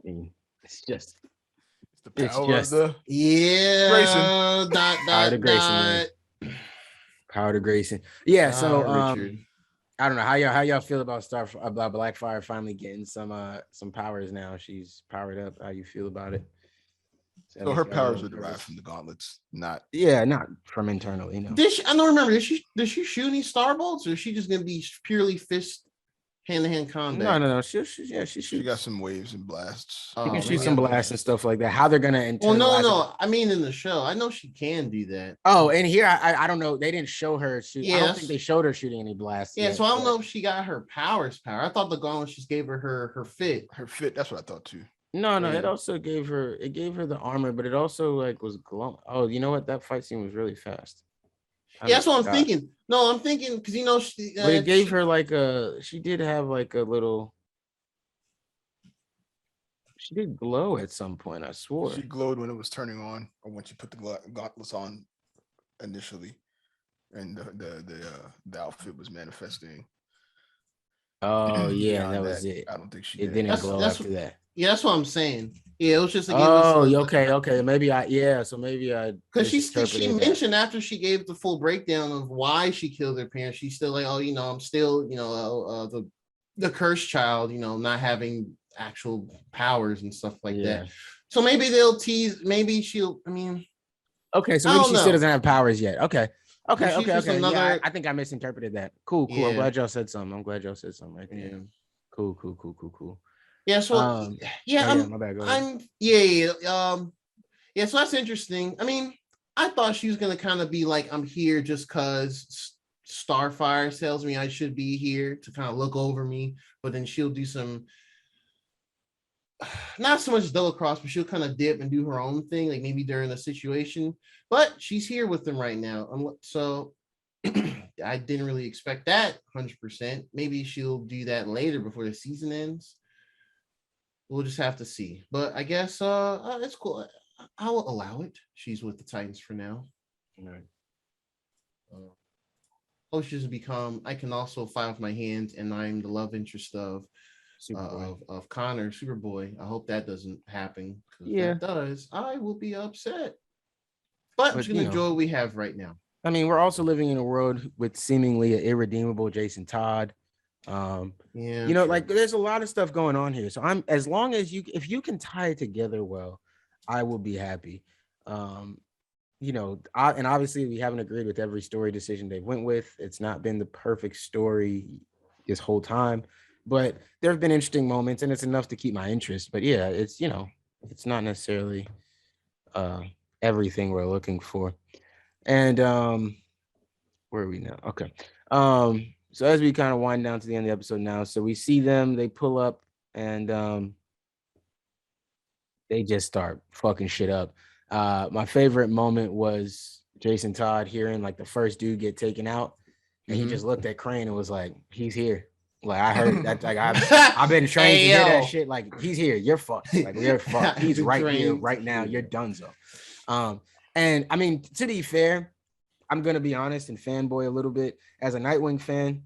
mean, it's just... The power just, of the Grayson. Power to Grayson, man. Power to Grayson. Yeah, so Richard. I don't know how y'all feel about Blackfire finally getting some powers now. She's powered up. How you feel about it? So her powers are derived from the gauntlets, not from internally. I don't remember. Does she shoot any starbolts, or is she just gonna be purely fist hand-to-hand combat? No. She shoots. She got some waves and blasts. She can shoot some blasts and stuff like that. How they're gonna internalize? Well, no. I mean, in the show, I know she can do that. Oh, and here I don't know. They didn't show her shoot. I don't think they showed her shooting any blasts. Yeah, so I don't know if she got her powers. I thought the gauntlets just gave her her fit. Her fit. That's what I thought too. No, it also gave her the armor, but it also was glowing. Oh, you know what? That fight scene was really fast. Yeah, that's what I'm thinking. No, I'm thinking because but it gave her she did have a little. She did glow at some point. I swore she glowed when it was turning on, or when she put the gauntlets on initially, and the outfit was manifesting. Oh yeah, that was it. I don't think she. It didn't glow after that. Yeah, that's what I'm saying. Yeah, it was just. Okay. Maybe because she mentioned after she gave the full breakdown of why she killed her parents, she's still like, I'm still, the cursed child, not having actual powers and stuff like that. So maybe they'll tease. Maybe she'll. I mean, okay, so maybe she still doesn't have powers yet. Okay. Another... Yeah, I think I misinterpreted that. Cool. Yeah. I'm glad y'all said something. Right there. Yeah. Cool. Yeah. So my bad. Go ahead. So that's interesting. I mean, I thought she was gonna kind of be like, I'm here just because Starfire tells me I should be here to kind of look over me, but then she'll do some, not so much double cross, but she'll kind of dip and do her own thing, like maybe during a situation. But she's here with them right now, so I didn't really expect that 100%. Maybe she'll do that later before the season ends. We'll just have to see. But I guess it's cool. I'll allow it. She's with the Titans for now. All right. She's become. I can also fight with my hands, and I'm the love interest of Connor, Superboy. I hope that doesn't happen. If that does, I will be upset. But I'm just gonna enjoy what we have right now. I mean, we're also living in a world with seemingly an irredeemable Jason Todd. There's a lot of stuff going on here. So as long as if you can tie it together well, I will be happy. and obviously we haven't agreed with every story decision they went with. It's not been the perfect story this whole time, but there have been interesting moments, and it's enough to keep my interest. But yeah, it's it's not necessarily everything we're looking for. And where are we now? Okay. So as we kind of wind down to the end of the episode now, so we see them, they pull up, and they just start fucking shit up. My favorite moment was Jason Todd hearing like the first dude get taken out, and he just looked at Crane and was like, "He's here." Like I heard that. Like I've been trained to hear that shit. Like he's here. You're fucked. Like you're fucked. He's right here, right now. You're donezo. And I mean, to be fair, I'm gonna be honest and fanboy a little bit as a Nightwing fan.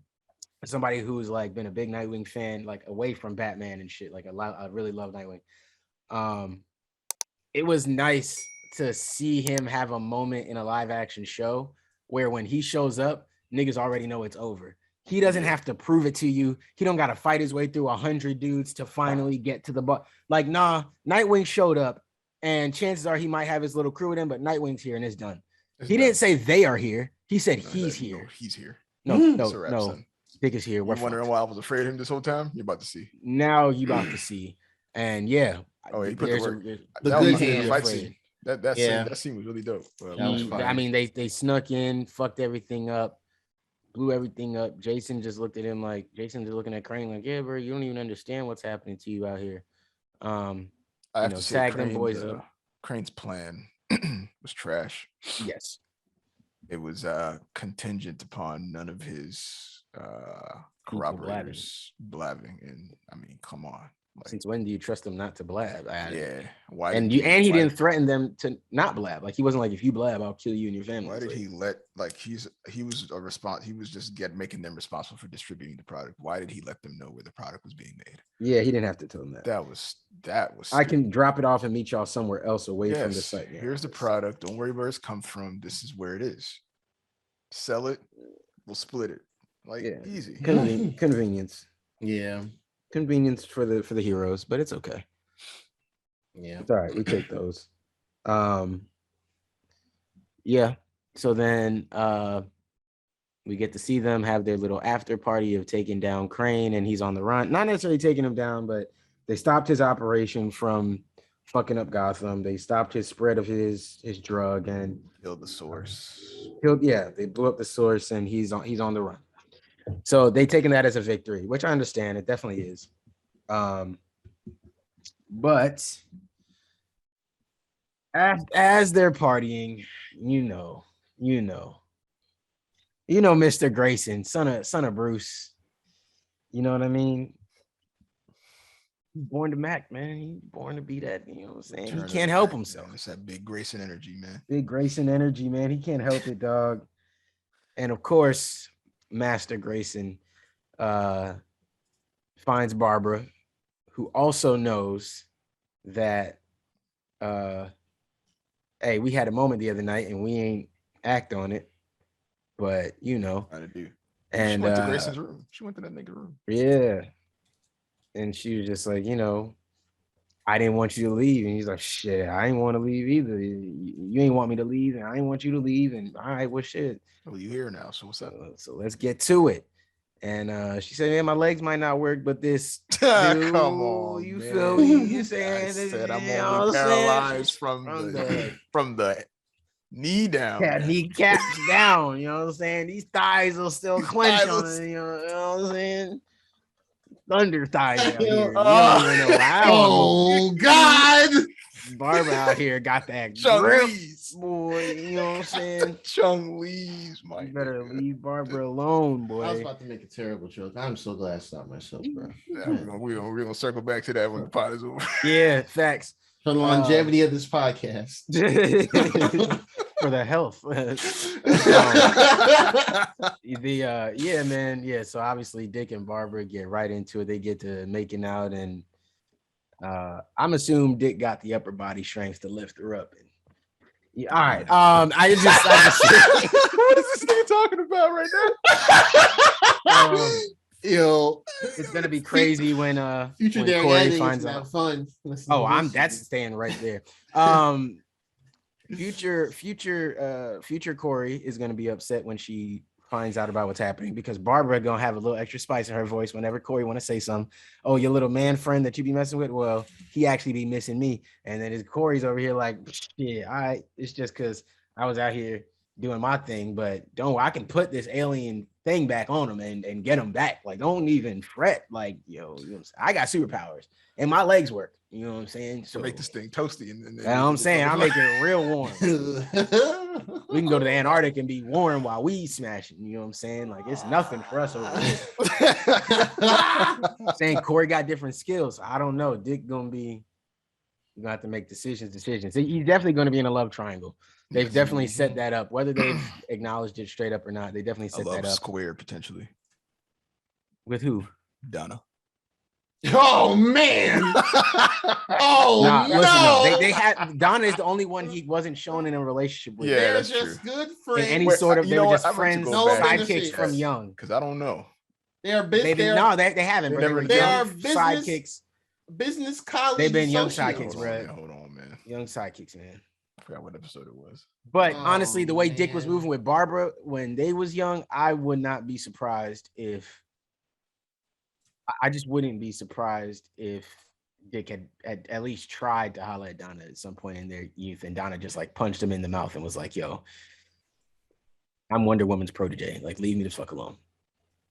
Somebody who's like been a big Nightwing fan, like away from Batman and shit. Like I really love Nightwing. It was nice to see him have a moment in a live action show where when he shows up, niggas already know it's over. He doesn't have to prove it to you. He don't got to fight his way through 100 dudes to finally get to the bar. Like, nah, Nightwing showed up, and chances are he might have his little crew with him, but Nightwing's here and it's done. He didn't say they are here. He said he's here. No, he's here. No. Dick is here. We're wondering why I was afraid of him this whole time. You're about to see. Now you about to see. And yeah. Oh, he put the work. The good hand fight scene. That scene was really dope. That was fun. I mean, they snuck in, fucked everything up, blew everything up. Jason just looked at him like, Jason just looking at Crane like, yeah, bro, you don't even understand what's happening to you out here. I have to say, tag them boys up. Crane's plan was trash. Yes. It was contingent upon none of his corroborators blabbing. And I mean, come on. Like, since when do you trust them not to blab? Yeah. Why? And he didn't threaten them to not blab. Like he wasn't like, if you blab, I'll kill you and your family. Why did he let he was a response? He was just making them responsible for distributing the product. Why did he let them know where the product was being made? Yeah, he didn't have to tell them that. That was. I can drop it off and meet y'all somewhere else away from the site. Yeah, here's the product. Don't worry where it's come from. This is where it is. Sell it. We'll split it. Easy. Convenience. Yeah. Convenience for the heroes, but it's okay. Yeah, it's all right. We take those. Yeah. So then we get to see them have their little after party of taking down Crane, and he's on the run. Not necessarily taking him down, but they stopped his operation from fucking up Gotham. They stopped his spread of his drug and killed the source. They blew up the source, and he's on the run. So they taken that as a victory, which I understand. It definitely is. But as they're partying, Mr. Grayson, son of Bruce. You know what I mean? He's born to Mac, man. He's born to be that. You know what I'm saying? He can't help himself. It's that big Grayson energy, man. Big Grayson energy, man. He can't help it, dog. And of course, Master Grayson finds Barbara, who also knows that hey, we had a moment the other night and we ain't act on it, but how to do. And she went to Grayson's room. She went to that nigga room. Yeah. And she was just like, I didn't want you to leave. And he's like, shit, I didn't want to leave either. You ain't want me to leave, and I didn't want you to leave. And all right, well, shit. Well, you here now, so what's up? So let's get to it. And she said, man, my legs might not work, but this dude, come on, you man. feel me? You saying I said I'm only paralyzed from the knee down. Yeah, kneecaps down. You know what I'm saying? These thighs will still clench on it. You know what I'm saying? Thunder thighs out here. Oh God. Barbara out here got that grip, boy. You know what I'm saying? Chung Lee's, my. You better leave Barbara alone, boy. I was about to make a terrible joke. I'm so glad I stopped myself, bro. Yeah, we're gonna circle back to that when the pot is over. Yeah, facts. For the longevity of this podcast. For the health. Yeah, man. Yeah. So obviously Dick and Barbara get right into it. They get to making out, and I'm assuming Dick got the upper body strength to lift her up. And yeah, all right. I just what is this nigga talking about right now? It's gonna be crazy when future when Corey finds out. Fun. That's staying right there. future Corey is gonna be upset when she finds out about what's happening because Barbara gonna have a little extra spice in her voice whenever Corey want to say something. Oh, your little man friend that you be messing with. Well, he actually be missing me, and then his Corey's over here like, yeah, it's just because I was out here doing my thing, but I can put this alien thing back on him and get him back. Like, don't even fret. Like, I got superpowers and my legs work. You know what I'm saying? So make this thing toasty, and you know what I'm saying, I'll make it real warm. We can go to the Antarctic and be warm while we smashing. You know what I'm saying? Like, it's nothing for us over here. Saying Corey got different skills. I don't know. Dick gonna have to make decisions. He's definitely going to be in a love triangle. They've definitely set that up. Whether they've acknowledged it straight up or not, they definitely set that up. Square potentially. With who? Donna. Oh man! Oh no! Listen, no. They had Donna is the only one he wasn't shown in a relationship with. Yeah, they're just true. Good friends. In any sort of, they were just friends, sidekicks from young. Because I don't know. They are business. They haven't. They are sidekicks. Business colleagues. They've been young sidekicks, bro. Hold on, man. Young sidekicks, man. I forgot what episode it was. But honestly, the way Dick was moving with Barbara when they was young, I would not be surprised if. I just wouldn't be surprised if Dick had at least tried to holler at Donna at some point in their youth, and Donna just like punched him in the mouth and was like, "Yo, I'm Wonder Woman's protege. Like, leave me the fuck alone.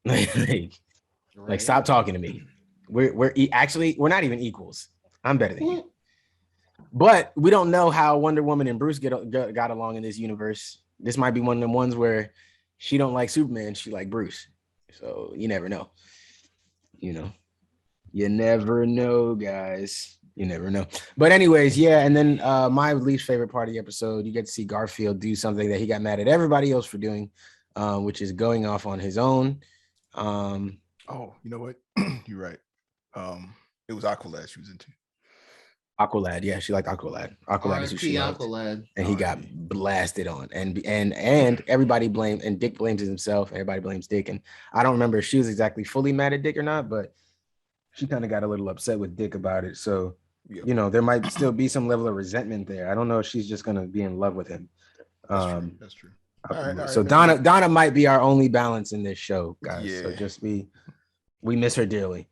like, stop talking to me. We're not even equals. I'm better than you." But we don't know how Wonder Woman and Bruce got along in this universe. This might be one of them ones where she don't like Superman, she like Bruce. So you never know. You never know, guys. You never know. But anyways, yeah. And then my least favorite part of the episode, you get to see Garfield do something that he got mad at everybody else for doing, which is going off on his own. Oh, you know what? You're right. It was Aqualad she was into. Aqualad, yeah, she liked Aqualad. Aqualad is who she loved. Aqualad. And he got blasted on, and everybody blamed, and Dick blames himself. Everybody blames Dick, and I don't remember if she was exactly fully mad at Dick or not, but she kind of got a little upset with Dick about it. So, there might still be some level of resentment there. I don't know if she's just gonna be in love with him. That's true. All right, so Donna might be our only balance in this show, guys. Yeah. So we miss her dearly.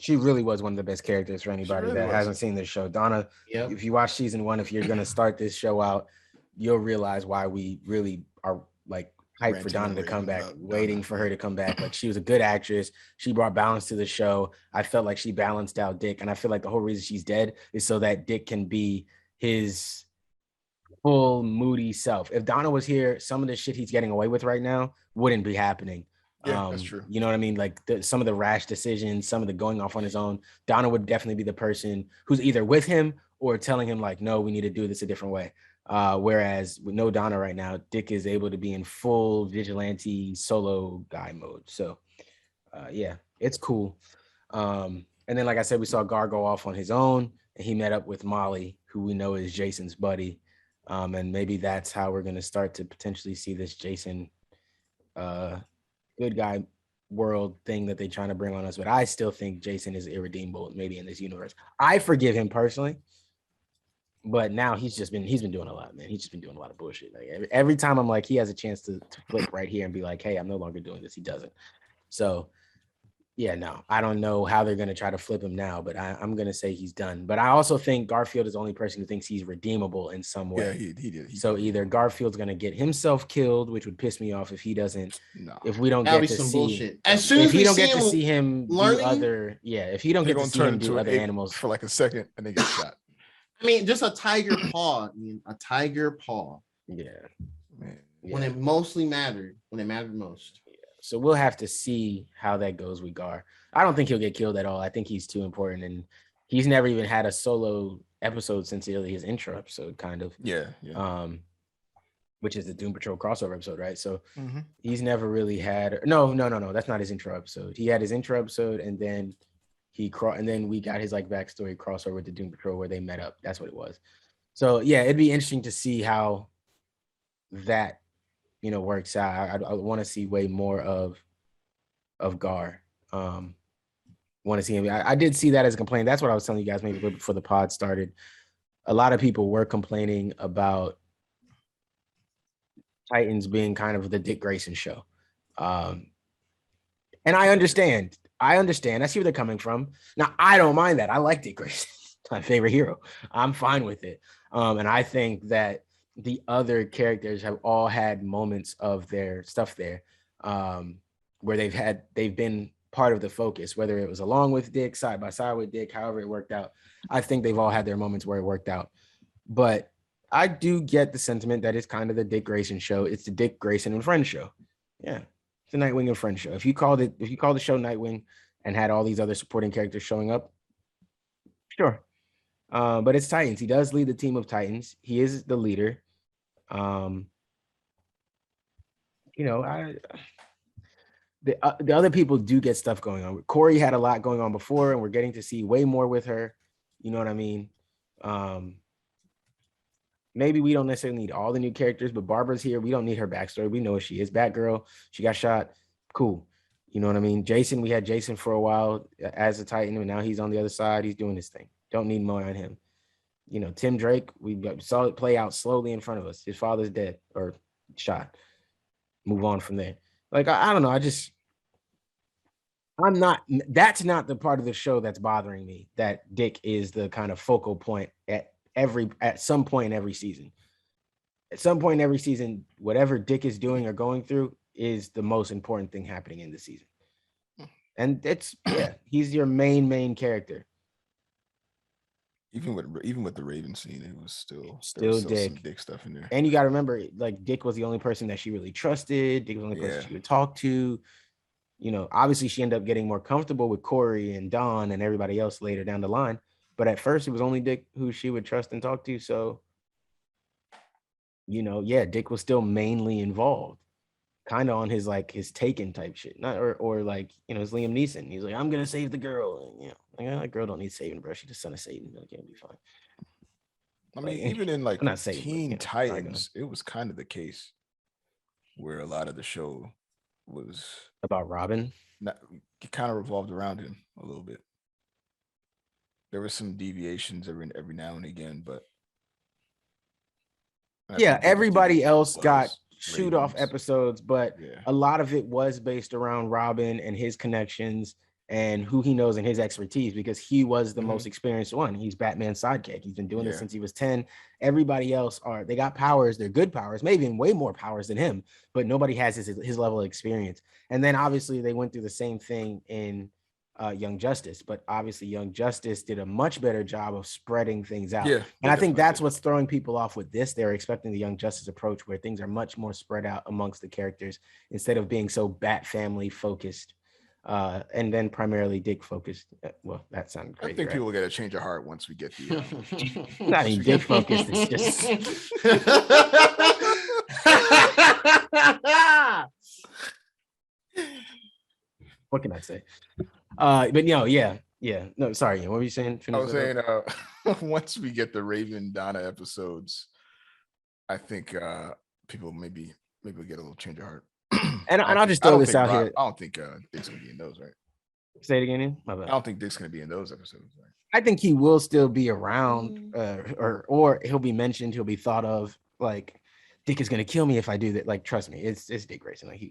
She really was one of the best characters for anybody that hasn't seen this show. Donna, if you watch season 1, if you're gonna start this show out, you'll realize why we really are like hyped for Donna to come back, waiting for her to come back. Like, she was a good actress. She brought balance to the show. I felt like she balanced out Dick, and I feel like the whole reason she's dead is so that Dick can be his full moody self. If Donna was here, some of the shit he's getting away with right now wouldn't be happening. Yeah, that's true. You know what I mean? Like some of the rash decisions, some of the going off on his own. Donna would definitely be the person who's either with him or telling him like, no, we need to do this a different way. Whereas with no Donna right now, Dick is able to be in full vigilante solo guy mode. So yeah, it's cool. And then, like I said, we saw Gar go off on his own, and he met up with Molly, who we know is Jason's buddy. And maybe that's how we're going to start to potentially see this Jason good guy world thing that they're trying to bring on us. But I still think Jason is irredeemable, maybe in this universe. I forgive him personally, but now he's been doing a lot, man. He's just been doing a lot of bullshit. Like every time I'm like, he has a chance to flip right here and be like, hey, I'm no longer doing this. He doesn't. So yeah, no, I don't know how they're going to try to flip him now, but I'm going to say he's done. But I also think Garfield is the only person who thinks he's redeemable in some way. Yeah, he did. So either Garfield's going to get himself killed, which would piss me off if he doesn't. No. If we don't get to see bullshit. As soon as we don't get to see him do other, if he don't get to see him do other animals for like a second and then get shot. I mean, just a tiger paw. A tiger paw. Yeah. Man. When it mostly mattered, when it mattered most. So we'll have to see how that goes with Gar. I don't think he'll get killed at all. I think he's too important, and he's never even had a solo episode since his intro episode, kind of. Yeah. Which is the Doom Patrol crossover episode, right? So he's never really had. No. That's not his intro episode. He had his intro episode, and then and then we got his like backstory crossover with the Doom Patrol where they met up. That's what it was. So yeah, it'd be interesting to see how that works out. I want to see way more of Gar. Want to see him. I did see that as a complaint. That's what I was telling you guys maybe before the pod started. a lot of people were complaining about Titans being kind of the Dick Grayson show. And I understand. I see where they're coming from. Now, I don't mind that. I like Dick Grayson, my favorite hero. I'm fine with it. And I think that the other characters have all had moments of their stuff there, where they've been part of the focus, whether it was along with Dick, side by side with Dick, however it worked out. I think they've all had their moments where it worked out. But I do get the sentiment that it's kind of the Dick Grayson show. It's the Dick Grayson and Friends show. Yeah. It's the Nightwing and Friends show. If you called the show Nightwing and had all these other supporting characters showing up, sure. But it's Titans. He does lead the team of Titans. He is the leader. The other people do get stuff going on. Corey had a lot going on before, and we're getting to see way more with her. You know what I mean? Maybe we don't necessarily need all the new characters, but Barbara's here. We don't need her backstory. We know what she is. Batgirl. She got shot. Cool. You know what I mean? Jason, we had Jason for a while as a Titan, and now he's on the other side. He's doing his thing. Don't need more on him. Tim Drake, we saw it play out slowly in front of us. His father's dead or shot. Move on from there. Like, I don't know. That's not the part of the show that's bothering me, that Dick is the kind of focal point at some point in every season. At some point in every season, whatever Dick is doing or going through is the most important thing happening in the season. And he's your main character. Even with the Raven scene, it was still Dick. Some Dick stuff in there. And you got to remember, like, Dick was the only person that she really trusted. Dick was the only person she would talk to. Obviously she ended up getting more comfortable with Corey and Dawn and everybody else later down the line. But at first, it was only Dick who she would trust and talk to. So, Dick was still mainly involved, kind of on his Taken type shit, not or like his Liam Neeson. He's like, I'm gonna save the girl. And, that girl don't need saving, bro. She's the son of Satan. Like, it'll be fine. I mean, even in Teen Titans, it was kind of the case where a lot of the show was about Robin. It kind of revolved around him a little bit. There were some deviations every now and again, but everybody else got shoot off episodes, but a lot of it was based around Robin and his connections and who he knows and his expertise, because he was the most experienced one. He's Batman's sidekick. He's been doing this since he was 10. Everybody else they got powers. They're good powers, maybe even way more powers than him, but nobody has his level of experience. And then obviously they went through the same thing in Young Justice, but obviously Young Justice did a much better job of spreading things out. And I think that's what's throwing people off with this. They're expecting the Young Justice approach where things are much more spread out amongst the characters instead of being so Bat family focused, and then primarily Dick focused. Well, that sounded crazy. I think people get a change of heart once we get the not even Dick focused. It's just what can I say? But no, sorry. What were you saying? I was saying, once we get the Raven Donna episodes, I think people maybe get a little change of heart. And I'll just throw this out here. I don't think Dick's gonna be in those, right? Say it again, Ian? My bad. I don't think Dick's gonna be in those episodes. Right? I think he will still be around, or he'll be mentioned. He'll be thought of. Like, Dick is gonna kill me if I do that. Like, trust me, it's Dick Grayson. Like,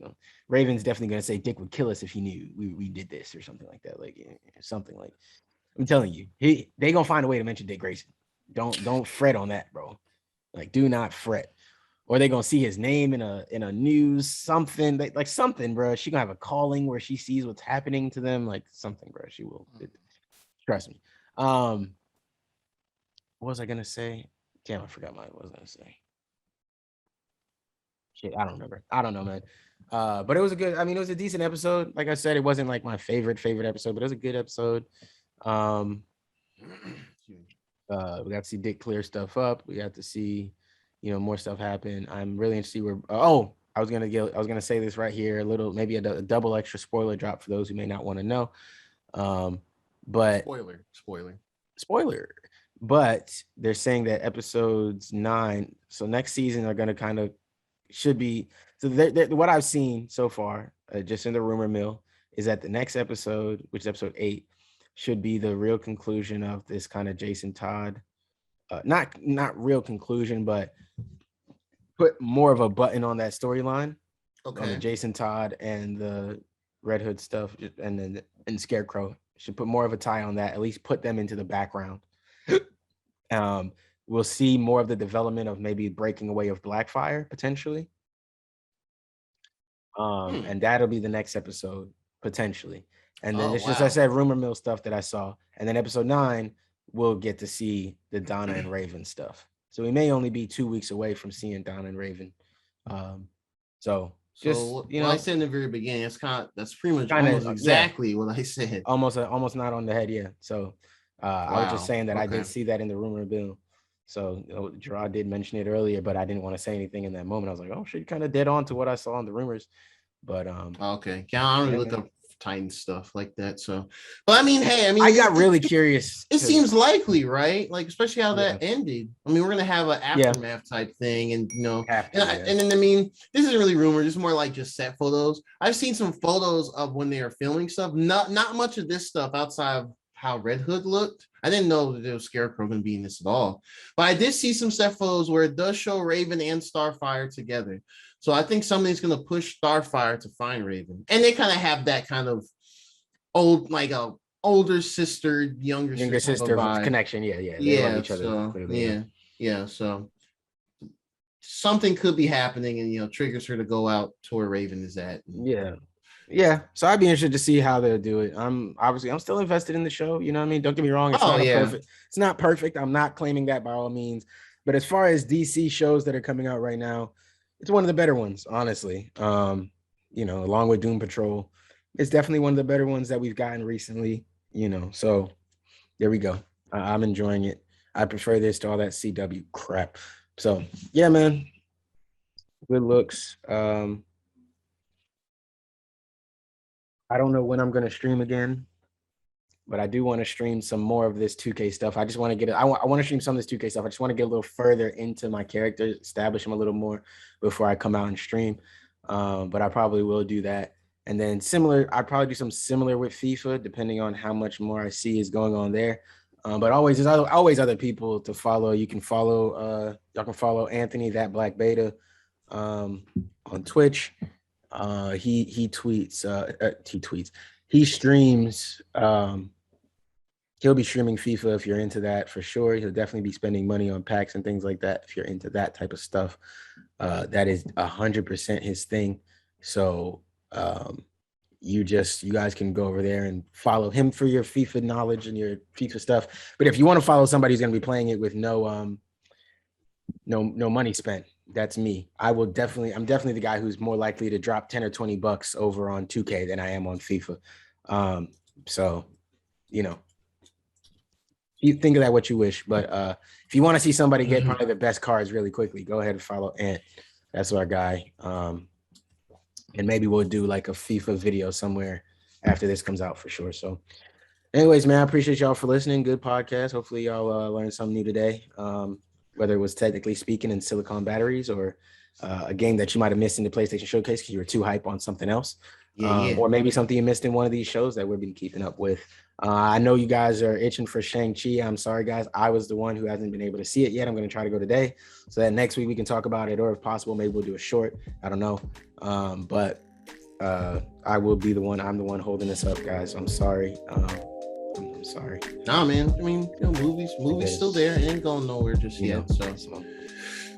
Raven's definitely gonna say Dick would kill us if he knew we did this or something like that. Like, something like, I'm telling you, they gonna find a way to mention Dick Grayson. Don't fret on that, bro. Like, do not fret. Or they gonna see his name in a news something, like something, bro. She gonna have a calling where she sees what's happening to them, like something, bro. She will. Trust me. What was I gonna say? Damn, I forgot what I was gonna say. Shit, I don't remember. I don't know, man. But it was it was a decent episode. Like I said, it wasn't like my favorite episode, but it was a good episode. We got to see Dick clear stuff up. We got to see, more stuff happen. I'm really interested where. I was gonna say this right here, maybe a double extra spoiler drop for those who may not want to know. But spoiler. But they're saying that episodes 9, so next season are gonna kind of should be. So what I've seen so far, just in the rumor mill, is that the next episode, which is episode 8, should be the real conclusion of this kind of Jason Todd not real conclusion, but put more of a button on that storyline. On the Okay. Jason Todd and the Red Hood stuff, and Scarecrow should put more of a tie on that. At least put them into the background. We'll see more of the development of maybe breaking away of Blackfire potentially. And that'll be the next episode potentially. And then it's just, I said, rumor mill stuff that I saw. And then episode 9, we'll get to see the Donna and Raven stuff. So we may only be 2 weeks away from seeing Donna and Raven. So I said in the very beginning, that's pretty much almost exactly what I said. Almost not on the head, yeah. So I was just saying that I did see that in the rumor mill. So Gerard did mention it earlier, but I didn't want to say anything in that moment. I was like, oh shit, kind of dead on to what I saw in the rumors. But okay. Yeah, I don't really look up Titan stuff like that. So, but I mean, hey, I got really curious. It seems likely, right? Like, especially how that ended. I mean, we're gonna have an aftermath type thing, and and then I mean, this isn't really rumor. This is more like just set photos. I've seen some photos of when they are filming stuff. Not much of this stuff outside of how Red Hood looked. I didn't know that there was Scarecrow going to be in this at all, but I did see some set photos where it does show Raven and Starfire together. So I think somebody's going to push Starfire to find Raven, and they kind of have that kind of old, like a older sister, younger sister connection. Yeah. So something could be happening, and triggers her to go out to where Raven is at. Yeah. So I'd be interested to see how they'll do it. I'm still invested in the show. You know what I mean? Don't get me wrong. It's not perfect. I'm not claiming that by all means. But as far as DC shows that are coming out right now, it's one of the better ones, honestly. Along with Doom Patrol, it's definitely one of the better ones that we've gotten recently. So there we go. I'm enjoying it. I prefer this to all that CW crap. So yeah, man. Good looks. I don't know when I'm going to stream again, but I do want to stream some more of this 2K stuff. I just want to I want to stream some of this 2K stuff. I just want to get a little further into my characters, establish them a little more before I come out and stream. But I probably will do that. And then I'd probably do some similar with FIFA, depending on how much more I see is going on there. But there's always other people to follow. You can follow, y'all can follow Anthony, that Black Beta, on Twitch. He streams. He'll be streaming FIFA if you're into that for sure. He'll definitely be spending money on packs and things like that if you're into that type of stuff. That is 100% his thing. So you guys can go over there and follow him for your FIFA knowledge and your FIFA stuff. But if you want to follow somebody who's going to be playing it with no money spent, that's me. I'm definitely the guy who's more likely to drop 10 or 20 bucks over on 2K than I am on FIFA. So, you think of that what you wish, but if you want to see somebody get probably the best cards really quickly, go ahead and follow Ant. That's our guy. And maybe we'll do like a FIFA video somewhere after this comes out for sure. So anyways, man, I appreciate y'all for listening. Good podcast. Hopefully y'all learned something new today. Whether it was technically speaking in Silcone batteries or a game that you might have missed in the PlayStation Showcase because you were too hype on something else. Or maybe something you missed in one of these shows that we'll be keeping up with. I know you guys are itching for Shang-Chi. I'm sorry, guys. I was the one who hasn't been able to see it yet. I'm going to try to go today so that next week we can talk about it, or if possible, maybe we'll do a short. I don't know. But I will be the one. I'm the one holding this up, guys. I'm sorry. I'm sorry. Nah, man. I mean, movies still there. It ain't going nowhere just yet. So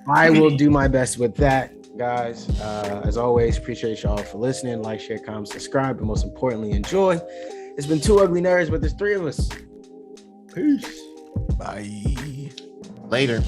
I will do my best with that, guys. As always, appreciate y'all for listening. Like, share, comment, subscribe, but most importantly, enjoy. It's been 2 ugly nerds, but there's 3 of us. Peace. Bye. Later.